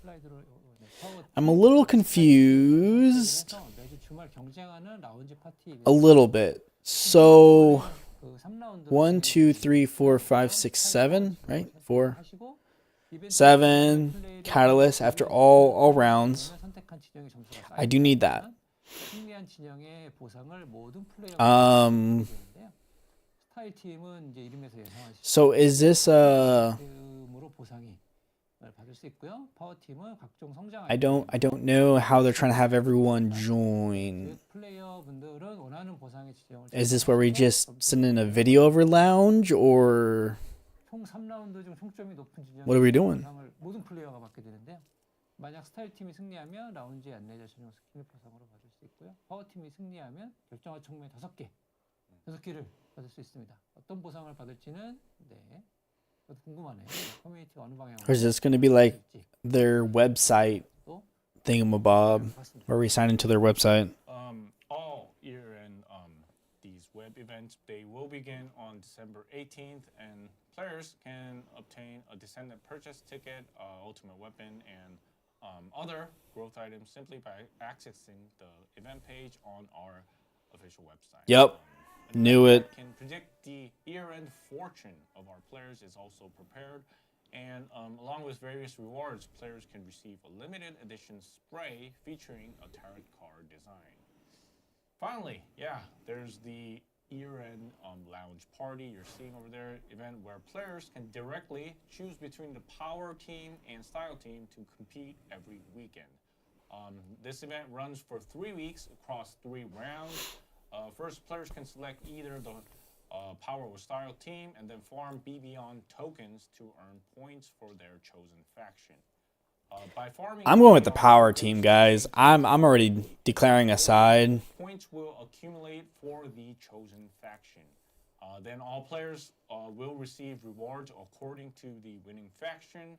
슬라이드로 네, 파워 I'm a little confused. 해서 매주 주말 경쟁하는 라운지 파티 A little bit. So 그 3라운드 1, 2, 3, 4, 5, 6, 7, right? 4, 하시고 이벤트 7, catalyst after all rounds. 선택한 진영의 점수가 I do need that. 승리한 진영의 보상을 모든 플레이어가 Um, 되는데요. 스타일 팀은 이제 이름에서 예상하시는 so is this 으로 보상이 받을 수 있고요. 파워 팀은 각종 성장 I don't know how they're trying to have everyone join. 플레이어 분들은 원하는 보상의 지정을 Is this where we just send in a video over lounge or 총 3라운드 중 총점이 높은 진영 what are we doing? 보상을 모든 플레이어가 받게 되는데요. 만약 스타일 팀이 승리하면 라운지 안내자 전용 스킬 보상으로 받을 수 있고요. 파워 팀이 승리하면 결정화 청매 5개를 받을 수 있습니다. 어떤 보상을 받을지는 저도 궁금하네요. 커뮤니티가 어느 방향으로 Or is this going to be like 갈지 their website thingamabob 봤습니다. where we sign into their website? All year and these web events, they will begin on December 18th, and players can obtain a Descendant purchase ticket, ultimate weapon, and other growth items simply by accessing the event page on our official website. Yep. And Knew it. Can predict the year-end fortune of our players is also prepared. And along with various rewards, players can receive a limited edition spray featuring a tarot card design. Finally, there's the year-end lounge party you're seeing over there, event where players can directly choose between the power team and style team to compete every weekend. This event runs for 3 weeks across 3 rounds. First, players can select either the power or style team and then farm BB on tokens to earn points for their chosen faction. By farming I'm going with the BB power tokens, team, guys. I'm already declaring a side. points will accumulate for the chosen faction. Then all players will receive rewards according to the winning faction.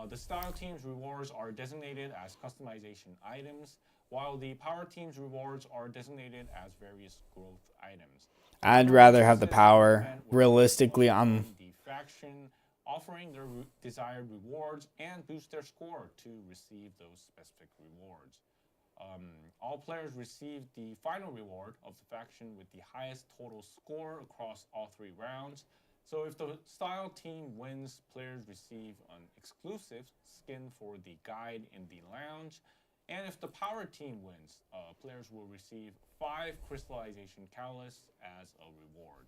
The style team's rewards are designated as customization items, while the power team's rewards are designated as various growth items. I'd rather have the power. Realistically, I'm the faction offering their desired rewards and boost their score to receive those specific rewards. All players receive the final reward of the faction with the highest total score across all 3 rounds. So if the style team wins, players receive an exclusive skin for the guide in the lounge. And if the power team wins, players will receive 5 crystallization catalysts as a reward.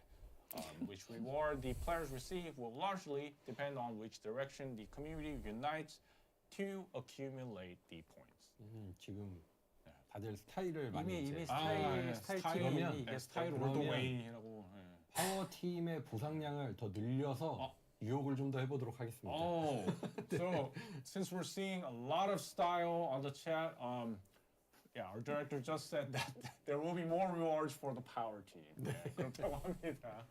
Which reward the players receive will largely depend on which direction the community unites to accumulate the points. 지금 다들 스타일을 많이 이미 이제 스타일 그러면 팀이 이게 스타일 그러면 올드웨이라고. 파워 팀의 보상량을 더 늘려서 유혹을 좀 더 해보도록 하겠습니다. Oh, so since we're seeing a lot of style on the chat, yeah, our director just said that there will be more rewards for the power team. 그렇다고 합니다.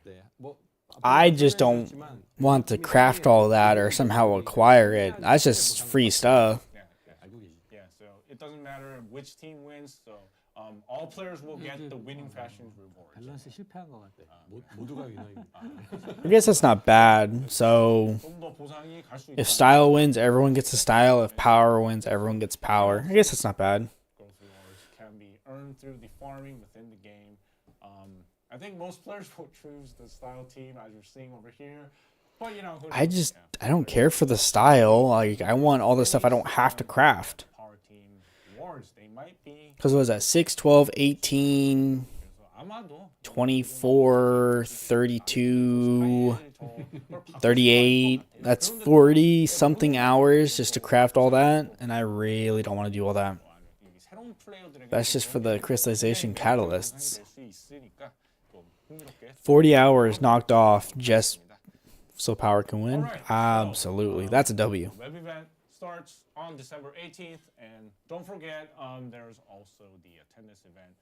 네, 뭐 I just don't want to craft all that or somehow acquire it. That's just free stuff. 알고 계시죠? Yeah, so it doesn't matter which team wins. So all players will get the winning faction's rewards. 밸런스 실패한 것 같아. 모두가 위너입니다. I guess that's not bad. So 좀더 보상이 갈 수 if 있다. style wins, everyone gets a style. If power wins, everyone gets power. I guess that's not bad. Growth rewards can be earned through the farming within the game. I think most players will choose the style team as you're seeing over here. But you know, I don't care for the style. Like, I want all the stuff I don't have to craft. Power team rewards, they might be. Because what was that? 6, 12, 18, 아마도 24, 32, 38. That's 40 something hours just to craft all that. And I really don't want to do all that. That's just for the crystallization catalysts. 40 hours knocked off just so power can win? Absolutely. That's a W. Web event starts on December 18th, and don't forget, there's also the attendance event,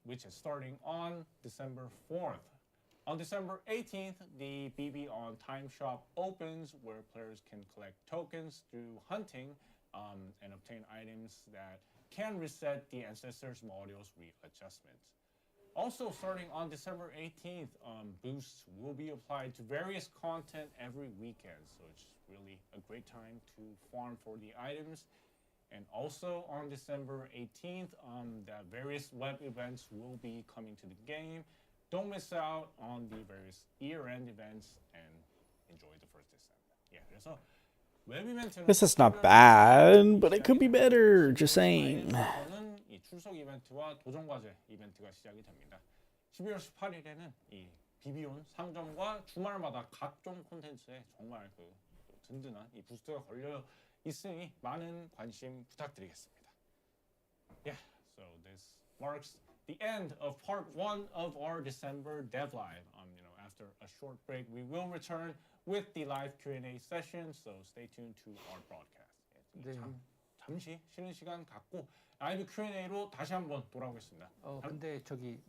which is starting on December 4th. On December 18th, the BB on Time Shop opens, where players can collect tokens through hunting and obtain items that can reset the Ancestors Module's readjustments. Also, starting on December 18th, boosts will be applied to various content every weekend, so it's really a great time to farm for the items. And also on December 18th, the various web events will be coming to the game. Don't miss out on the various year-end events and enjoy the first Descendant. Yeah, 그래서 웹 이벤트는 Guess that's not bad, but it could be better. Just saying. 저는 이 출석 이벤트와 도전 과제 이벤트가 시작이 됩니다. 12월 18일에는 이 비비온 상점과 주말마다 각종 콘텐츠에 정말 그 든든한 이 부스트가 걸려 있으니 많은 관심 부탁드리겠습니다. Yeah, so this marks the end of part 1 of our December Dev Live. After a short break, we will return with the live Q&A session, so stay tuned to our broadcast. 네. 잠시 쉬는 시간 갖고 라이브 Q&A로 다시 한번 돌아오겠습니다. 근데 저기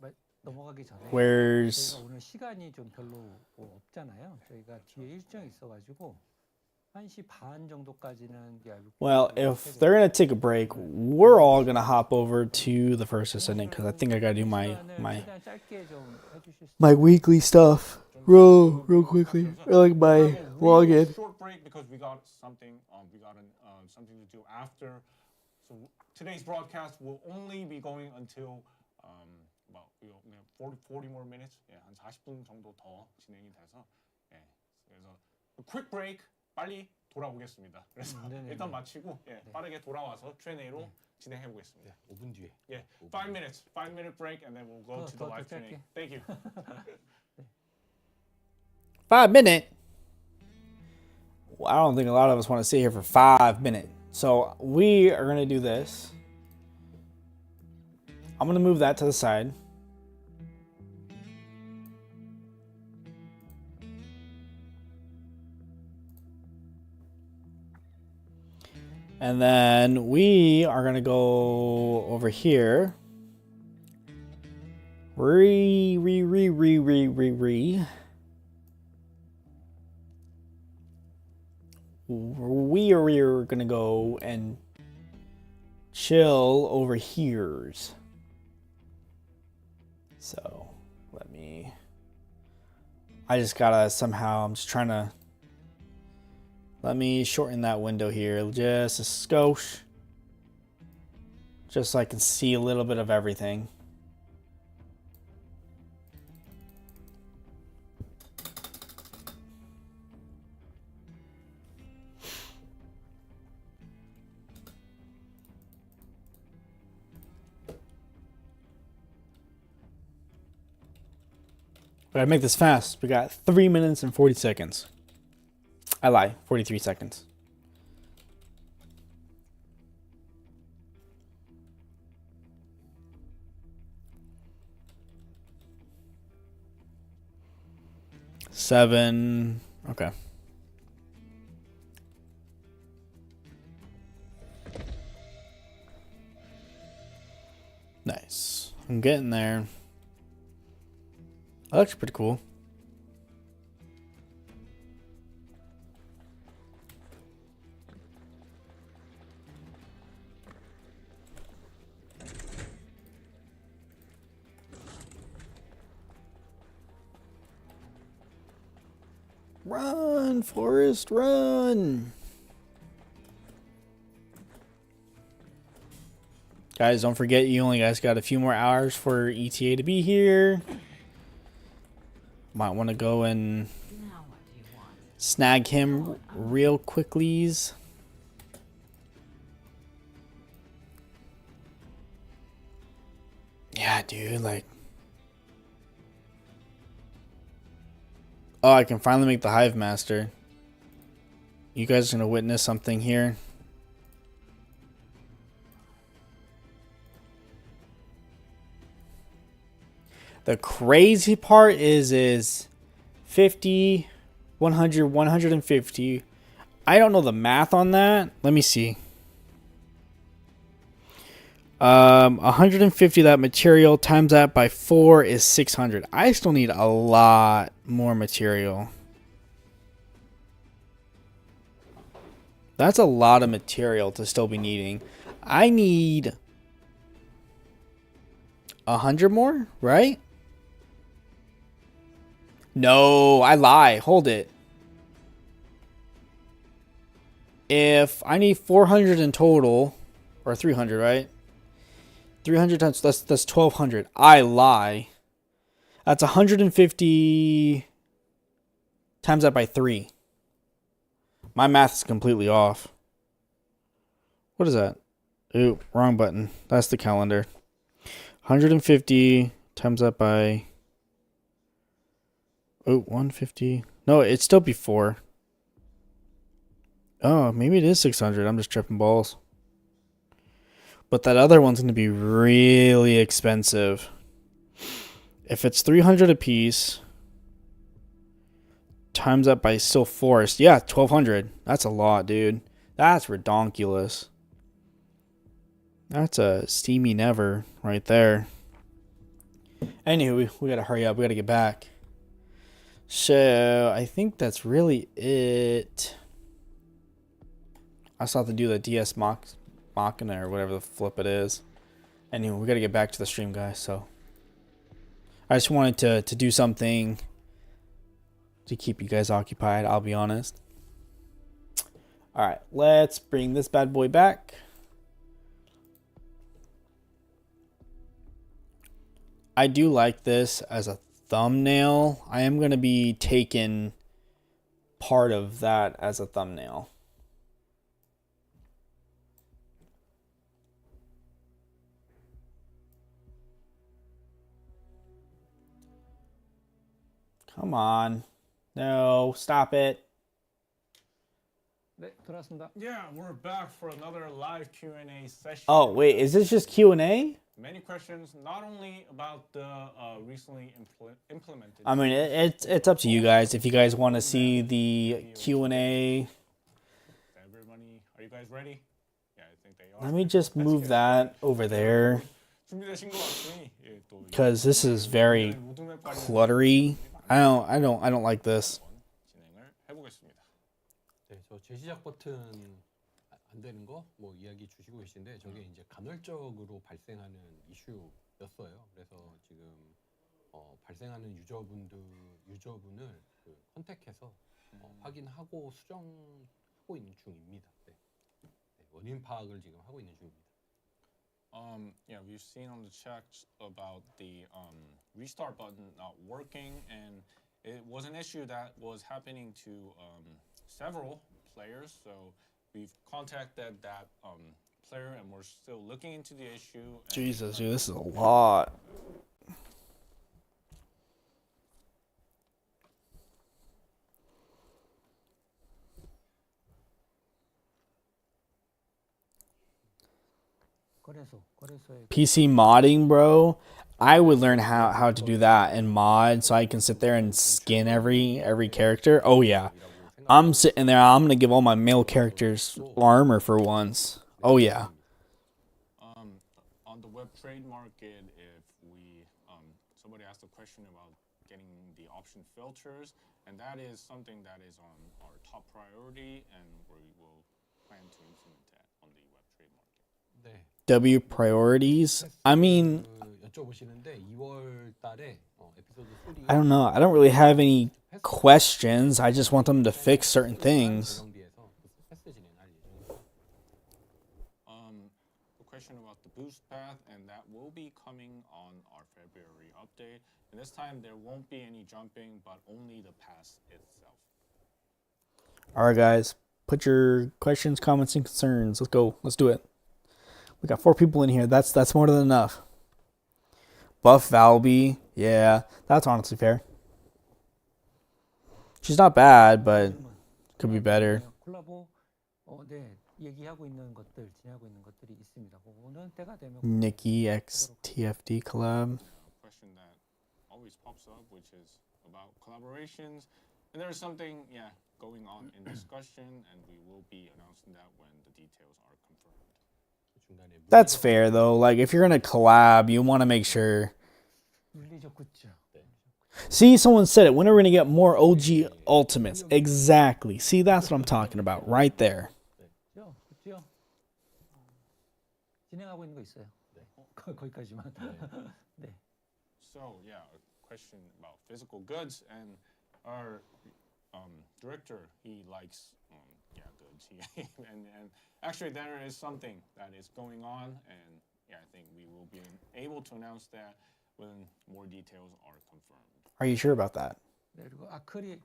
넘어가기 전에 Where's 저희가 오늘 시간이 좀 별로 없잖아요. 저희가 뒤에 일정이 있어가지고 1시 반 정도까지는 well, if they're gonna take a break, we're all gonna hop over to the first Descendant because I think I gotta do my 최대한 짧게 좀 해주실 수 weekly stuff real quickly, or like my login. Short break because we got something. We got something to do after. So today's broadcast will only be going until about 40 more minutes. 예, 한 40분 정도 더 진행이 돼서 예, 그래서 a quick break. 빨리 돌아오겠습니다. 그래서 일단 마치고 예, 빠르게 돌아와서 Q&A로 진행해 보겠습니다. 5분 뒤에. 예, 5-minute break, and then we'll go to the live Q&A. Thank you. 5 minute. Well, I don't think a lot of us want to sit here for 5 minutes. So we are gonna do this. I'm gonna move that to the side. And then we are gonna go over here. we're gonna go and chill over here. So let me. I just gotta somehow. I'm just trying to. Let me shorten that window here just a skosh. Just so I can see a little bit of everything. But I make this fast. We got 3 minutes and 40 seconds. I lie, 43 seconds. Seven. Okay. Nice. I'm getting there. That looks pretty cool. Run, Forrest, run! Guys, don't forget you only guys got a few more hours for ETA to be here. Might want to go and snag him real quicklies. Yeah, dude, like. Oh, I can finally make the Hive Master. You guys are going to witness something here. The crazy part is 50, 100, 150. I don't know the math on that. Let me see. 150 that material times that by 4 is 600. I still need a lot more material. That's a lot of material to still be needing. I need 100 more, right? No, I lie. Hold it. If I need 400 in total, or 300, right? 300 times, that's 1200. I lie. That's 150 times that by 3. My math is completely off. What is that? Ooh, wrong button. That's the calendar. 150 times that by... Oh, 150. No, it's still before. Oh, maybe it is 600. I'm just tripping balls. But that other one's going to be really expensive. If it's 300 a piece, times that by still forest. Yeah, 1200. That's a lot, dude. That's redonkulous. That's a steamy never right there. Anywho, we got to hurry up. We got to get back. So, I think that's really it. I still have to do the DS Machina or whatever the flip it is. Anyway, we got to get back to the stream, guys. So, I just wanted to do something to keep you guys occupied, I'll be honest. Alright, let's bring this bad boy back. I do like this as a thumbnail. I am going to be taking part of that as a thumbnail. Come on. No, stop it. 네, 돌아왔습니다. Yeah, we're back for another live Q&A session. Oh, wait, is this just Q&A? Many questions, not only about the recently implemented. I mean, it's up to you guys. If you guys want to see the Q&A. Everybody, are you guys ready? Yeah, I think they are. Let me just move that over there. 준비되신 것 같으니 또 Because this is very cluttery. I don't like this. 진행을 해보겠습니다. 네, 저 재시작 버튼 안 되는 거 뭐 이야기 주시고 계신데 저게 이제 간헐적으로 발생하는 이슈였어요. 그래서 지금 발생하는 유저분을 그 컨택해서 확인하고 수정하고 있는 중입니다. 네. 네, 원인 파악을 지금 하고 있는 중입니다. Yeah, we've seen on the chat about the restart button not working, and it was an issue that was happening to several players. So we've contacted that player, and we're still looking into the issue. Jesus, dude, this is a lot. 거래소에 PC modding, bro. I would learn how to do that in mod so I can sit there and skin every character. Oh yeah. I'm sitting there, I'm gonna give all my male characters armor for once. Oh yeah. On the web trade market, if we somebody asked a question about getting the option filters, and that is something that is on our top priority, and we will plan to implement that on the web trade market. 네. W priorities. I mean, 여쭤보시는데 2월 달에 에피소드 3 I don't know. I don't really have any questions. I just want them to fix certain things. 재정비해서 패스 진행할 예정입니다. The question about the boost path, and that will be coming on our February update. And this time there won't be any jumping, but only the pass itself. All right, guys. Put your questions, comments, and concerns. Let's go. Let's do it. We got 4 people in here. That's more than enough. Buff Valby. Yeah, that's honestly fair. She's not bad, but could be better. 콜라보 네, 얘기하고 있는 것들, 진행하고 있는 것들이 있습니다. 그거는 때가 되면 Nikki X TFD collab. A question that always pops up, which is about collaborations. And there's something, going on in discussion, and we will be announcing that when the details are confirmed. 중간에 That's fair though. Like if you're gonna collab, you want to make sure. 물리적 굿즈. See, someone said it. When are we gonna get more OG ultimates? Exactly. See, that's what I'm talking about right there. 굿즈요. 진행하고 있는 거 있어요. 거기까지만. 네. So, a question about physical goods, and our director, he likes goods. And actually there is something that is going on, and I think we will be able to announce that when more details are confirmed. Are you sure about that? 네, 그리고 아크릴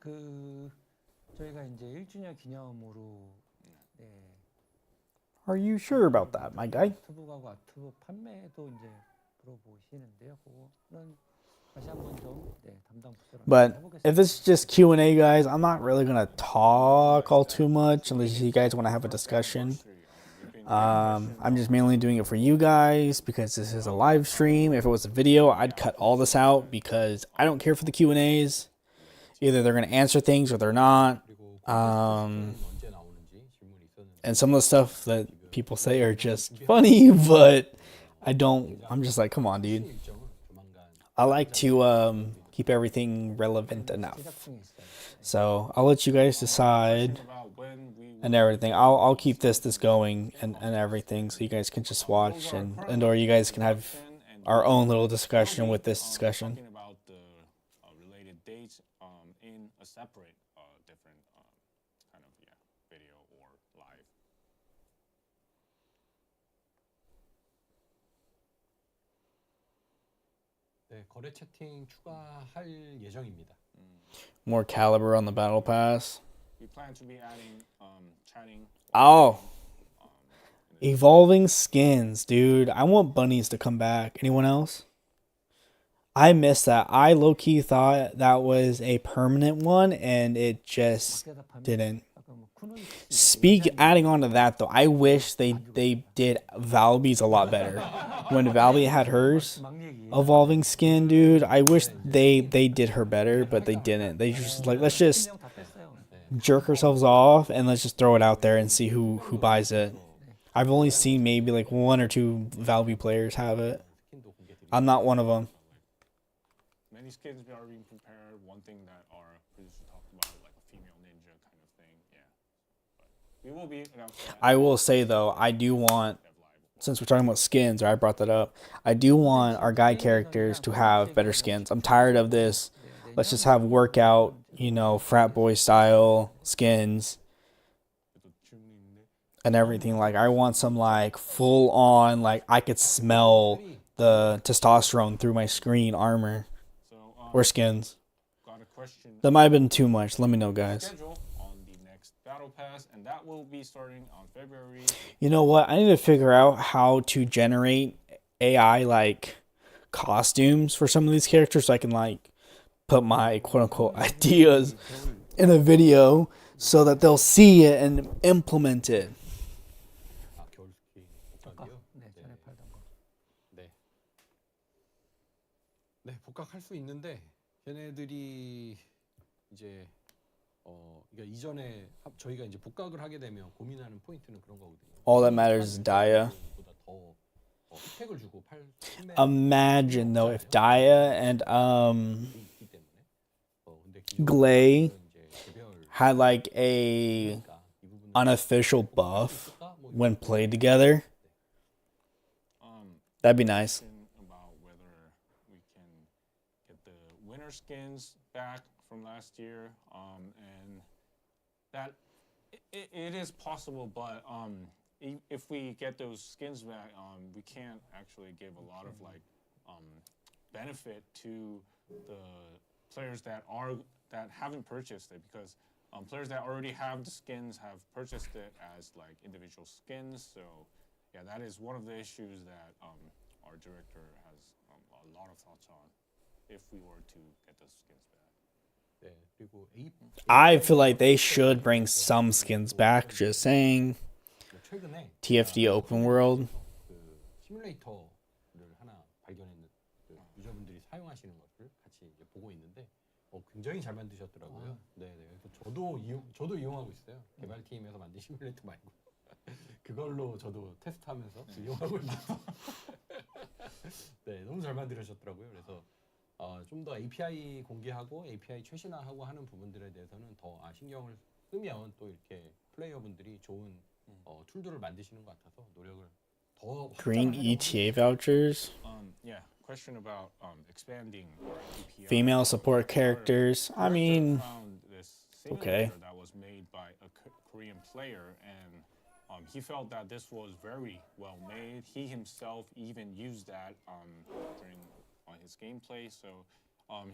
저희가 이제 1주년 기념으로 네. Are you sure about that, my guy? 아트북하고 아트북 판매도 이제 물어보시는데요. 그거는 다시 한번 좀 담당 부서로 But 해보겠습니다. if this is just Q&A, guys, I'm not really gonna talk all too much unless you guys want to have a discussion. I'm just mainly doing it for you guys because this is a live stream. If it was a video, I'd cut all this out because I don't care for the Q&As. Either they're gonna answer things or they're not. 언제 나오는지 질문이 있었는데 And some of the stuff that people say are just funny, but I'm just like, come on, dude. 일정은 조만간 I like to keep everything relevant enough. So I'll let you guys decide About when we will and everything. I'll keep this going and everything so you guys can just watch and or you guys can have our own little discussion with this discussion. talking about the related dates in a separate different kind of video or live. 네, 거래 채팅 추가할 예정입니다. More caliber on the battle pass. We plan to be adding chatting. Oh, evolving skins, dude. I want bunnies to come back. Anyone else? I missed that. I low-key thought that was a permanent one, and it just didn't. Adding on to that, though, I wish they did Valby's a lot better. When Valby had hers, evolving skin, dude, I wish they did her better, but they didn't. They just like, let's just jerk ourselves off and let's just throw it out there and see who buys it. I've only seen maybe like 1 or 2 Valby players have it. I'm not one of them. Many skins are being prepared. One thing that our producer talked about, like a female ninja kind of thing. we will be announcing. I will say though, I do want, since we're talking about skins, or I brought that up, I do want our guy characters to have better skins. I'm tired of this. Let's just have workout, frat boy style skins and everything. Like I want some like full on, like I could smell the testosterone through my screen armor So, or skins. got a question. That might have been too much. Let me know, guys. Schedule on the next battle pass, and that will be starting on February. You know what? I need to figure out how to generate AI like costumes for some of these characters so I can like put my quote unquote ideas in a video so that they'll see it and implement it. 아, 겨울 스킨 복각이요? 네, 전에 팔던 거. 네. 네, 복각할 수 있는데 걔네들이 이제 그러니까 이전에 저희가 이제 복각을 하게 되면 고민하는 포인트는 그런 거거든요. All that matters is Daya. 보다 더 혜택을 주고 판매 Imagine though if Daya and 있기 때문에 근데 Glay 이제 개별 had like a 이 부분은 unofficial buff 뭐 when played together. That'd be nice. About whether we can get the winter skins back from last year, and that it is possible, but if we get those skins back, we can't actually give a lot of like benefit to the players that haven't purchased it, because players that already have the skins have purchased it as like individual skins. So yeah, that is one of the issues that our director has a lot of thoughts on if we were to get those skins back. 네, 그리고 I feel like they should bring some skins back. Just saying. 최근에 TFD open world. 그 시뮬레이터를 하나 발견했는데 그 유저분들이 사용하시는 것을 같이 이제 보고 있는데 굉장히 잘 만드셨더라고요. 네, 그래서 저도 이용하고 있어요. 개발팀에서 만든 시뮬레이터 말고 그걸로 저도 테스트하면서 이용하고 있어요. 네, 너무 잘 만드셨더라고요. 그래서 좀 더 API 공개하고 API 최신화하고 하는 부분들에 대해서는 더 신경을 쓰면 또 이렇게 플레이어분들이 좋은 툴들을 만드시는 것 같아서 노력을 더 Green ETA vouchers. Yeah, question about expanding API. Female support characters. I mean, Found this okay. simulator that was made by a Korean player, and he felt that this was very well made. He himself even used that during his gameplay, so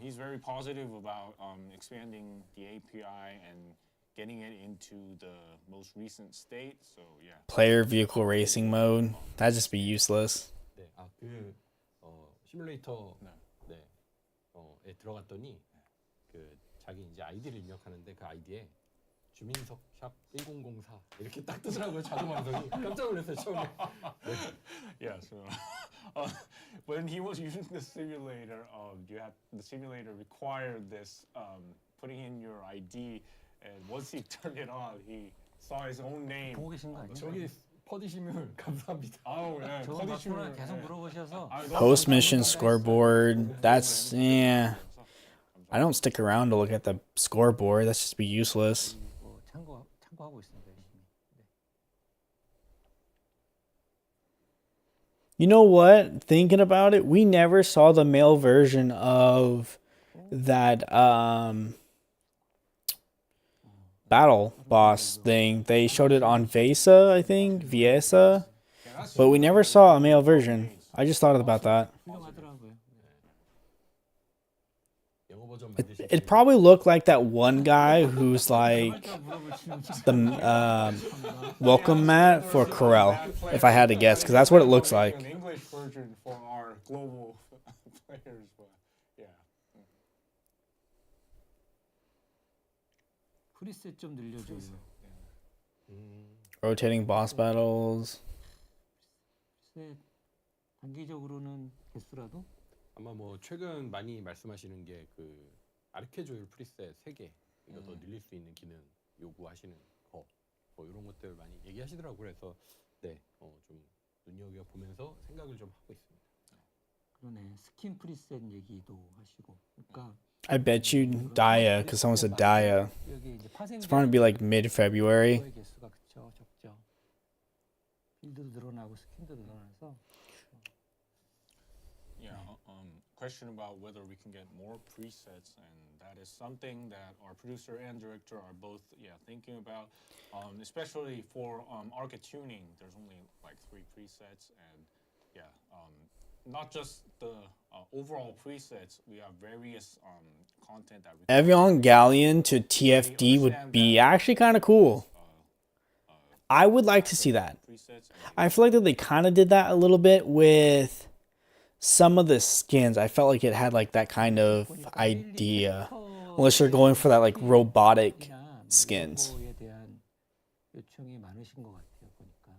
he's very positive about expanding the API and getting it into the most recent state. So yeah. Player vehicle racing mode. That'd just be useless. 네, 시뮬레이터 에 들어갔더니 그 자기 이제 아이디를 입력하는데 그 아이디에 주민석 샵 1004 이렇게 딱 뜨더라고요. 자동 완성이 깜짝 놀랐어요 처음에. Yeah. So when he was using the simulator, the simulator required this putting in your ID, and once he turned it on, he saw his own name. 보고 계신 거 아니에요? 저기 퍼디시뮬 감사합니다. Oh yeah. 저 막판에 계속 물어보셔서 Post mission scoreboard. That's I don't stick around to look at the scoreboard. That's just be useless. 참고하고 있습니다. 열심히. 네. You know what? Thinking about it, we never saw the male version of that battle boss thing. They showed it on Vesa, I think, Viesa, but we never saw a male version. I just thought about that. 훌륭하더라고요. 영어 버전 It probably looked like that one guy who's like the welcome mat for Corel, if I had to guess, because that's what it looks like. An English version for our global players, but yeah. 프리셋 좀 늘려줘요. Rotating boss battles. 프리셋 단기적으로는 개수라도 아마 뭐 최근 많이 말씀하시는 게 그 아르케 조율 프리셋 3개 이거 더 늘릴 수 있는 기능 요구하시는 거 뭐 이런 것들 많이 얘기하시더라고요. 그래서 네, 좀 눈여겨 보면서 생각을 좀 하고 있습니다. 그러네. 스킨 프리셋 얘기도 하시고. 그러니까 I bet you Daya, because someone said Daya. 여기 이제 It's probably be like mid-February. 거의 개수가 그쵸, 적죠. 빌드도 늘어나고 스킨도 늘어나서. Yeah, question about whether we can get more presets, and that is something that our producer and director are both thinking about. Especially for arcade tuning, there's only like 3 presets, and not just the overall presets. We have various content that we Evian Galleon to TFD would be actually kind of cool. I would like to see that. presets. I feel like that they kind of did that a little bit with some of the skins. I felt like it had like that kind of idea. Unless you're going for that like robotic skins. 거에 대한 요청이 많으신 것 같아요, 보니까.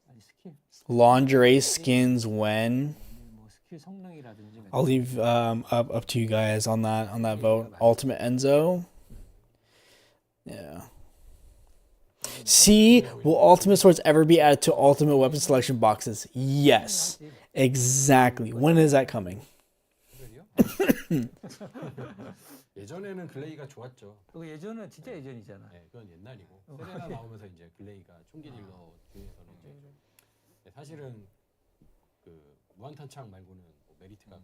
아니 스킬, Lingerie skins when? 뭐 스킬 성능이라든지. I'll leave up to you guys on that vote. Ultimate Enzo. Yeah. See, will Ultimate Swords ever be added to Ultimate Weapon Selection boxes? Yes. Exactly. When is that coming? 예전에는 글레이가 좋았죠. 그거 예전은 진짜 예전이잖아. 네, 그건 옛날이고 세레나 나오면서 이제 글레이가 총기 딜러 중에서는 이제 사실은 그 무한탄창 말고는 뭐 메리트가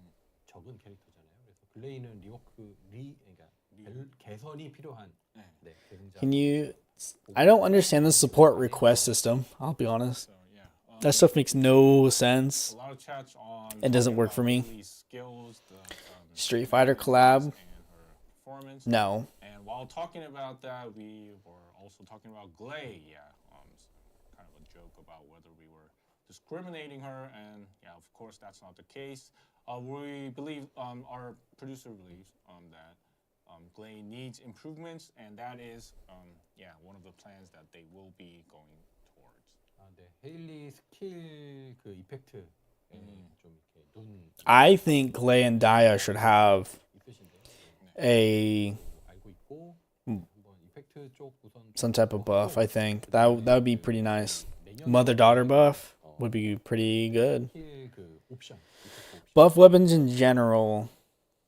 적은 캐릭터잖아요. 그래서 글레이는 그러니까 개선이 필요한 대응자. Can you... I don't understand the support request system. I'll be honest. So That stuff makes no sense. a lot of chats on. It doesn't talking work for about me. Lily's skills, the, Street Fighter collab? and her performance. No. And while talking about that, we were also talking about Glay. Kind of a joke about whether we were discriminating her, and of course that's not the case. We believe, our producer believes that Glay needs improvements, and that is one of the plans that they will be going towards. 아, 네. 헤일리 스킬 그 이펙트 좀 이렇게 눈 I think Glay and Daya should have 있으신데 a 알고 있고 한번 이펙트 쪽 우선 some type of buff. I think that would be pretty nice. Mother-daughter buff would be pretty good. 스킬 그 옵션 이펙트 옵션 Buff weapons in general.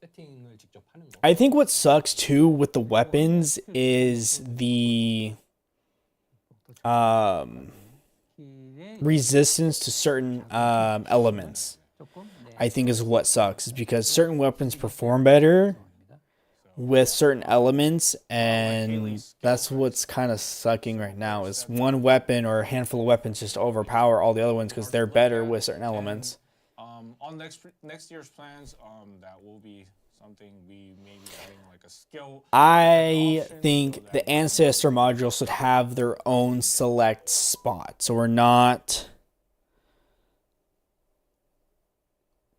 세팅을 직접 하는 거. I think what sucks too with the weapons is the resistance to certain elements. 조금 네. I think is what sucks, is because certain weapons perform better with certain elements, and that's what's kind of sucking right now, is one weapon or a handful of weapons just overpower all the other ones because they're better with certain elements. On next year's plans, that will be something we may be adding like a skill. I think the Ancestor module should have their own select spot, so we're not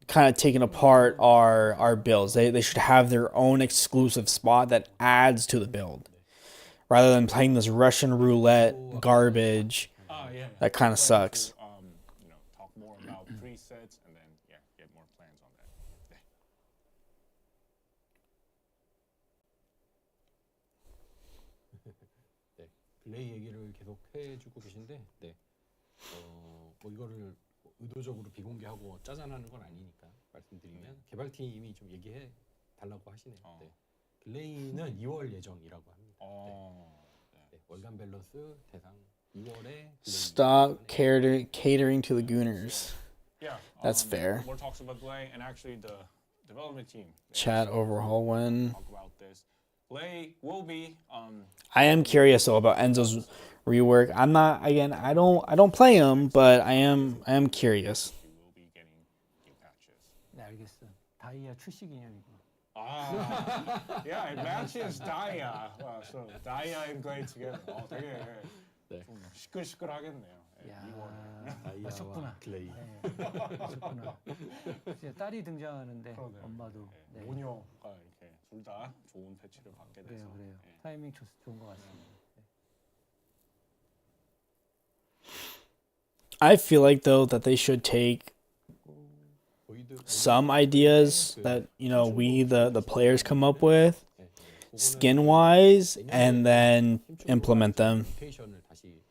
kind of taking apart our builds. They should have their own exclusive spot that adds to the build, rather than playing this Russian roulette garbage. That kind of sucks. Talk more about presets and then get more plans on that. 네. 글레이 얘기를 계속 해주고 계신데, 네. 뭐 이거를 의도적으로 비공개하고 짜잔하는 건 아니니까 말씀드리면 개발팀이 좀 얘기해 달라고 하시네요. 네. 글레이는 2월 예정이라고 합니다. 네, 월간 밸런스 대상 2월에 Stop catering to the Gooners. Yeah, That's fair. More talks about Glay, and actually the development team. Chat overhaul when. Talk about this. Glay will be. I am curious though about Enzo's rework. I'm not, again, I don't play him, but I am curious. We will be getting new patches. 네, 알겠어. 다이아 출시 기념이고. Yeah, it matches Daya. So Daya and Glay together. 되게 좀 시끌시끌하겠네요. 야, 2월. 하셨구나. 글레이. 하셨구나. 이제 딸이 등장하는데 엄마도. 네. 모녀가 이렇게 둘 다 좋은 패치를 받게 돼서. 그래요. 타이밍 좋은 것 같습니다. I feel like though that they should take some ideas that, you know, we the players come up with skin wise and then implement them. 뮤테이션을 다시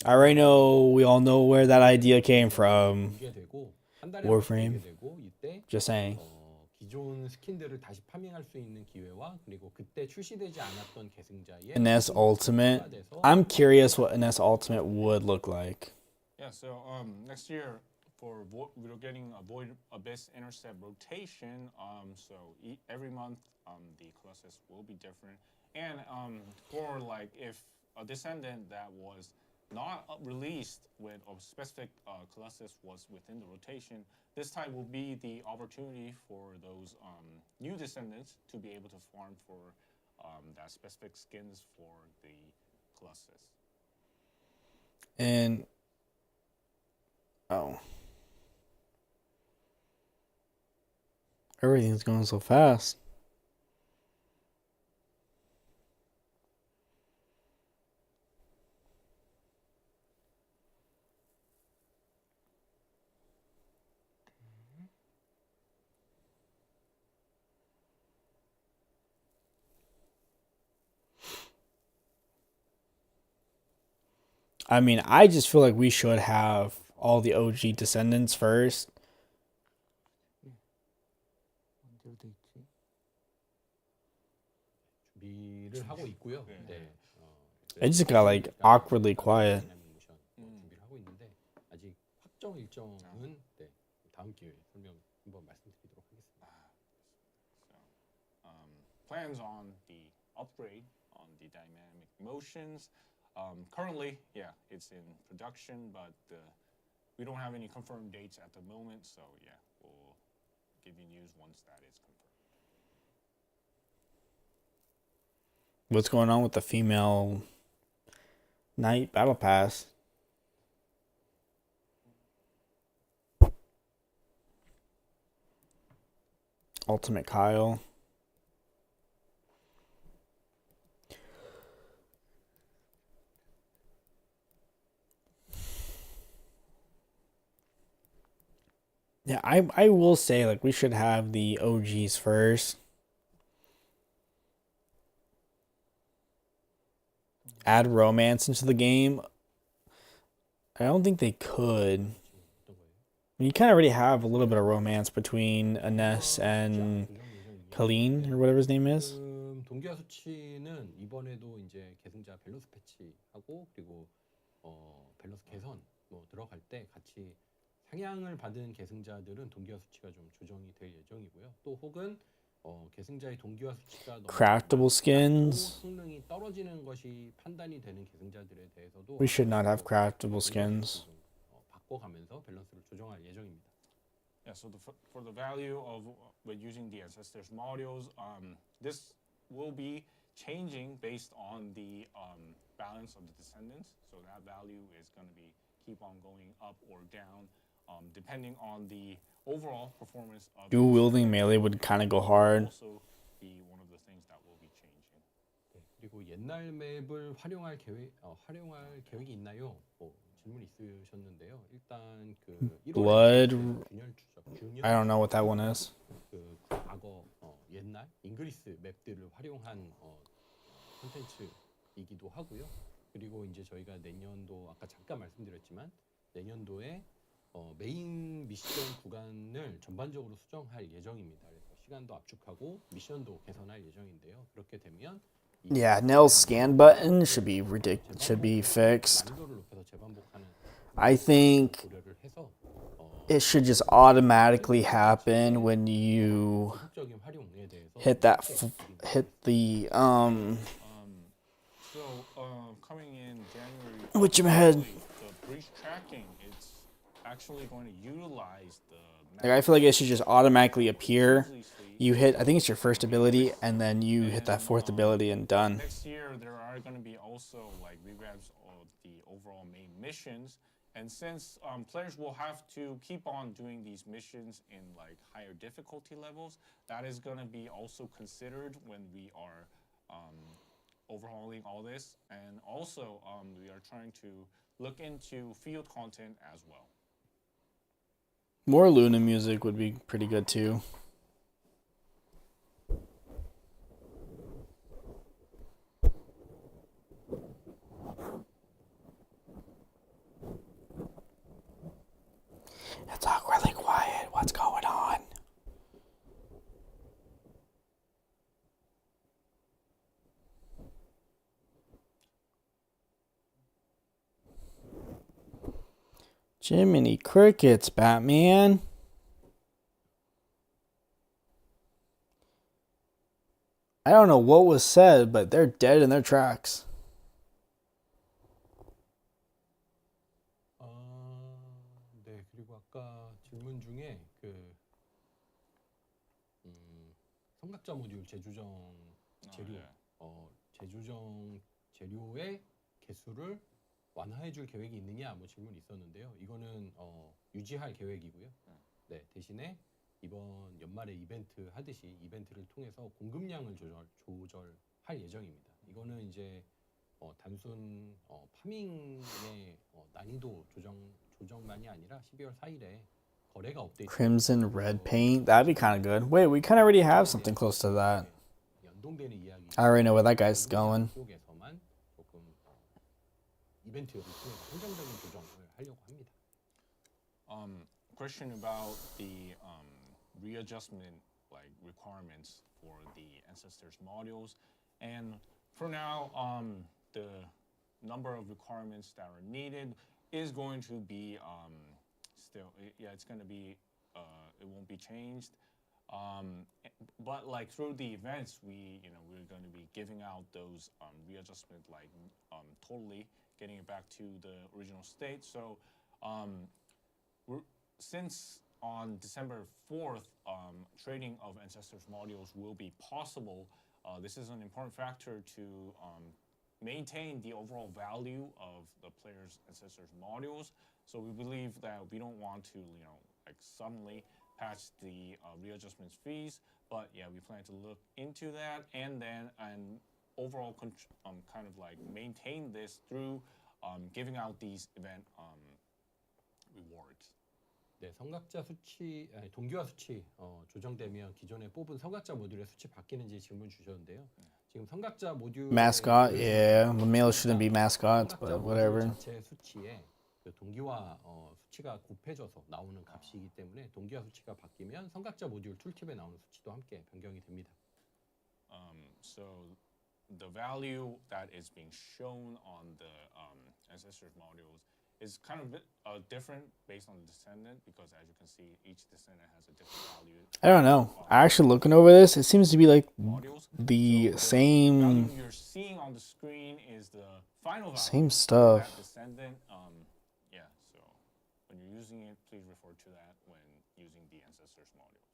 I already know, we all know where that idea came from. 이게 되고 한 달에 한 번씩 Warframe. 되게 되고 이때 Just saying. 기존 스킨들을 다시 파밍할 수 있는 기회와 그리고 그때 출시되지 않았던 계승자의 NS 스킨도 Ultimate. 추가돼서 I'm curious what NS Ultimate would look like. Yeah, so next year we're getting a Void Abyss Intercept rotation. So every month the classes will be different. And for like if a Descendant that was not released with a specific classes was within the rotation, this time will be the opportunity for those new Descendants to be able to farm for that specific skins for the classes. And oh, everything's going so fast. I mean, I just feel like we should have all the OG Descendants first. 언제로 돼 있지? 준비를 하고 있고요. 네. 네. It just got like awkwardly quiet. 준비를 하고 있는데 아직 확정 일정은 네, 다음 기회에 설명 한번 말씀드리도록 하겠습니다. Plans on the upgrade on the dynamic motions. Currently, yeah, it's in production, but we don't have any confirmed dates at the moment. So yeah, we'll give you news once that is confirmed. What's going on with the female Knight Battle Pass? Ultimate Kyle. Yeah, I will say like we should have the OGs first. Add romance into the game. I don't think they could. You kind of already have a little bit of romance between Ines and Colleen or whatever his name is. 동기화 수치는 이번에도 이제 계승자 밸런스 패치하고 그리고 밸런스 개선 뭐 들어갈 때 같이 상향을 받은 계승자들은 동기화 수치가 좀 조정이 될 예정이고요. 또 혹은 계승자의 동기화 수치가 너무 Craftable skins. 성능이 떨어지는 것이 판단이 되는 계승자들에 대해서도 We should not have craftable skins. 바꿔가면서 밸런스를 조정할 예정입니다. Yeah, so for the value of with using the ancestors modules, this will be changing based on the balance of the descendants. So that value is going to be keep on going up or down, depending on the overall performance of Dual wielding melee would kind of go hard. Also be one of the things that will be changing. 네, 그리고 옛날 맵을 활용할 계획이 있나요? 질문 있으셨는데요. 일단 그 Blood. 균열 I don't know what that one is. 그 과거 옛날 잉그리스 맵들을 활용한 콘텐츠이기도 하고요. 그리고 이제 저희가 내년도 아까 잠깐 말씀드렸지만 내년도에 메인 미션 구간을 전반적으로 수정할 예정입니다. 그래서 시간도 압축하고 미션도 개선할 예정인데요. 그렇게 되면 Yeah, Nell's scan button should be fixed. 난이도를 높여서 재반복하는 I think 고려를 해서 it should just automatically happen when you 적극적인 활용에 대해서 hit the So coming in January, whatchamahid. the breach tracking, it's actually going to utilize the Like I feel like it should just automatically appear. You hit, I think it's your first ability, and then you hit that fourth ability and done. Next year, there are going to be also like revamps of the overall main missions. And since players will have to keep on doing these missions in like higher difficulty levels, that is going to be also considered when we are overhauling all this. And also, we are trying to look into field content as well. More Luna music would be pretty good too. It's awkwardly quiet. Jiminy Crickets, Batman. I don't know what was said, but they're dead in their tracks. 네, 그리고 아까 질문 중에 삼각자 모듈 재조정 재료, 재조정 재료의 개수를 완화해줄 계획이 있느냐 뭐 질문이 있었는데요. 이거는 유지할 계획이고요. 네, 대신에 이번 연말에 이벤트 하듯이 이벤트를 통해서 공급량을 조절할 예정입니다. 이거는 이제 단순 파밍의 난이도 조정만이 아니라 12월 4일에 거래가 업데이트. Crimson red paint. That'd be kind of good. Wait, we kind of already have something close to that. 연동되는 이야기. I already know where that guy's going. 쪽에서만 조금 이벤트를 통해서 한정적인 조정을 하려고 합니다. Question about the readjustment requirements for the ancestors modules, and for now the number of requirements that are needed is going to be still, it's going to be it won't be changed, but through the events we're going to be giving out those readjustment totally getting it back to the original state. So since on December 4th, trading of ancestors modules will be possible. This is an important factor to maintain the overall value of the player's ancestors modules. So we believe that we don't want to, suddenly patch the readjustments fees, but yeah, we plan to look into that and overall maintain this through giving out these event rewards. 네, 성각자 수치, 동기화 수치 조정되면 기존에 뽑은 성각자 모듈의 수치 바뀌는지 질문 주셨는데요. 지금 성각자 모듈 Mascot, yeah. The males shouldn't be mascots, but whatever. 자체 수치에 동기화 수치가 곱해져서 나오는 값이기 때문에 동기화 수치가 바뀌면 성각자 모듈 툴팁에 나오는 수치도 함께 변경이 됩니다. So the value that is being shown on the ancestors modules is kind of different based on the descendant, because as you can see, each descendant has a different value. I don't know. Actually, looking over this, it seems to be like Modules. the So same the value you're seeing on the screen is the final value. same of stuff. that descendant. Yeah. So when you're using it, please refer to that when using the ancestors modules.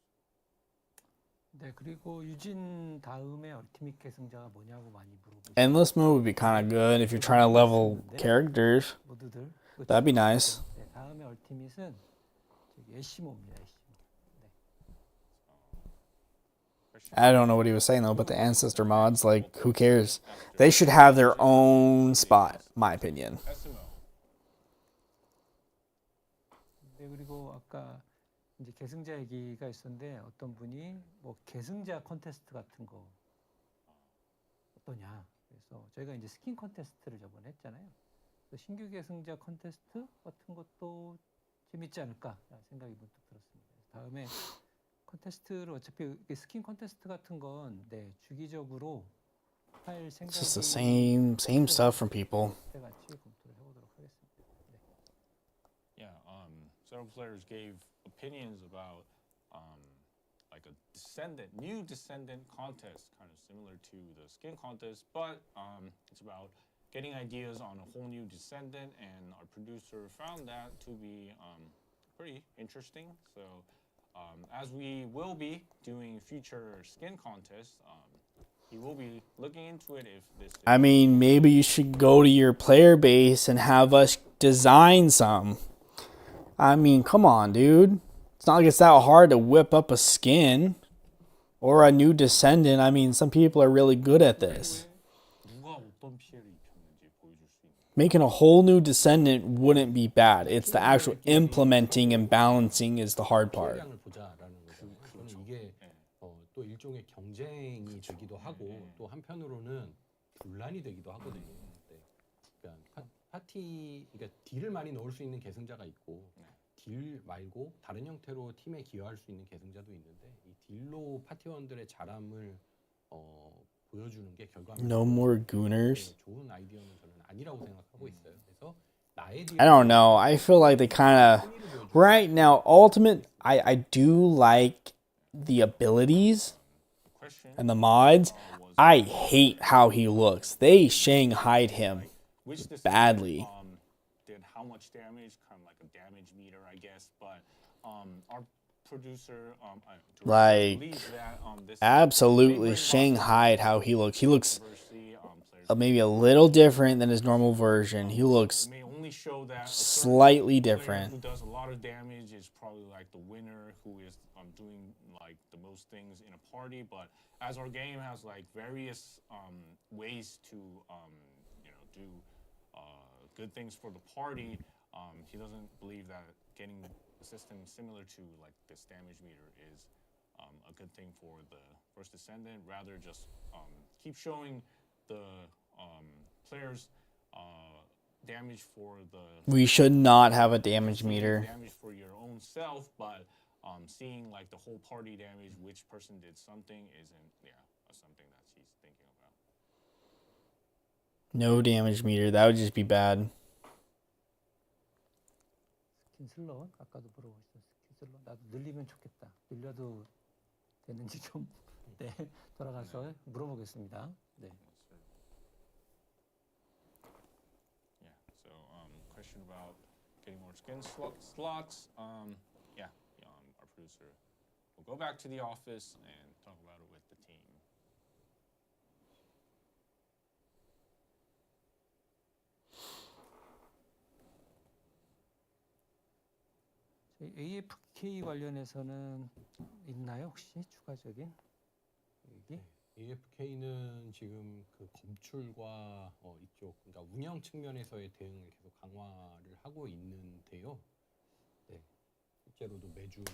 네, 그리고 유진 다음에 얼티밋 계승자가 뭐냐고 많이 물어보시죠. Endless mode would be kind of good if you're trying to level characters. 모두들. That'd be nice. 네, 다음에 얼티밋은 저기 애쉬모입니다. 애쉬모. 네. I don't know what he was saying though, but the ancestor mods, like, who cares? They should have their own spot, my opinion. SMO. 네, 그리고 아까 이제 계승자 얘기가 있었는데 어떤 분이 뭐 계승자 콘테스트 같은 거 어떠냐. 그래서 저희가 이제 스킨 콘테스트를 저번에 했잖아요. 그래서 신규 계승자 콘테스트 같은 것도 재밌지 않을까라는 생각이 문득 들었습니다. 다음에 콘테스트를 어차피 스킨 콘테스트 같은 건 네, 주기적으로 할 생각이 It's just the same stuff from people. 같이 검토를 해보도록 하겠습니다. 네. Yeah. Several players gave opinions about a descendant, new descendant contest, kind of similar to the skin contest, but it's about getting ideas on a whole new descendant, and our producer found that to be pretty interesting. So as we will be doing future skin contests, he will be looking into it if this is I mean, maybe you should go to your player base and have us design some. I mean, come on, dude. It's not like it's that hard to whip up a skin or a new descendant. I mean, some people are really good at this. 누가 어떤 피해를 입혔는지 보여줄 수 있는. Making a whole new descendant wouldn't be bad. It's the actual implementing and balancing is the hard part. 피해량을 보자라는 거잖아요. 저는 이게 또 일종의 경쟁이 되기도 하고 또 한편으로는 분란이 되기도 하거든요. 네. 그러니까 그러니까 딜을 많이 넣을 수 있는 계승자가 있고 딜 말고 다른 형태로 팀에 기여할 수 있는 계승자도 있는데 이 딜로 파티원들의 잘함을 보여주는 게 결과적으로 No more gooners. 좋은 아이디어는 저는 아니라고 생각하고 있어요. 그래서 I don't know. I feel like they kind of right now ultimate. I do like the abilities Question and the mods. I hate how he looks. They shanghaied him which Descendant, badly. did how much damage, kind of like a damage meter, I guess. But our producer, director Like believes that this absolutely shanghaied how he looks. He looks maybe a little different than his normal version. He looks may only show that a certain slightly player different. who does a lot of damage is probably like the winner, who is doing like the most things in a party. But as our game has like various ways to do good things for the party, he doesn't believe that getting a system similar to like this damage meter is a good thing for the first Descendant. Rather, just keep showing the players damage for the. We should not have a damage meter. Damage for your own self, but seeing like the whole party damage, which person did something, isn't something that she's thinking about. No damage meter. That would just be bad. 스킨슬롯 아까도 물어보셨던 스킨슬롯 나도 늘리면 좋겠다. 늘려도 되는지 좀 네, 돌아가서 물어보겠습니다. 네. Yeah. So question about getting more skin slots. Our producer will go back to the office and talk about it with the team. AFK 관련해서는 있나요 혹시 추가적인 얘기? AFK는 지금 그 검출과 이쪽 그러니까 운영 측면에서의 대응을 계속 강화를 하고 있는데요. 네, 실제로도 매주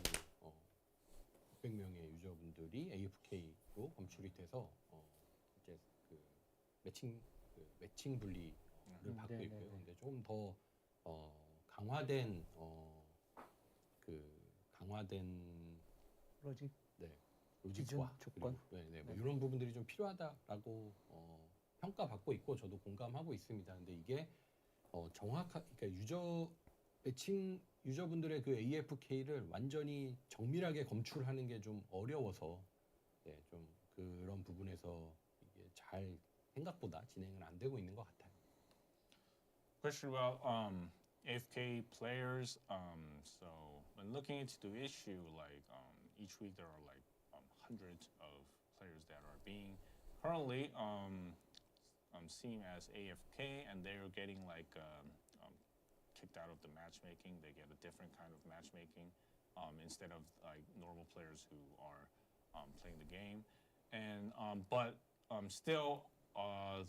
600명의 유저분들이 AFK로 검출이 돼서 이제 그 매칭 분리를 받고 네네네. 있고요. 근데 조금 더 강화된 로직 로직과 조건? 뭐 이런 부분들이 좀 필요하다라고 평가받고 있고 저도 공감하고 있습니다. 근데 이게 그러니까 유저분들의 그 AFK를 완전히 정밀하게 검출하는 게 좀 어려워서 좀 그런 부분에서 이게 잘 생각보다 진행은 안 되고 있는 것 같아요. Question about AFK players. So when looking into the issue, like each week there are like hundreds of players that are being currently seen as AFK, and they're getting like kicked out of the matchmaking. They get a different kind of matchmaking instead of like normal players who are playing the game. And but still, our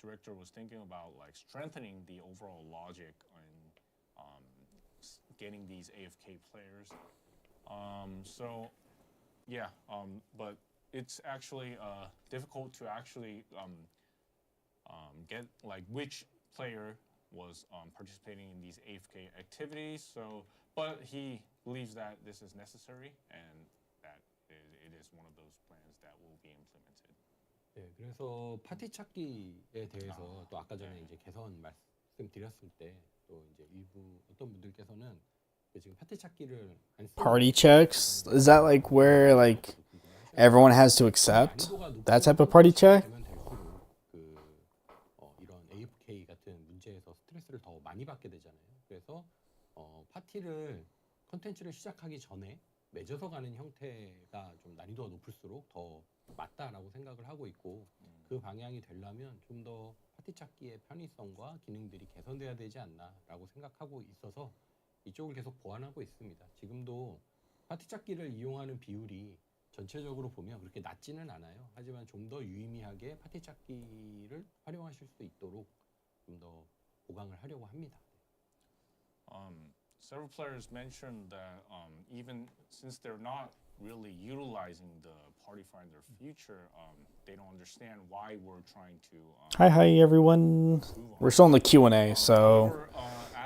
director was thinking about like strengthening the overall logic and getting these AFK players. But it's actually difficult to actually get like which player was participating in these AFK activities. So, but he believes that this is necessary and that it is one of those plans that will be implemented. 네, 그래서 파티 찾기에 대해서 또 아까 전에 이제 개선 말씀드렸을 때 또 이제 일부 어떤 분들께서는 지금 파티 찾기를 안 쓰고 Party checks? Is that like where like everyone has to accept that type of party check? 되면 될수록 이런 AFK 같은 문제에서 스트레스를 더 많이 받게 되잖아요. 그래서 파티를 컨텐츠를 시작하기 전에 맺어서 가는 형태가 좀 난이도가 높을수록 더 맞다라고 생각을 하고 있고 그 방향이 되려면 좀 더 파티 찾기의 편의성과 기능들이 개선돼야 되지 않나라고 생각하고 있어서 이쪽을 계속 보완하고 있습니다. 지금도 파티 찾기를 이용하는 비율이 전체적으로 보면 그렇게 낮지는 않아요. 하지만 좀 더 유의미하게 파티 찾기를 활용하실 수 있도록 좀 더 보강을 하려고 합니다. Several players mentioned that even since they're not really utilizing the Party Finder feature, they don't understand why we're trying to. Hi everyone. We're still in the Q&A, so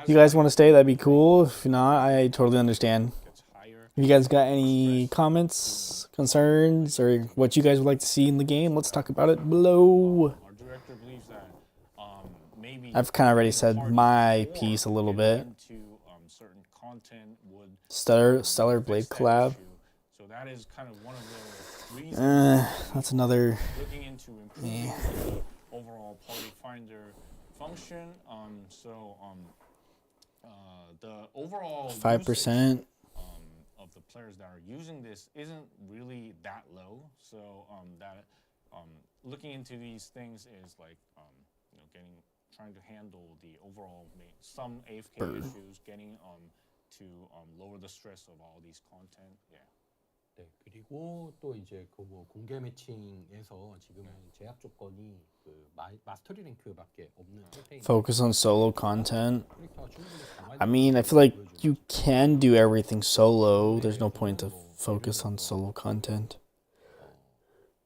if you guys want to stay, that'd be cool. If not, I totally understand. If you guys got any comments, concerns, or what you guys would like to see in the game, let's talk about it below. Our director believes that maybe I've kind of already said my piece a little bit. Certain content would Stellar Blade fix that collab. issue. So that is kind of one of the reasons That's another. looking into improving the overall party finder function. The overall 5%. of the players that are using this isn't really that low. So looking into these things is like trying to handle the overall some AFK issues, getting to lower the stress of all these content. Yeah. 네, 그리고 또 이제 그 뭐 공개 매칭에서 지금은 제약 조건이 그 마스터리 랭크밖에 없는 상태입니다. Focus on solo content. 캐릭터가 충분히 I mean, I feel like you can do everything solo. There's no point to focus on solo content.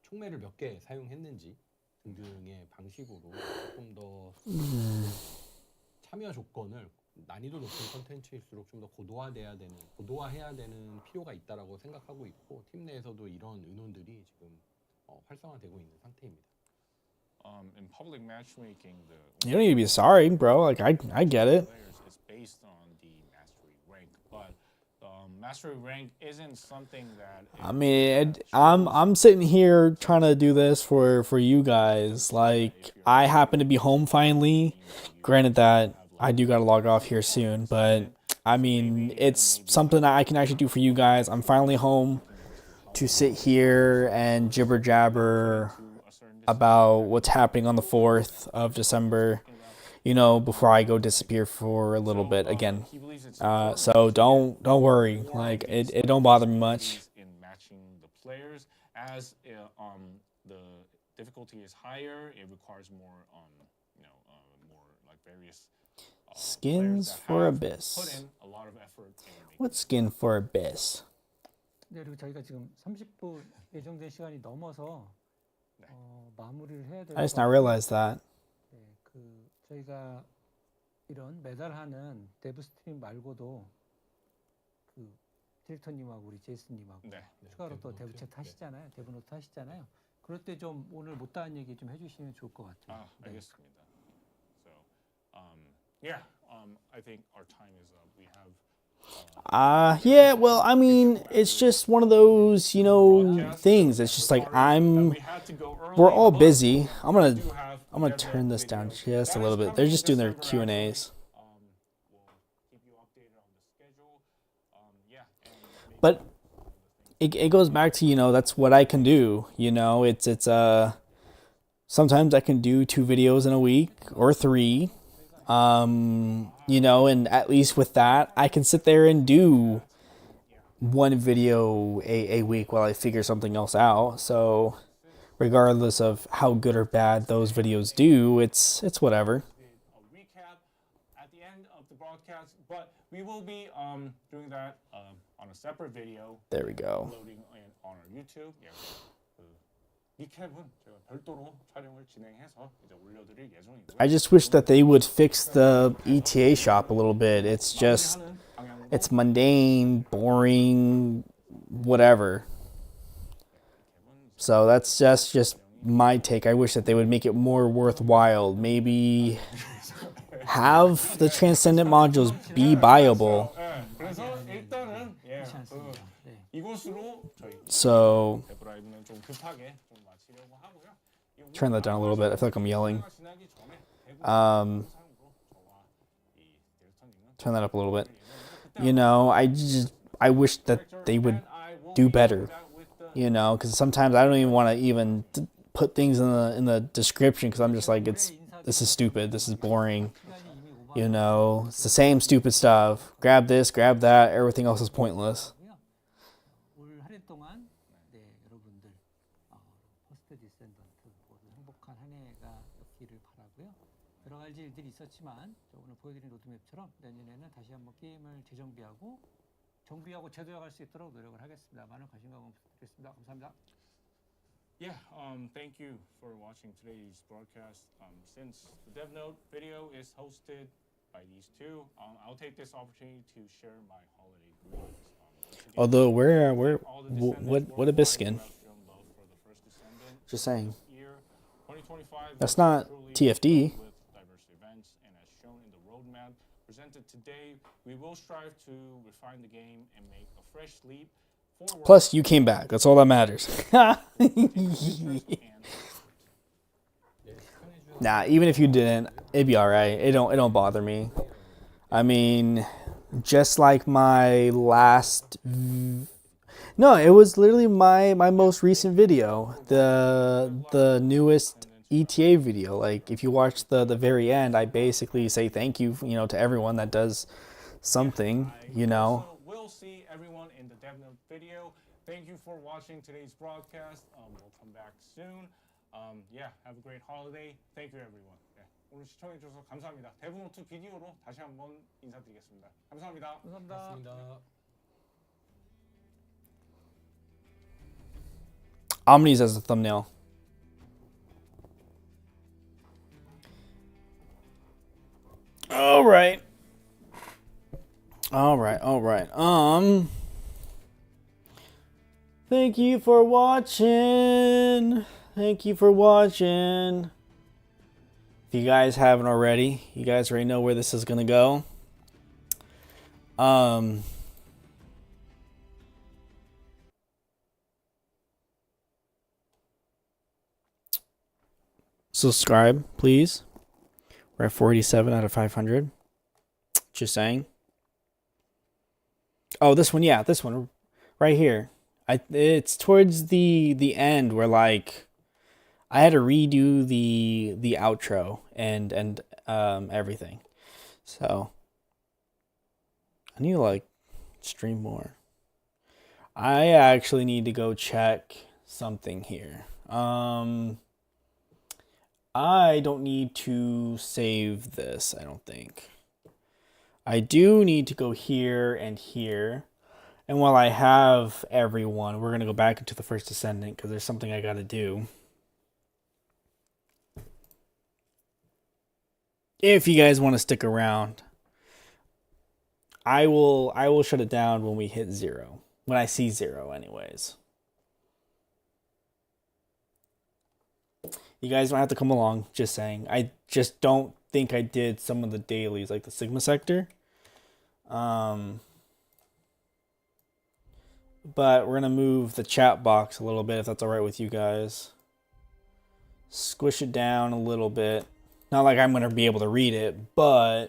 총매를 몇 개 사용했는지 등등의 방식으로 조금 더 참여 조건을 난이도 높은 컨텐츠일수록 좀 더 고도화해야 되는 필요가 있다라고 생각하고 있고 팀 내에서도 이런 의논들이 지금 활성화되고 있는 상태입니다. In public matchmaking, You don't need to be sorry, bro. Like I get it. It's based on the mastery rank, but mastery rank isn't something that. I mean, I'm sitting here trying to do this for you guys. Like, I happen to be home finally. Granted that I do gotta log off here soon, but I mean, it's something that I can actually do for you guys. I'm finally home to sit here and jibber jabber about what's happening on the 4th of December, before I go disappear for a little bit again. So don't worry. Like, it don't bother me much. In matching the players, as the difficulty is higher, it requires more more like various Skins players that for have Abyss. put in a lot of effort in making What skin for Abyss? 네, 그리고 저희가 지금 30분 예정된 시간이 넘어서 마무리를 해야 될 I just 것 now 같아요. realized that. 네, 저희가 이런 매달 하는 데브 스트림 말고도 그 디렉터님하고 우리 제이슨님하고 네. 추가로 또 데브 챗 하시잖아요. 데브 노트 하시잖아요. 그럴 때 좀 오늘 못다한 얘기 좀 해주시면 좋을 것 같아요. 네. 알겠습니다. So, I think our time is up. We have. Yeah, well, I mean, it's just one of those, things. It's just like We had to go early, we're all but busy. I'm we gonna do have I'm gonna scheduled turn this video. down just a That little is bit. They're coming just doing their December, Q&As. We'll keep you updated on the schedule. And maybe But it goes back to, that's what I can do. It's sometimes I can do 2 videos in a week or 3. And at least with that, I can sit there and do 1 video a week while I figure something else out. So regardless of how good or bad those videos do, it's whatever. a recap at the end of the broadcast, but we will be doing that on a separate video, There we go. uploading on our YouTube. 리캡은 제가 별도로 촬영을 진행해서 이제 올려드릴 예정이고요. I just wish that they would fix the ETA shop a little bit. It's mundane, boring, whatever. So that's just my take. I wish that they would make it more worthwhile. Maybe have the Transcendent modules be buyable. 그래서 일단은 그렇지 않습니다. 네. 이곳으로 저희 So 데브라이브는 좀 급하게 좀 마치려고 하고요. turn that down a little bit. I feel like I'm yelling. 지나기 전에 대부 Um, 영상으로 저와 이 디렉터님은 turn that up a little bit. I wish that they would do better. Because sometimes I don't even want to even put things in the description because I'm just like, this is stupid. This is boring. 시간이 이미 오버. It's the same stupid stuff. Grab this, grab that. Everything else is pointless. 올 한 해 동안 여러분들 퍼스트 디센던트 모두 행복한 한 해가 였기를 바라고요. 여러 가지 일들이 있었지만 오늘 보여드린 로드맵처럼 내년에는 다시 한번 게임을 재정비하고 정비하고 재도약할 수 있도록 노력을 하겠습니다. 많은 관심과 응원 부탁드리겠습니다. 감사합니다. Thank you for watching today's broadcast. Since the DevNote video is hosted by these two, I'll take this opportunity to share my holiday greetings. Although, All the Descendants what Abyss worldwide skin? have shown love for the first Descendant Just saying. this year. 2025 That's was not truly TFD. filled with diverse events presented today. We will strive to refine the game and make a fresh leap forward. Plus, you came back. That's all that matters. Nah, even if you didn't, it'd be all right. It don't bother me. I mean, just like my last. No, it was literally my most recent video, the newest ETA video. Like, if you watch the very end, I basically say thank you, to everyone that does something, So we'll see everyone in the Descendant video. Thank you for watching today's broadcast. We'll come back soon. Yeah, have a great holiday. Thank you, everyone. 네, 오늘 시청해주셔서 감사합니다. 데브노트 비디오로 다시 한번 인사드리겠습니다. 감사합니다. 감사합니다. 맞습니다. I'm gonna use as a thumbnail. All right. Thank you for watching. If you guys haven't already, you guys already know where this is gonna go. Subscribe, please. We're at 47 out of 500. Just saying. Oh, this one, yeah, this one right here. It's towards the end where like I had to redo the outro and everything. So I need to like stream more. I actually need to go check something here. I don't need to save this, I don't think. I do need to go here and here. And while I have everyone, we're going to go back into the first Descendant because there's something I got to do. If you guys want to stick around, I will shut it down when we hit 0. When I see 0 anyways. You guys don't have to come along, just saying. I just don't think I did some of the dailies, like the Sigma sector. But we're going to move the chat box a little bit, if that's all right with you guys. Squish it down a little bit. Not like I'm going to be able to read it, but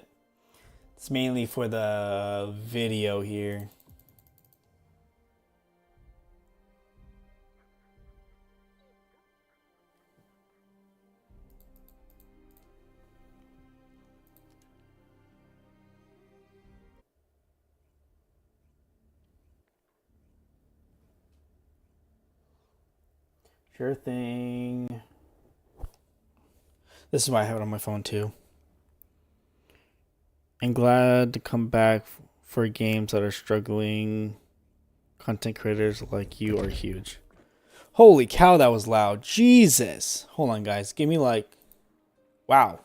it's mainly for the video here. Sure thing. This is why I have it on my phone too. I'm glad to come back for games that are struggling. Content creators like you are huge. Holy cow, that was loud. Jesus. Hold on, guys. Give me like... Wow.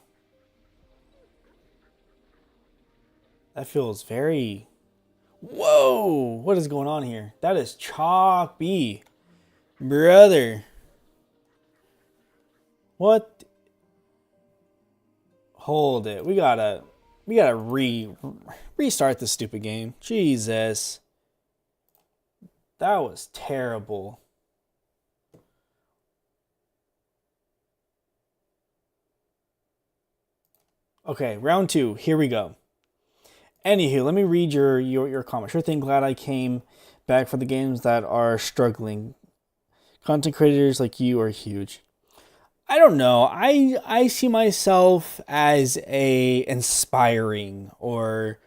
That feels very... Whoa! What is going on here? That is choppy. Brother. What? Hold it. We gotta restart this stupid game. Jesus. That was terrible. Okay, round 2. Here we go. Anywho, let me read your comment. Sure thing, glad I came back for the games that are struggling. Content creators like you are huge. I don't know. I see myself as a inspiring, or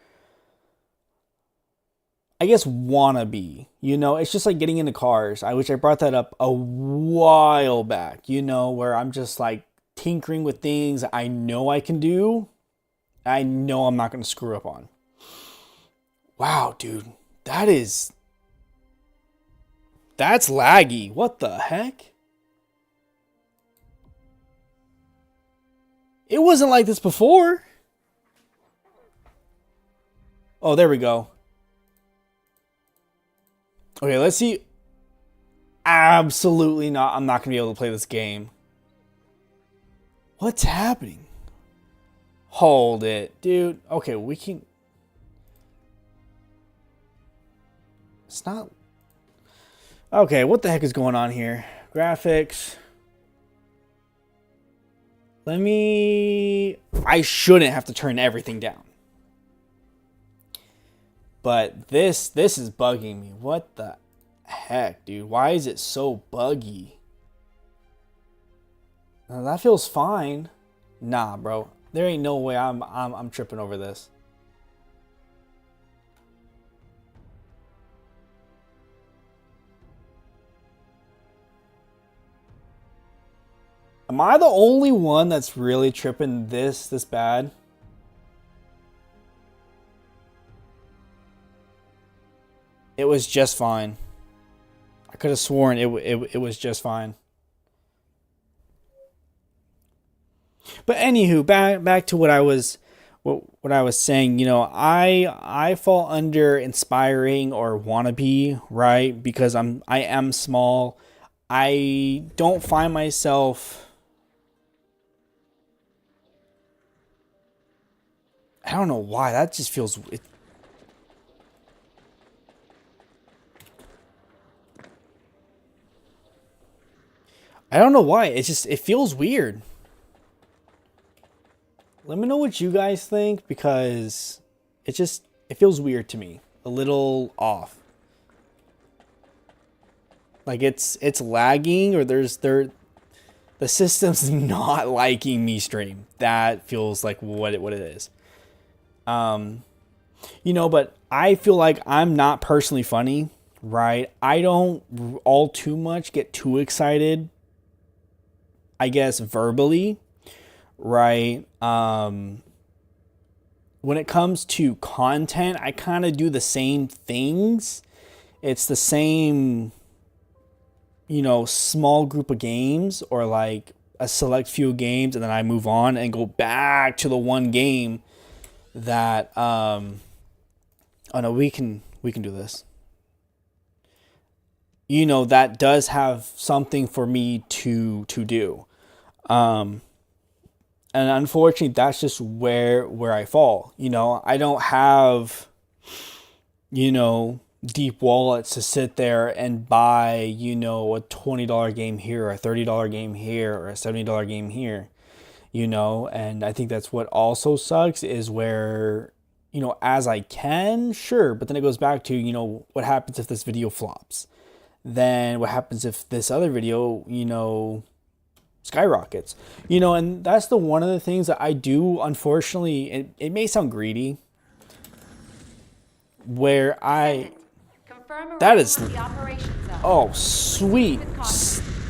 I guess wannabe. It's just like getting into cars. I brought that up a while back, where I'm just like tinkering with things I know I can do. I know I'm not going to screw up on. Wow, dude. That's laggy. What the heck? It wasn't like this before. Oh, there we go. Okay, let's see. Absolutely not. I'm not going to be able to play this game. What's happening? Hold it, dude. Okay, we can... It's not... Okay, what the heck is going on here? Graphics. Let me... I shouldn't have to turn everything down. But this is bugging me. What the heck, dude? Why is it so buggy? Now, that feels fine. Nah, bro. There ain't no way I'm tripping over this. Am I the only one that's really tripping this bad? It was just fine. I could have sworn it was just fine. But anywho, back to what I was saying. You know, I fall under inspiring or wannabe, right? Because I am small. I don't find myself. I don't know why that just feels. I don't know why. It feels weird. Let me know what you guys think, because it feels weird to me. A little off. Like it's lagging, or the system's not liking me stream. That feels like what it is. You know, but I feel like I'm not personally funny, right? I don't all too much get too excited, I guess, verbally, right? When it comes to content, I kind of do the same things. It's the same, you know, small group of games, or like a select few games, and then I move on and go back to the one game that oh no, we can do this. You know, that does have something for me to do. And unfortunately, that's just where I fall. You know, I don't have, you know, deep wallets to sit there and buy, you know, a $20 game here, or a $30 game here, or a $70 game here, you know. And I think that's what also sucks, is where, you know, as I can, sure, but then it goes back to, you know, what happens if this video flops? Then what happens if this other video, you know, skyrockets? You know, and that's one of the things that I do, unfortunately. It may sound greedy, where that is, oh sweet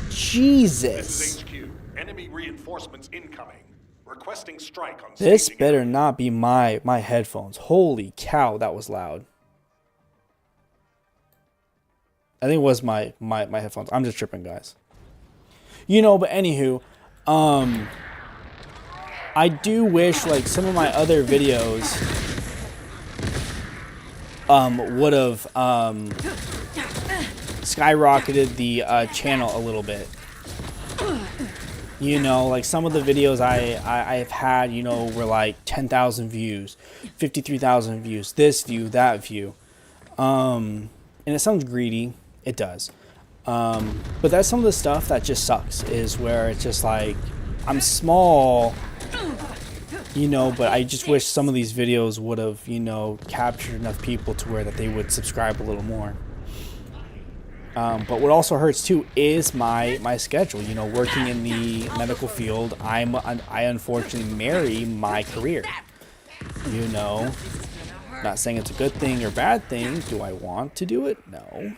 Jesus, This is HQ. Enemy reinforcements incoming. Requesting strike on this staging better area. not be my headphones. Holy cow, that was loud. I think it was my headphones. I'm just tripping, guys. You know, but anywho, I do wish, like, some of my other videos would have skyrocketed the channel a little bit. You know, like some of the videos I've had, you know, were like 10,000 views, 53,000 views, this view, that view. And it sounds greedy. It does. But that's some of the stuff that just sucks, is where it's just like, I'm small, you know, but I just wish some of these videos would have, you know, captured enough people to where that they would subscribe a little more. But what also hurts too is my schedule. You know, working in the medical field, I unfortunately marry my career. You know, not saying it's a good thing or bad thing. Do I want to do it? No.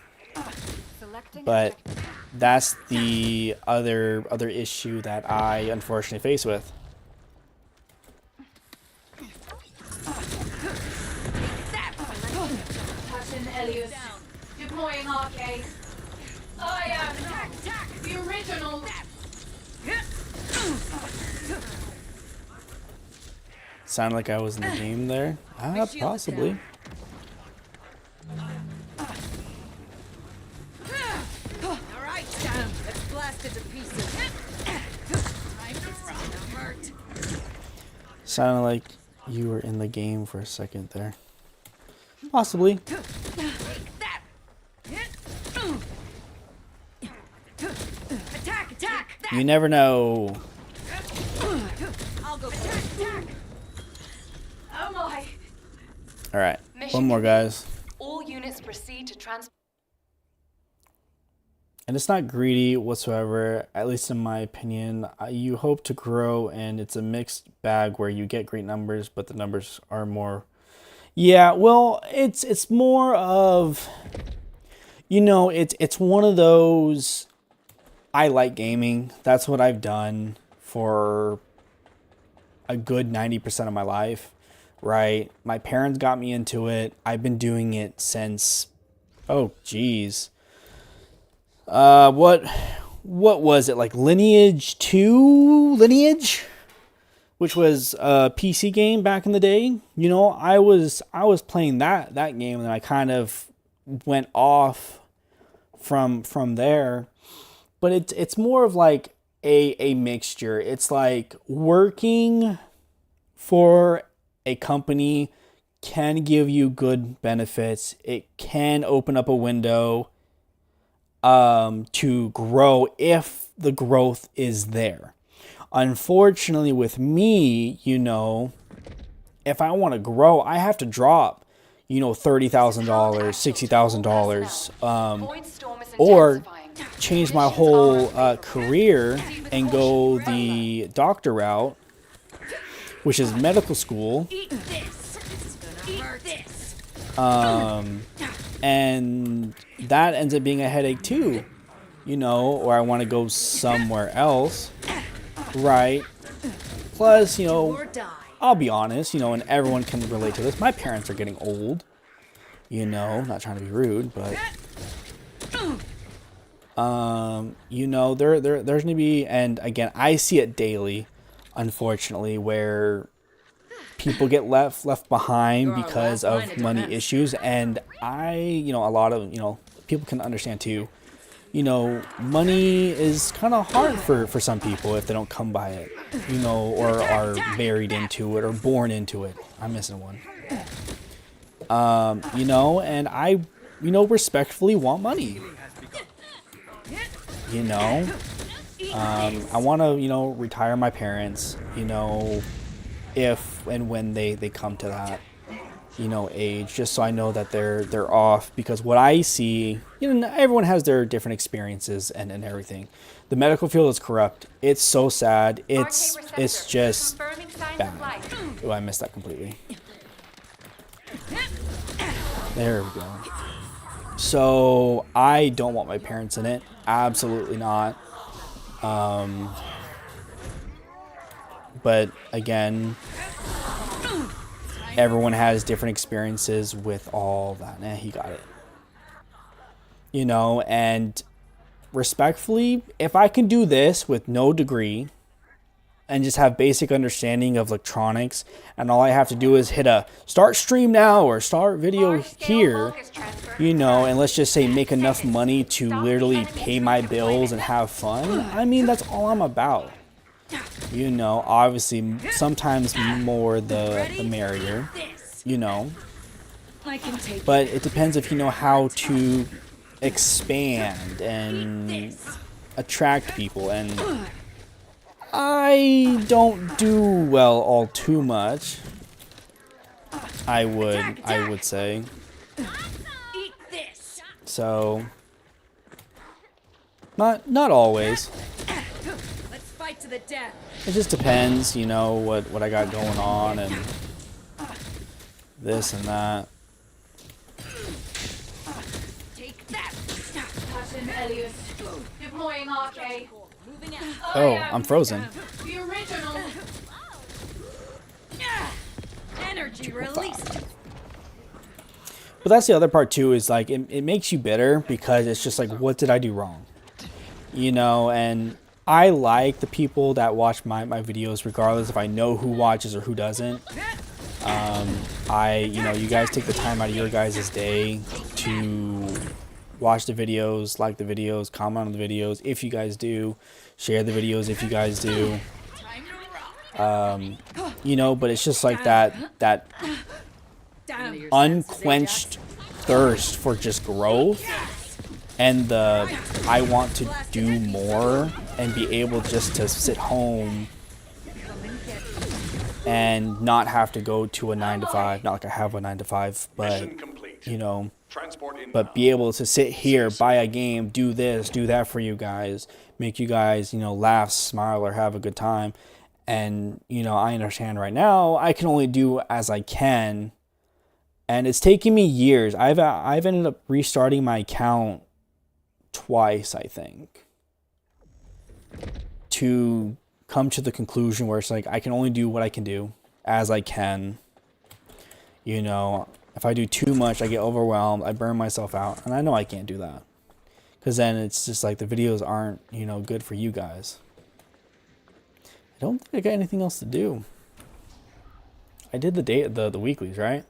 But that's the other issue that I unfortunately face with. Deploying arcade. I am the original. Sounded like I was in the game there. Possibly. Alright, Sam. Let's blast it to pieces. Time to run. Hurt. Sounded like you were in the game for a second there. Possibly. That. Attack! Attack! You never know. I'll go. Attack! Oh my! All right, Mission one more, complete. guys. All units proceed to transport. And it's not greedy whatsoever, at least in my opinion. You hope to grow, and it's a mixed bag where you get great numbers, but the numbers are more... Yeah, well, it's more of... You know, it's one of those... I like gaming. That's what I've done for a good 90% of my life, right? My parents got me into it. I've been doing it since... Oh, geez. What was it, like Lineage 2? Lineage? Which was a PC game back in the day. You know, I was playing that game, and I kind of went off from there. But it's more of like a mixture. It's like working for a company can give you good benefits. It can open up a window to grow if the growth is there. Unfortunately, with me, you know, if I want to grow, I have to drop, you know, $30,000, $60,000, or change my whole career and go the doctor route, which is medical school. Eat this. Eat this. And that ends up being a headache too, you know, or I want to go somewhere else, right? Plus, you know, Or die. I'll be honest, you know, and everyone can relate to this. My parents are getting old, you know, not trying to be rude, but, you know, there's going to be, and again, I see it daily, unfortunately, where people get left behind because of money issues. And you know, a lot of, you know, people can understand too, you know, money is kind of hard for some people if they don't come by it, you know, or are married into it or born into it. I'm missing one. You know, and I, you know, respectfully want money, you know. I want to, you know, retire my parents, you know, if and when they come to that, you know, age, just so I know that they're off. Because what I see, you know, everyone has their different experiences and everything. The medical field is corrupt. It's so sad. It's just bad. Oh, I missed that completely. There we go. So I don't want my parents in it. Absolutely not. But again, everyone has different experiences with all that. He got it. You know, and respectfully, if I can do this with no degree and just have basic understanding of electronics, and all I have to do is hit a start stream now or start video here, you know, and let's just say make enough money to literally pay my bills and have fun, I mean, that's all I'm about. You know, obviously, sometimes more the merrier, you know. But it depends if you know how to expand and attract people. And I don't do well all too much, I would say. So, not always. Fight to the death. It just depends, you know, what I got going on and this and that. Take that. Caution, Elias. Deploying arcade. Moving out. Oh, I'm frozen. The original. Energy released. But that's the other part too, is like it makes you bitter because it's just like, what did I do wrong? You know, and I like the people that watch my videos regardless if I know who watches or who doesn't. You know, you guys take the time out of your guys' day to watch the videos, like the videos, comment on the videos if you guys do, share the videos if you guys do. You know, but it's just like that Damn. unquenched thirst for just growth, and the I want to do more and be able just to sit home and not have to go to a 9 to 5. Not like I have a 9 to 5, but Mission complete. you know, Transport inbound. but be able to sit here, buy a game, do this, do that for you guys, make you guys, you know, laugh, smile, or have a good time. And, you know, I understand right now I can only do as I can. And it's taken me years. I've ended up restarting my account twice, I think, to come to the conclusion where it's like I can only do what I can do as I can. You know, if I do too much, I get overwhelmed, I burn myself out, and I know I can't do that. Because then it's just like the videos aren't, you know, good for you guys. I don't think I got anything else to do. I did the weeklies, right?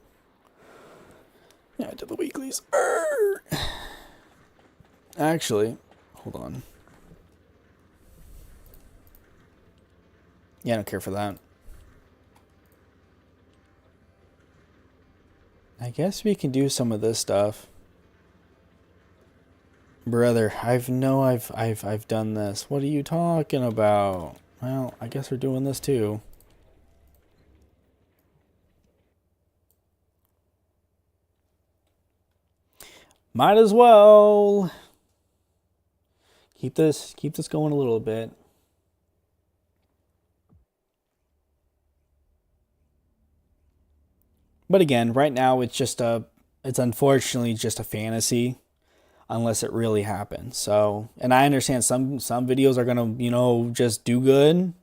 Yeah, I did the weeklies. Actually, hold on. Yeah, I don't care for that. I guess we can do some of this stuff. Brother, I've done this. What are you talking about? Well, I guess we're doing this too. Might as well keep this going a little bit. But again, right now it's unfortunately just a fantasy unless it really happens. So, and I understand some videos are going to, you know, just do good.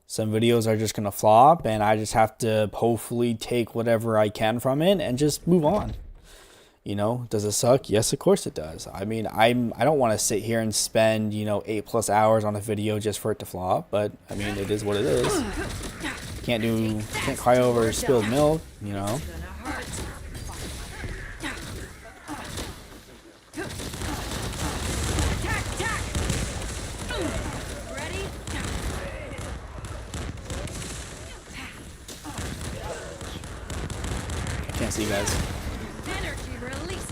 Some videos are just going to flop, and I just have to hopefully take whatever I can from it and just move on. You know, does it suck? Yes, of course it does. I mean, I don't want to sit here and spend, you know, 8+ hours on a video just for it to flop, but I mean, it is what it is. Can't cry over spilled milk, you know. I can't see you guys. Energy released.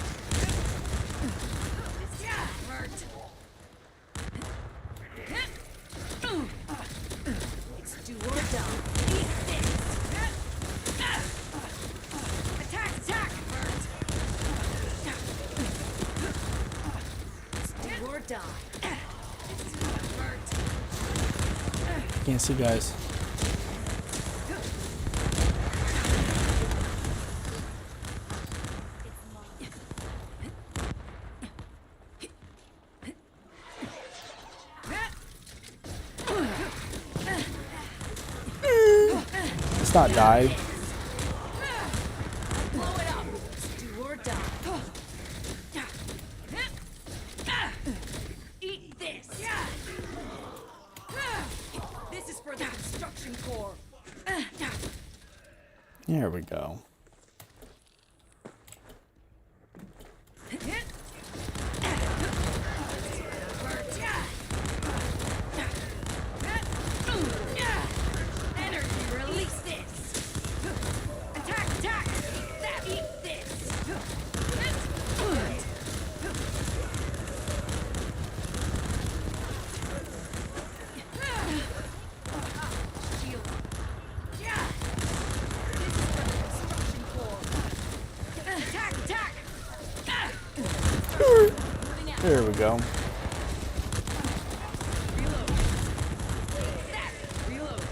It's do or die. Eat this. Attack, attack. It's do or die. Can't see you guys. Let's not die. Blow it up. It's do or die. Eat this. This is for the construction corps. There we go. Energy, release this. Attack, attack. Eat that. Eat this. Shield. Yeah. This is for the construction corps. Attack, attack. Moving out. There we go. Reload. That. Reload.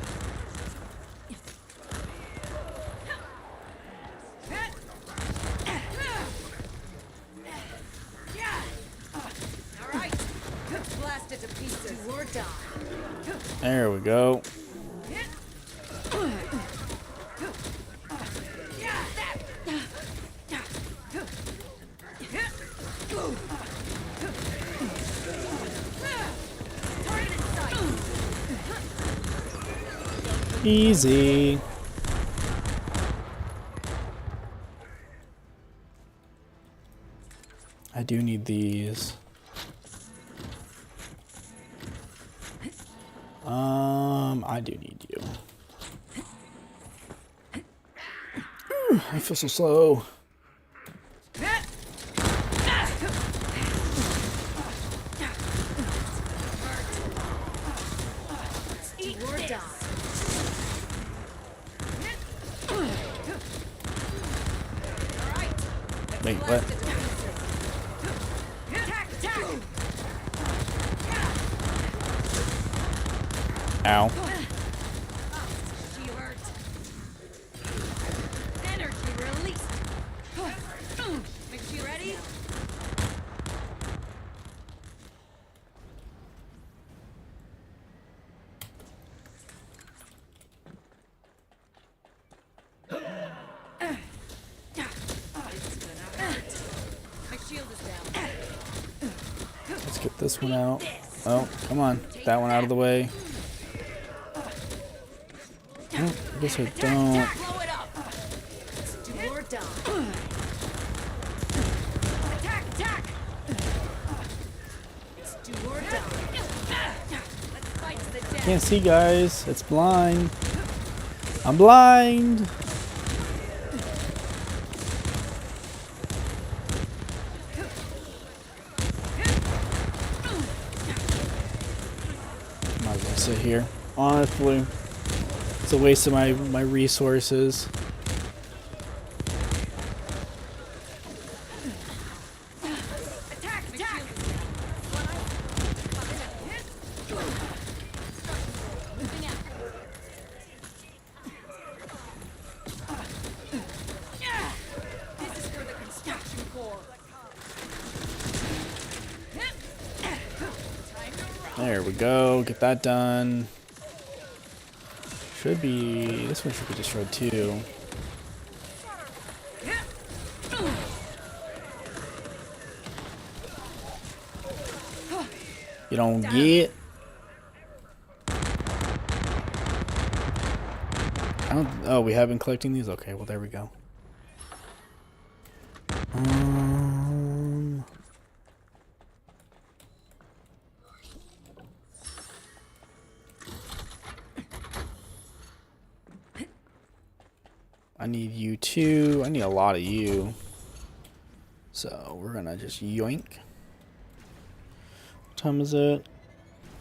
All right. Blast it to pieces. Do or die. There we go. Yeah, that. Target in sight. Easy. I do need these. I do need you. I feel so slow. Wait, what? Ow. She hurt. Energy released. Make you ready? My shield is down. Let's get this one out. Oh, come on. That one out of the way. Oh, I guess I don't. Blow it up. Let's do or die. Attack! Let's do or die. Let's fight to the death. Can't see, guys. It's blind. I'm blind. Might as well sit here. Honestly, it's a waste of my resources. Attack! Moving out. This is for the construction corps. Time to roll. There we go. Get that done. Should be. This one should be destroyed too. You don't get. I don't. Oh, we have been collecting these. Okay, well there we go. I need you too. I need a lot of you. So we're gonna just yoink. What time is it?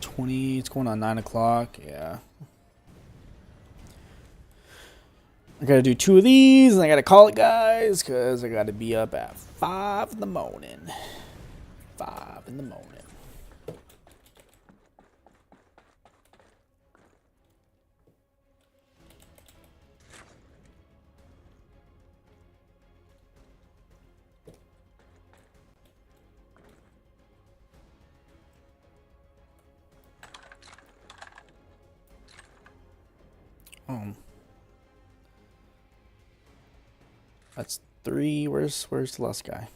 20. It's going on 9 o'clock. Yeah. I gotta do 2 of these and I gotta call it, guys, because I gotta be up at 5 in the morning. 5 in the morning. That's 3. Where's the last guy?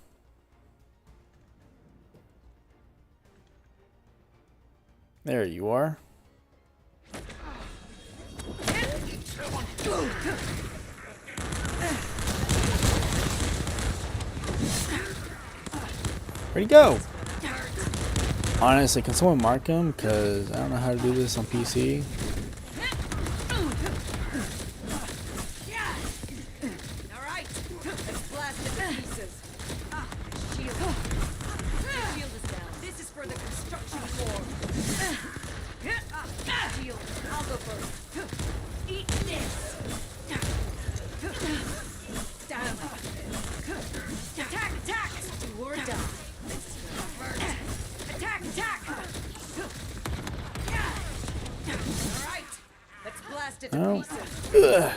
There you are. Where'd he go? Honestly, can someone mark him? Because I don't know how to do this on PC. Alright, let's blast it to pieces. Shield. Shield is down. This is for the construction corps. Shield, I'll go first. Eat this. Down. Attack! Do or die. Attack! Alright, let's blast it to Oh. pieces. Ugh.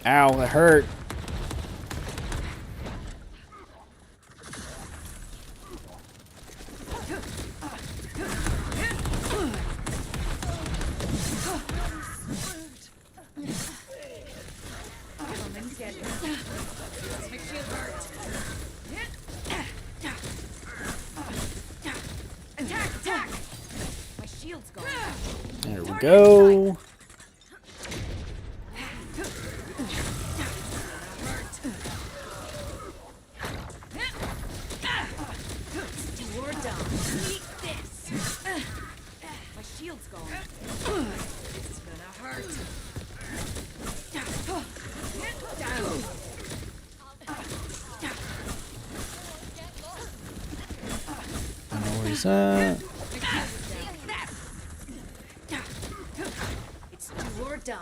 Ow, that hurt. Make shield hurt. Attack! My shield's gone. There we go. Do or die. Eat this. My shield's gone. This is gonna hurt. Down. use that. It's do or die.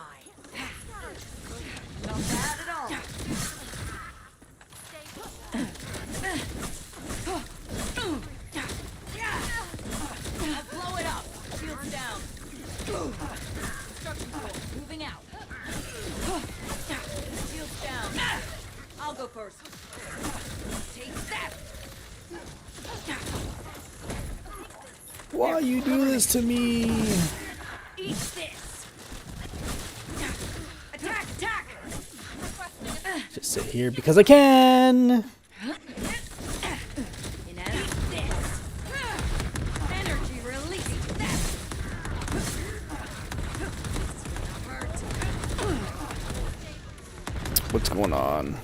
Not bad at all. I'll blow it up. Shields down. Construction core moving out. Shields down. I'll go first. Take that. Why you do this to me? Eat this. Attack! Attack! Just sit here because I can. Inanimate this. Energy release. That. Hurt. What's going on?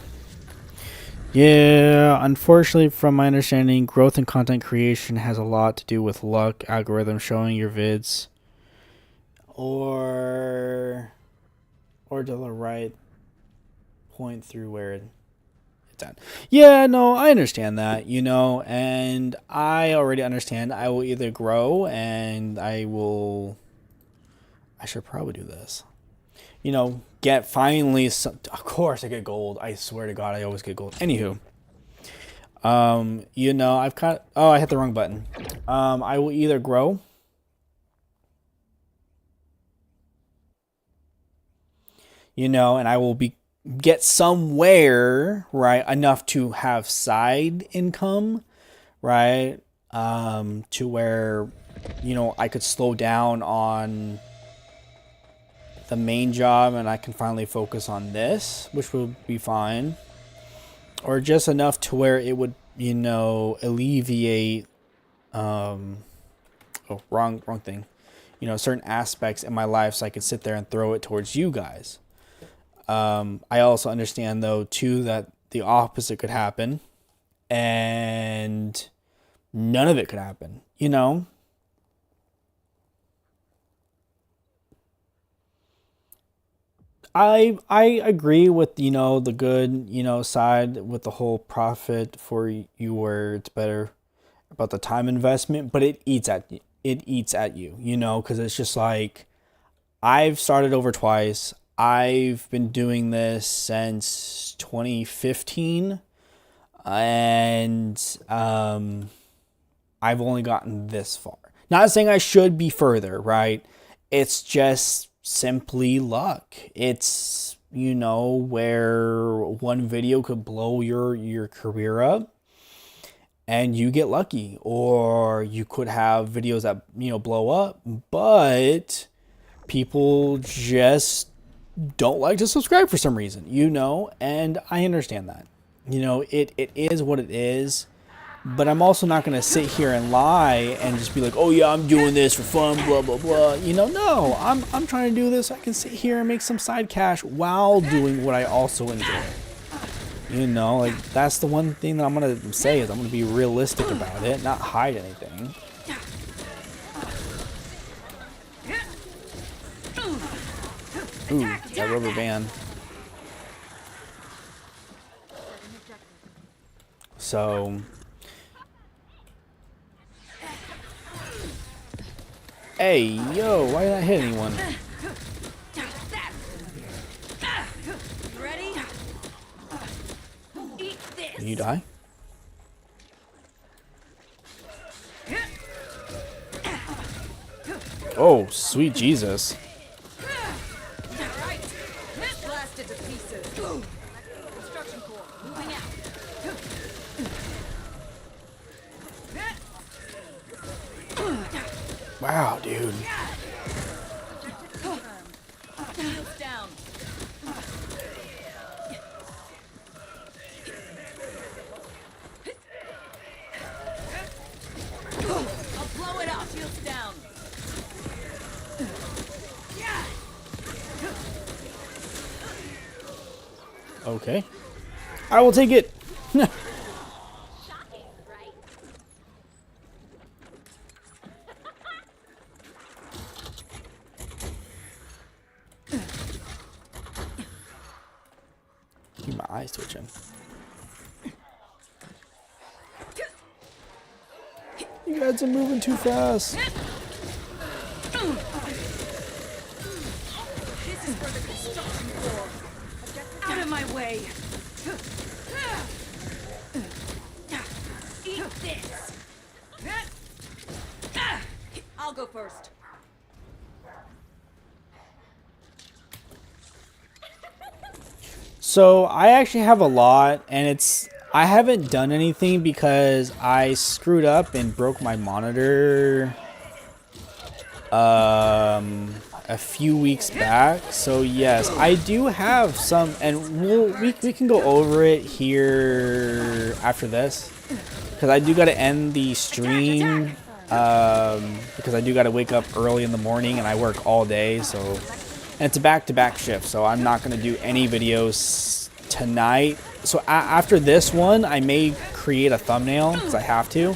Yeah, unfortunately, from my understanding, growth in content creation has a lot to do with luck, algorithm showing your vids, or to the right point through where it's at. Yeah, no, I understand that, you know, and I already understand. I will either grow and I should probably do this. You know, get finally some, of course I get gold. I swear to God, I always get gold. Anywho, you know, I hit the wrong button. I will either grow, you know, and I will get somewhere, right, enough to have side income, right, to where, you know, I could slow down on the main job and I can finally focus on this, which will be fine, or just enough to where it would, you know, alleviate wrong thing, you know, certain aspects in my life, so I could sit there and throw it towards you guys. I also understand though too that the opposite could happen and none of it could happen, you know. I agree with, you know, the good, you know, side with the whole profit for you, where it's better about the time investment, but it eats at you, you know, because it's just like, I've started over twice. I've been doing this since 2015, and I've only gotten this far. Not saying I should be further, right? It's just simply luck. It's, you know, where one video could blow your career up and you get lucky, or you could have videos that, you know, blow up, but people just don't like to subscribe for some reason, you know, and I understand that. You know, it is what it is. But I'm also not going to sit here and lie and just be like, oh yeah, I'm doing this for fun, blah, blah, blah. You know, no, I'm trying to do this. I can sit here and make some side cash while doing what I also enjoy. You know, like, that's the one thing that I'm going to say, is I'm going to be realistic about it, not hide anything. Ooh, that rubber band. So... Hey, yo, why did I hit anyone? Ready? Eat this. Can you die? Oh, sweet Jesus. Right. Blasted to pieces. Construction core moving out. Wow, dude. Shields down. I'll blow it up. Shields down. Okay. I will take it. Keep my eyes twitching. You guys are moving too fast. This is for the construction floor. Out of my way. Eat this. I'll go first. So I actually have a lot, and I haven't done anything because I screwed up and broke my monitor a few weeks back. So yes, I do have some, and we can go over it here after this, because I do got to end the stream because I do got to wake up early in the morning and I work all day. So, and it's a back-to-back shift, so I'm not going to do any videos tonight. So after this one, I may create a thumbnail because I have to.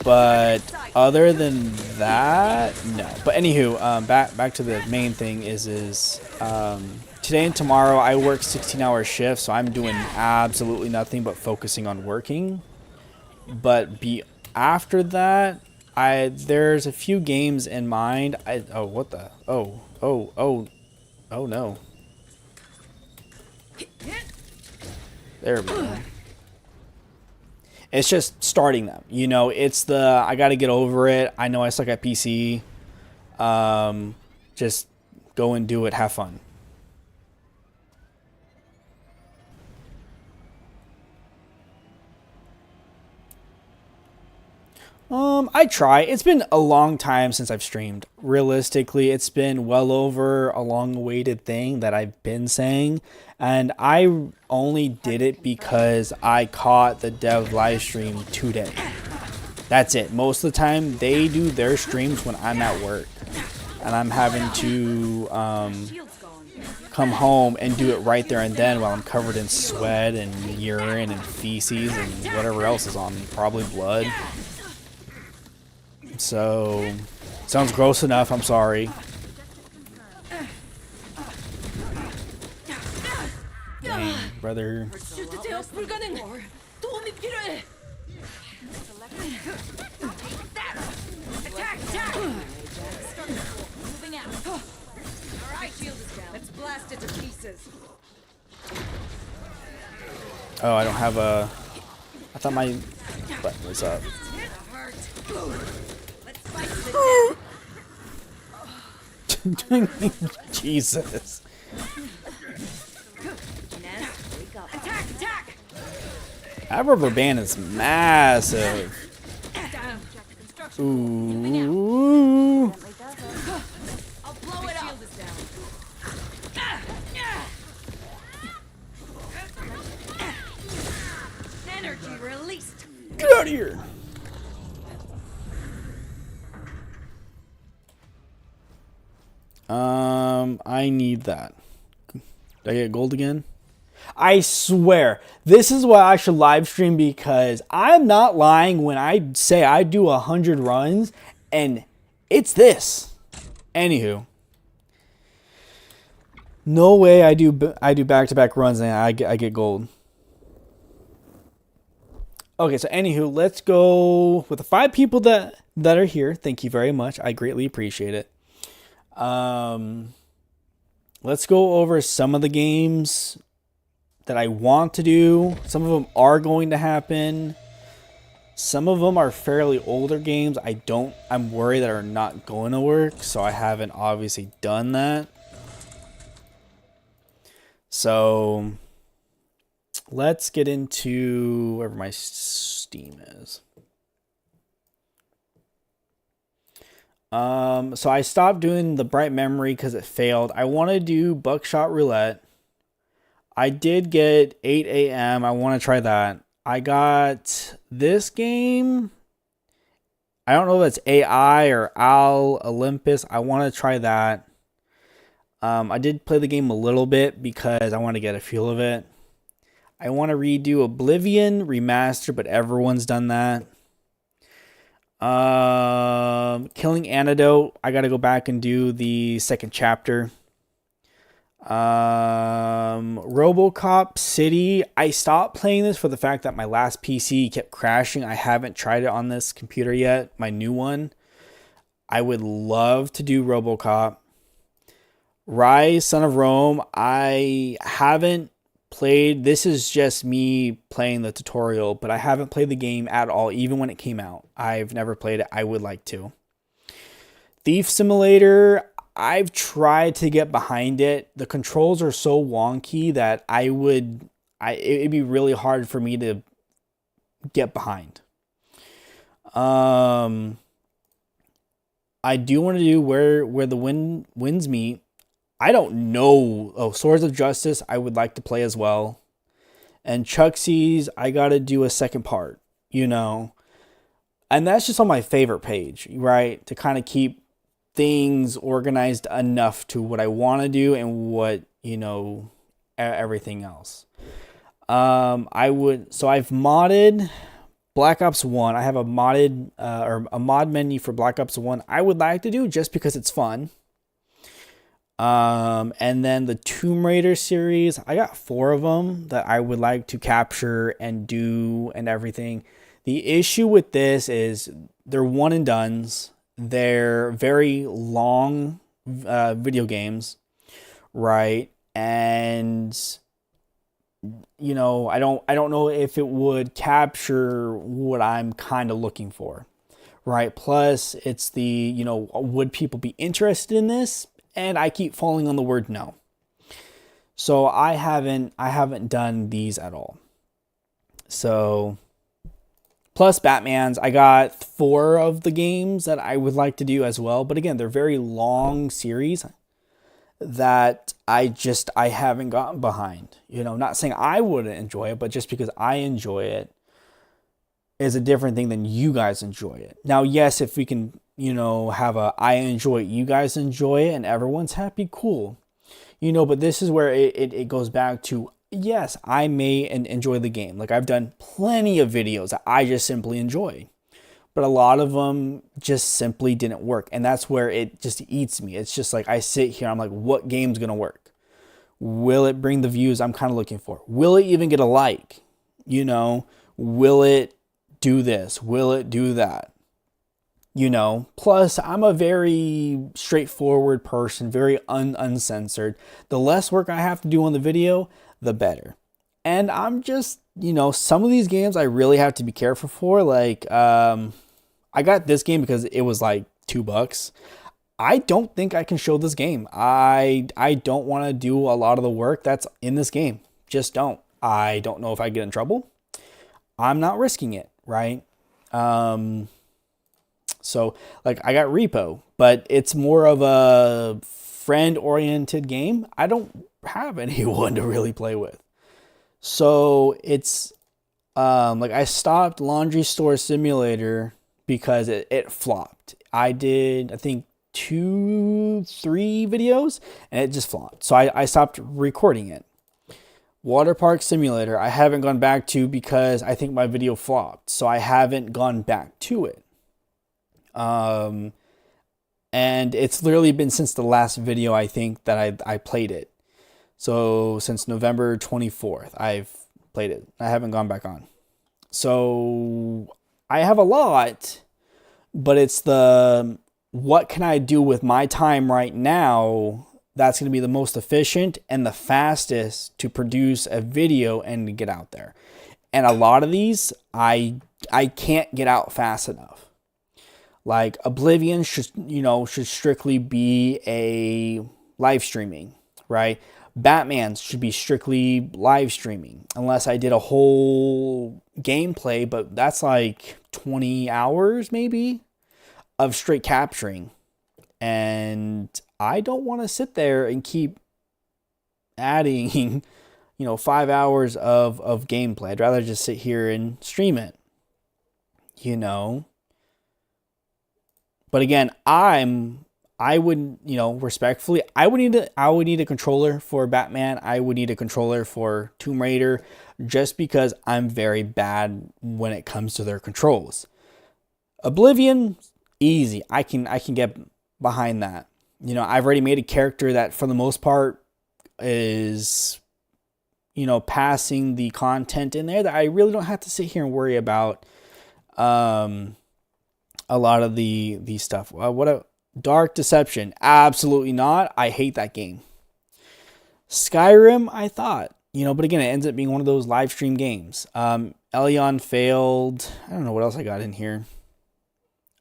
But other than that, no. But anywho, back to the main thing is today and tomorrow I work 16-hour shifts, so I'm doing absolutely nothing but focusing on working. But after that, there's a few games in mind. Oh no. There we go. It's just starting them. You know, I got to get over it. I know I suck at PC. Just go and do it. Have fun. I try. It's been a long time since I've streamed. Realistically, it's been well over a long-awaited thing that I've been saying. And I only did it because I caught the dev live stream today. That's it. Most of the time, they do their streams when I'm at work. And I'm having to come home and do it right there and then while I'm covered in sweat and urine and feces and whatever else is on me. Probably blood. So, sounds gross enough. I'm sorry. Dang, brother. Moving out. All right, shield is down. Let's blast it to pieces. Oh, I don't have a... I thought my button was up. Jesus. Attack! That rubber band is massive. Ooh. I'll blow it up. Energy released. Get out of here. I need that. Did I get gold again? I swear, this is why I should live stream, because I'm not lying when I say I do 100 runs, and it's this. Anywho, no way I do back-to-back runs and I get gold. Okay, so anywho, let's go with the 5 people that are here. Thank you very much. I greatly appreciate it. Let's go over some of the games that I want to do. Some of them are going to happen. Some of them are fairly older games. I'm worried that are not going to work, so I haven't obviously done that. So let's get into wherever my Steam is. So I stopped doing the bright memory because it failed. I want to do buckshot roulette. I did get 8 a.m. I want to try that. I got this game. I don't know if it's AI or Al Olympus. I want to try that. I did play the game a little bit because I want to get a feel of it. I want to redo Oblivion Remaster, but everyone's done that. Killing Antidote, I gotta go back and do the second chapter. RoboCop City. I stopped playing this for the fact that my last PC kept crashing. I haven't tried it on this computer yet, my new one. I would love to do RoboCop. Rise, Son of Rome. I haven't played. This is just me playing the tutorial, but I haven't played the game at all, even when it came out. I've never played it. I would like to. Thief Simulator. I've tried to get behind it. The controls are so wonky that it'd be really hard for me to get behind. I do want to do where the winds meet. I don't know. Oh, Swords of Justice, I would like to play as well. And Chucksy's, I got to do a second part, you know. And that's just on my favorite page, right? To kind of keep things organized enough to what I want to do and what, you know, everything else. So I've modded Black Ops 1. I have a modded or a mod menu for Black Ops 1 I would like to do just because it's fun. And then the Tomb Raider series, I got 4 of them that I would like to capture and do and everything. The issue with this is they're one and dones. They're very long video games, right? And you know, I don't know if it would capture what I'm kind of looking for, right? Plus, it's the, you know, would people be interested in this? And I keep falling on the word no. So I haven't done these at all. So plus Batman's, I got 4 of the games that I would like to do as well. But again, they're very long series that I haven't gotten behind. You know, not saying I wouldn't enjoy it, but just because I enjoy it is a different thing than you guys enjoy it. Now, yes, if we can, you know, have I enjoy it, you guys enjoy it, and everyone's happy, cool. You know, but this is where it goes back to, yes, I may enjoy the game. Like, I've done plenty of videos that I just simply enjoy. But a lot of them just simply didn't work. And that's where it just eats me. It's just like I sit here, I'm like, what game's going to work? Will it bring the views I'm kind of looking for? Will it even get a like? You know, will it do this? Will it do that? You know, plus I'm a very straightforward person, very uncensored. The less work I have to do on the video, the better. And I'm just, you know, some of these games I really have to be careful for. Like, I got this game because it was like $2. I don't think I can show this game. I don't want to do a lot of the work that's in this game. Just don't. I don't know if I get in trouble. I'm not risking it, right? So, like, I got Repo, but it's more of a friend-oriented game. I don't have anyone to really play with. So, it's, like, I stopped Laundry Store Simulator because it flopped. I did, I think, 2-3 videos, and it just flopped. So, I stopped recording it. Water Park Simulator, I haven't gone back to because I think my video flopped. So, I haven't gone back to it. And it's literally been since the last video, I think, that I played it. So since November 24th, I've played it. I haven't gone back on. So I have a lot, but it's the, what can I do with my time right now that's going to be the most efficient and the fastest to produce a video and to get out there. And a lot of these, I can't get out fast enough. Like Oblivion should strictly be a live streaming, right? Batman should be strictly live streaming, unless I did a whole gameplay, but that's like 20 hours maybe of straight capturing. And I don't want to sit there and keep adding, 5 hours of gameplay. I'd rather just sit here and stream it, But again, I would, respectfully, I would need a controller for Batman. I would need a controller for Tomb Raider, just because I'm very bad when it comes to their controls. Oblivion, easy. I can get behind that. I've already made a character that, for the most part, is, you know, passing the content in there that I really don't have to sit here and worry about a lot of the stuff. What a Dark Deception. Absolutely not. I hate that game. Skyrim, I thought, you know, but again, it ends up being one of those live stream games. Elion failed. I don't know what else I got in here.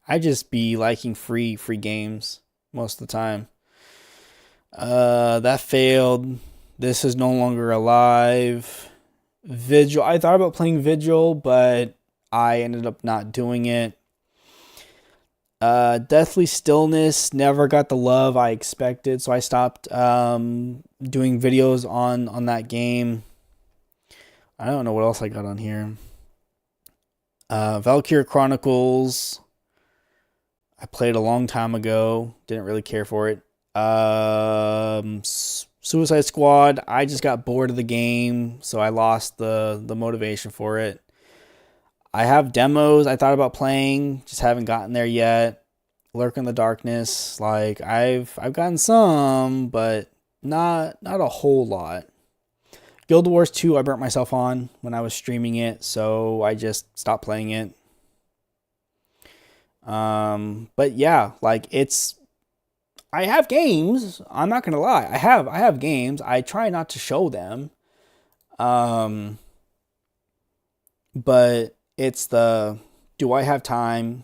I just be liking free games most of the time. That failed. This is no longer alive. Vigil. I thought about playing Vigil, but I ended up not doing it. Deathly Stillness never got the love I expected, so I stopped doing videos on that game. I don't know what else I got on here. Valkyria Chronicles. I played a long time ago. Didn't really care for it. Suicide Squad. I just got bored of the game, so I lost the motivation for it. I have demos I thought about playing, just haven't gotten there yet. Lurk in the Darkness. Like I've gotten some, but not a whole lot. Guild Wars 2 I burnt myself on when I was streaming it, so I just stopped playing it. But yeah, like I have games. I'm not gonna lie. I have games. I try not to show them. But it's do I have time?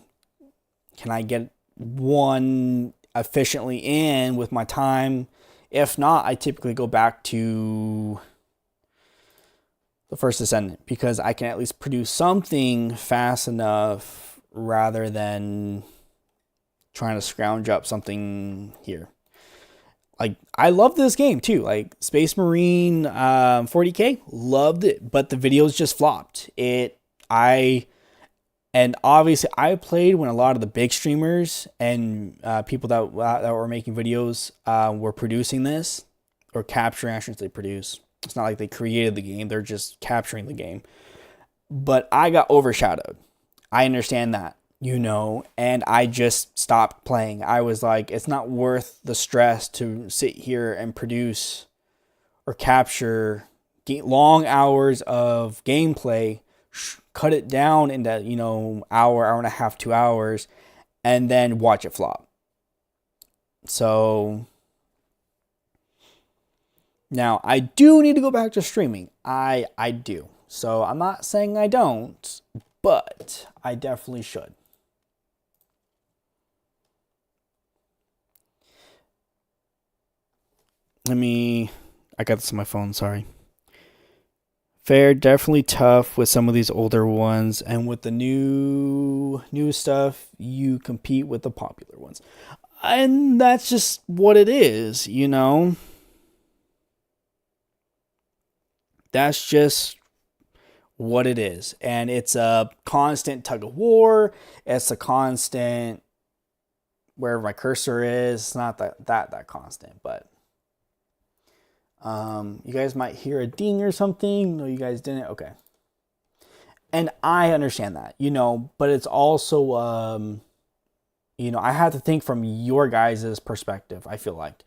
Can I get one efficiently in with my time? If not, I typically go back to the first Descendant because I can at least produce something fast enough rather than trying to scrounge up something here. Like, I love this game too. Like Space Marine 40K, loved it, but the videos just flopped. And obviously I played when a lot of the big streamers and people that were making videos were producing this or capturing. I shouldn't say produce. It's not like they created the game; they're just capturing the game. But I got overshadowed. I understand that, you know, and I just stopped playing. I was like, it's not worth the stress to sit here and produce or capture long hours of gameplay, cut it down into, you know, hour and a half, 2 hours, and then watch it flop. So now I do need to go back to streaming. I do. So I'm not saying I don't, but I definitely should. I got this on my phone, sorry. Fair, definitely tough with some of these older ones, and with the new stuff, you compete with the popular ones. And that's just what it is, you know? That's just what it is. And it's a constant tug of war. It's a constant, wherever my cursor is, it's not that constant, but you guys might hear a ding or something. No, you guys didn't. Okay. And I understand that, you know, but it's also, you know, I have to think from your guys' perspective. I feel like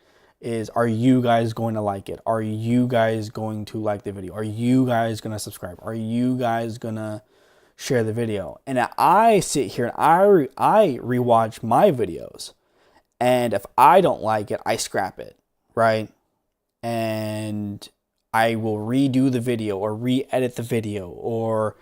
are you guys going to like it? Are you guys going to like the video? Are you guys going to subscribe? Are you guys going to share the video? And I sit here and I rewatch my videos, and if I don't like it, I scrap it, right? And I will redo the video or re-edit the video or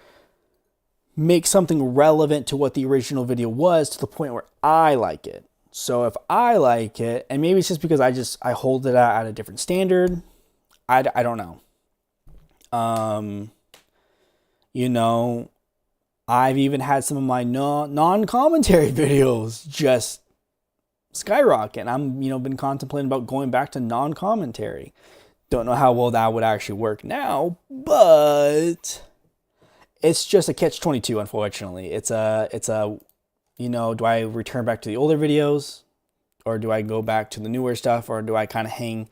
make something relevant to what the original video was to the point where I like it. So if I like it, and maybe it's just because I hold it at a different standard, I don't know. You know, I've even had some of my non-commentary videos just skyrocket. And I'm, you know, been contemplating about going back to non-commentary. Don't know how well that would actually work now, but it's just a catch-22, unfortunately. It's a you know, do I return back to the older videos, or do I go back to the newer stuff, or do I kind of hang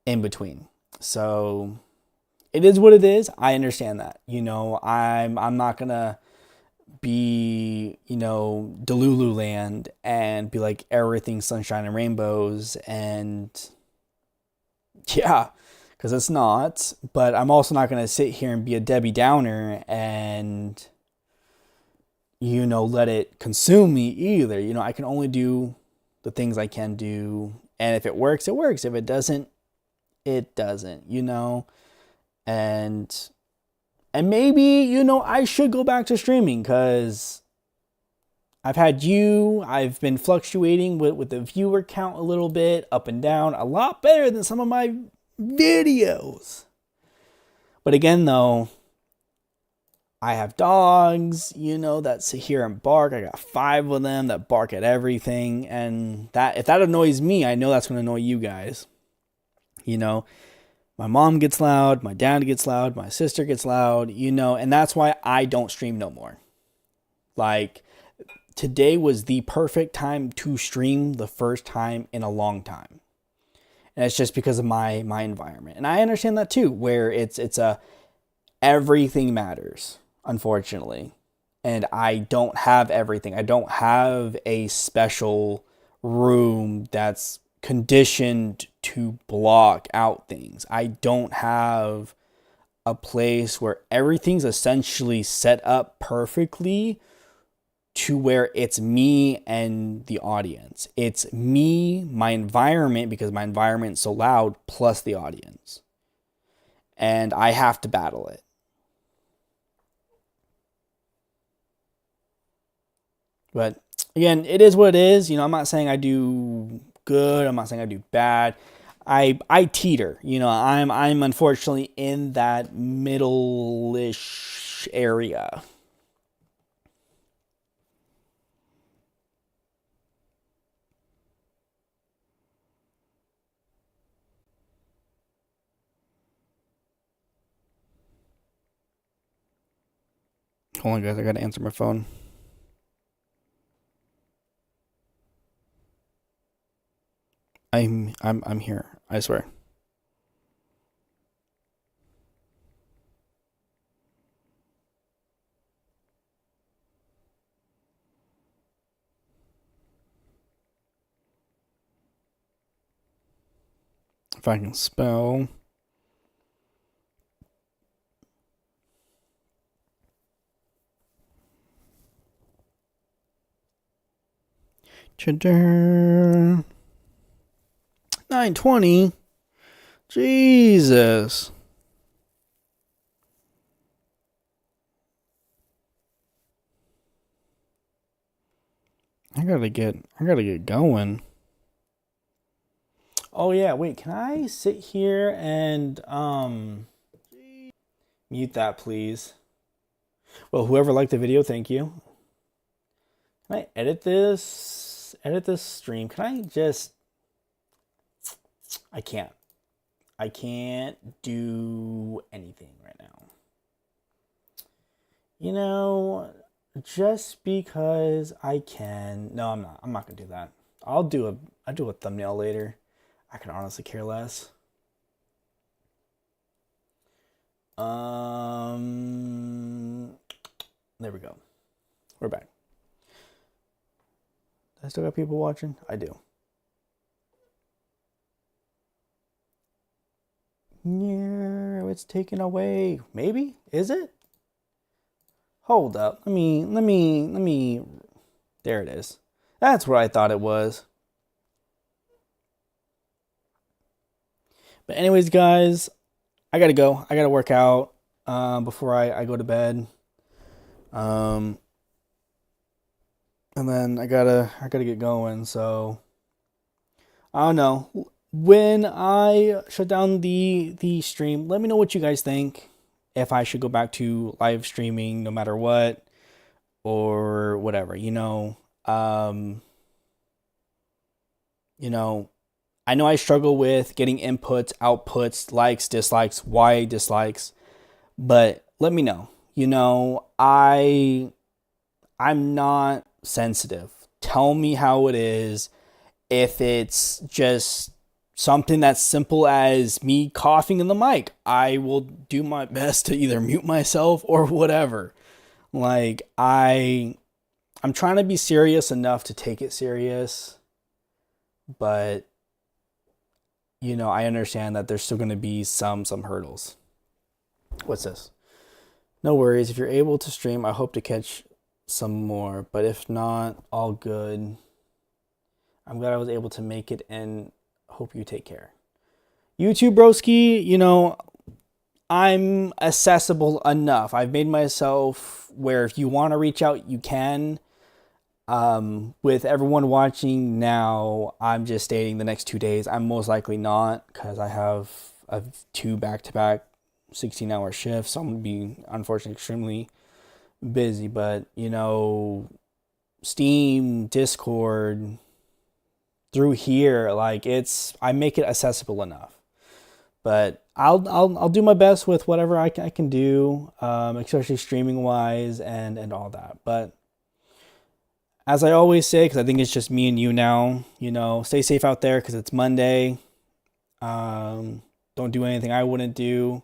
in between? So it is what it is. I understand that. You know, I'm not gonna be, you know, Delulu land and be like everything sunshine and rainbows, and yeah, because it's not. But I'm also not going to sit here and be a Debbie Downer and, you know, let it consume me either. You know, I can only do the things I can do. And if it works, it works. If it doesn't, it doesn't, you know. And maybe, you know, I should go back to streaming because I've been fluctuating with the viewer count a little bit, up and down, a lot better than some of my videos. But again, though, I have dogs, you know, that sit here and bark. I got 5 of them that bark at everything. And that, if that annoys me, I know that's going to annoy you guys. You know, my mom gets loud, my dad gets loud, my sister gets loud, you know, and that's why I don't stream no more. Like, today was the perfect time to stream, the first time in a long time. And it's just because of my environment. And I understand that too, where it's everything matters, unfortunately. And I don't have everything. I don't have a special room that's conditioned to block out things. I don't have a place where everything's essentially set up perfectly to where it's me and the audience. It's me, my environment, because my environment's so loud, plus the audience. And I have to battle it. But again, it is what it is. You know, I'm not saying I do good. I'm not saying I do bad. I teeter. You know, I'm unfortunately in that middle-ish area. Hold on, guys. I gotta answer my phone. I'm here. I swear. If I can spell. Cheddar. 9:20. Jesus. I gotta get going. Oh yeah, wait, can I sit here and mute that, please? Well, whoever liked the video, thank you. Can I edit this stream? Can I just... I can't do anything right now. You know, just because I can. No, I'm not. I'm not gonna do that. I'll do a thumbnail later. I can honestly care less. There we go. We're back. I still got people watching? I do. Yeah, it's taken away. Maybe? Is it? Hold up. Let me. There it is. That's what I thought it was. But anyways, guys, I gotta go. I gotta work out before I go to bed. And then I gotta get going. So I don't know. When I shut down the stream, let me know what you guys think. If I should go back to live streaming no matter what, or whatever, you know. I know I struggle with getting inputs, outputs, likes, dislikes, why dislikes, but let me know. You know, I'm not sensitive. Tell me how it is. If it's just something that's simple as me coughing in the mic, I will do my best to either mute myself or whatever. Like, I'm trying to be serious enough to take it serious, but you know, I understand that there's still going to be some hurdles. What's this? No worries. If you're able to stream, I hope to catch some more. But if not, all good. I'm glad I was able to make it and hope you take care. You too, broski. You know, I'm accessible enough. I've made myself where if you want to reach out, you can. With everyone watching now, I'm just stating the next 2 days. I'm most likely not, because I have 2 back-to-back 16-hour shifts. So I'm going to be, unfortunately, extremely busy. But, you know, Steam, Discord, through here, like, I make it accessible enough. But I'll do my best with whatever I can do, especially streaming wise and all that. But as I always say, because I think it's just me and you now, you know, stay safe out there because it's Monday. Don't do anything I wouldn't do.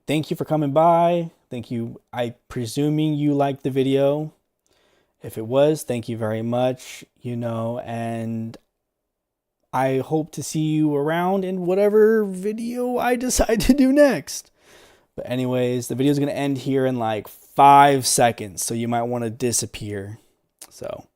Thank you for coming by. Thank you. I presuming you liked the video. If it was, thank you very much. You know, and I hope to see you around in whatever video I decide to do next. But anyways, the video is going to end here in like 5 seconds. So you might want to disappear. So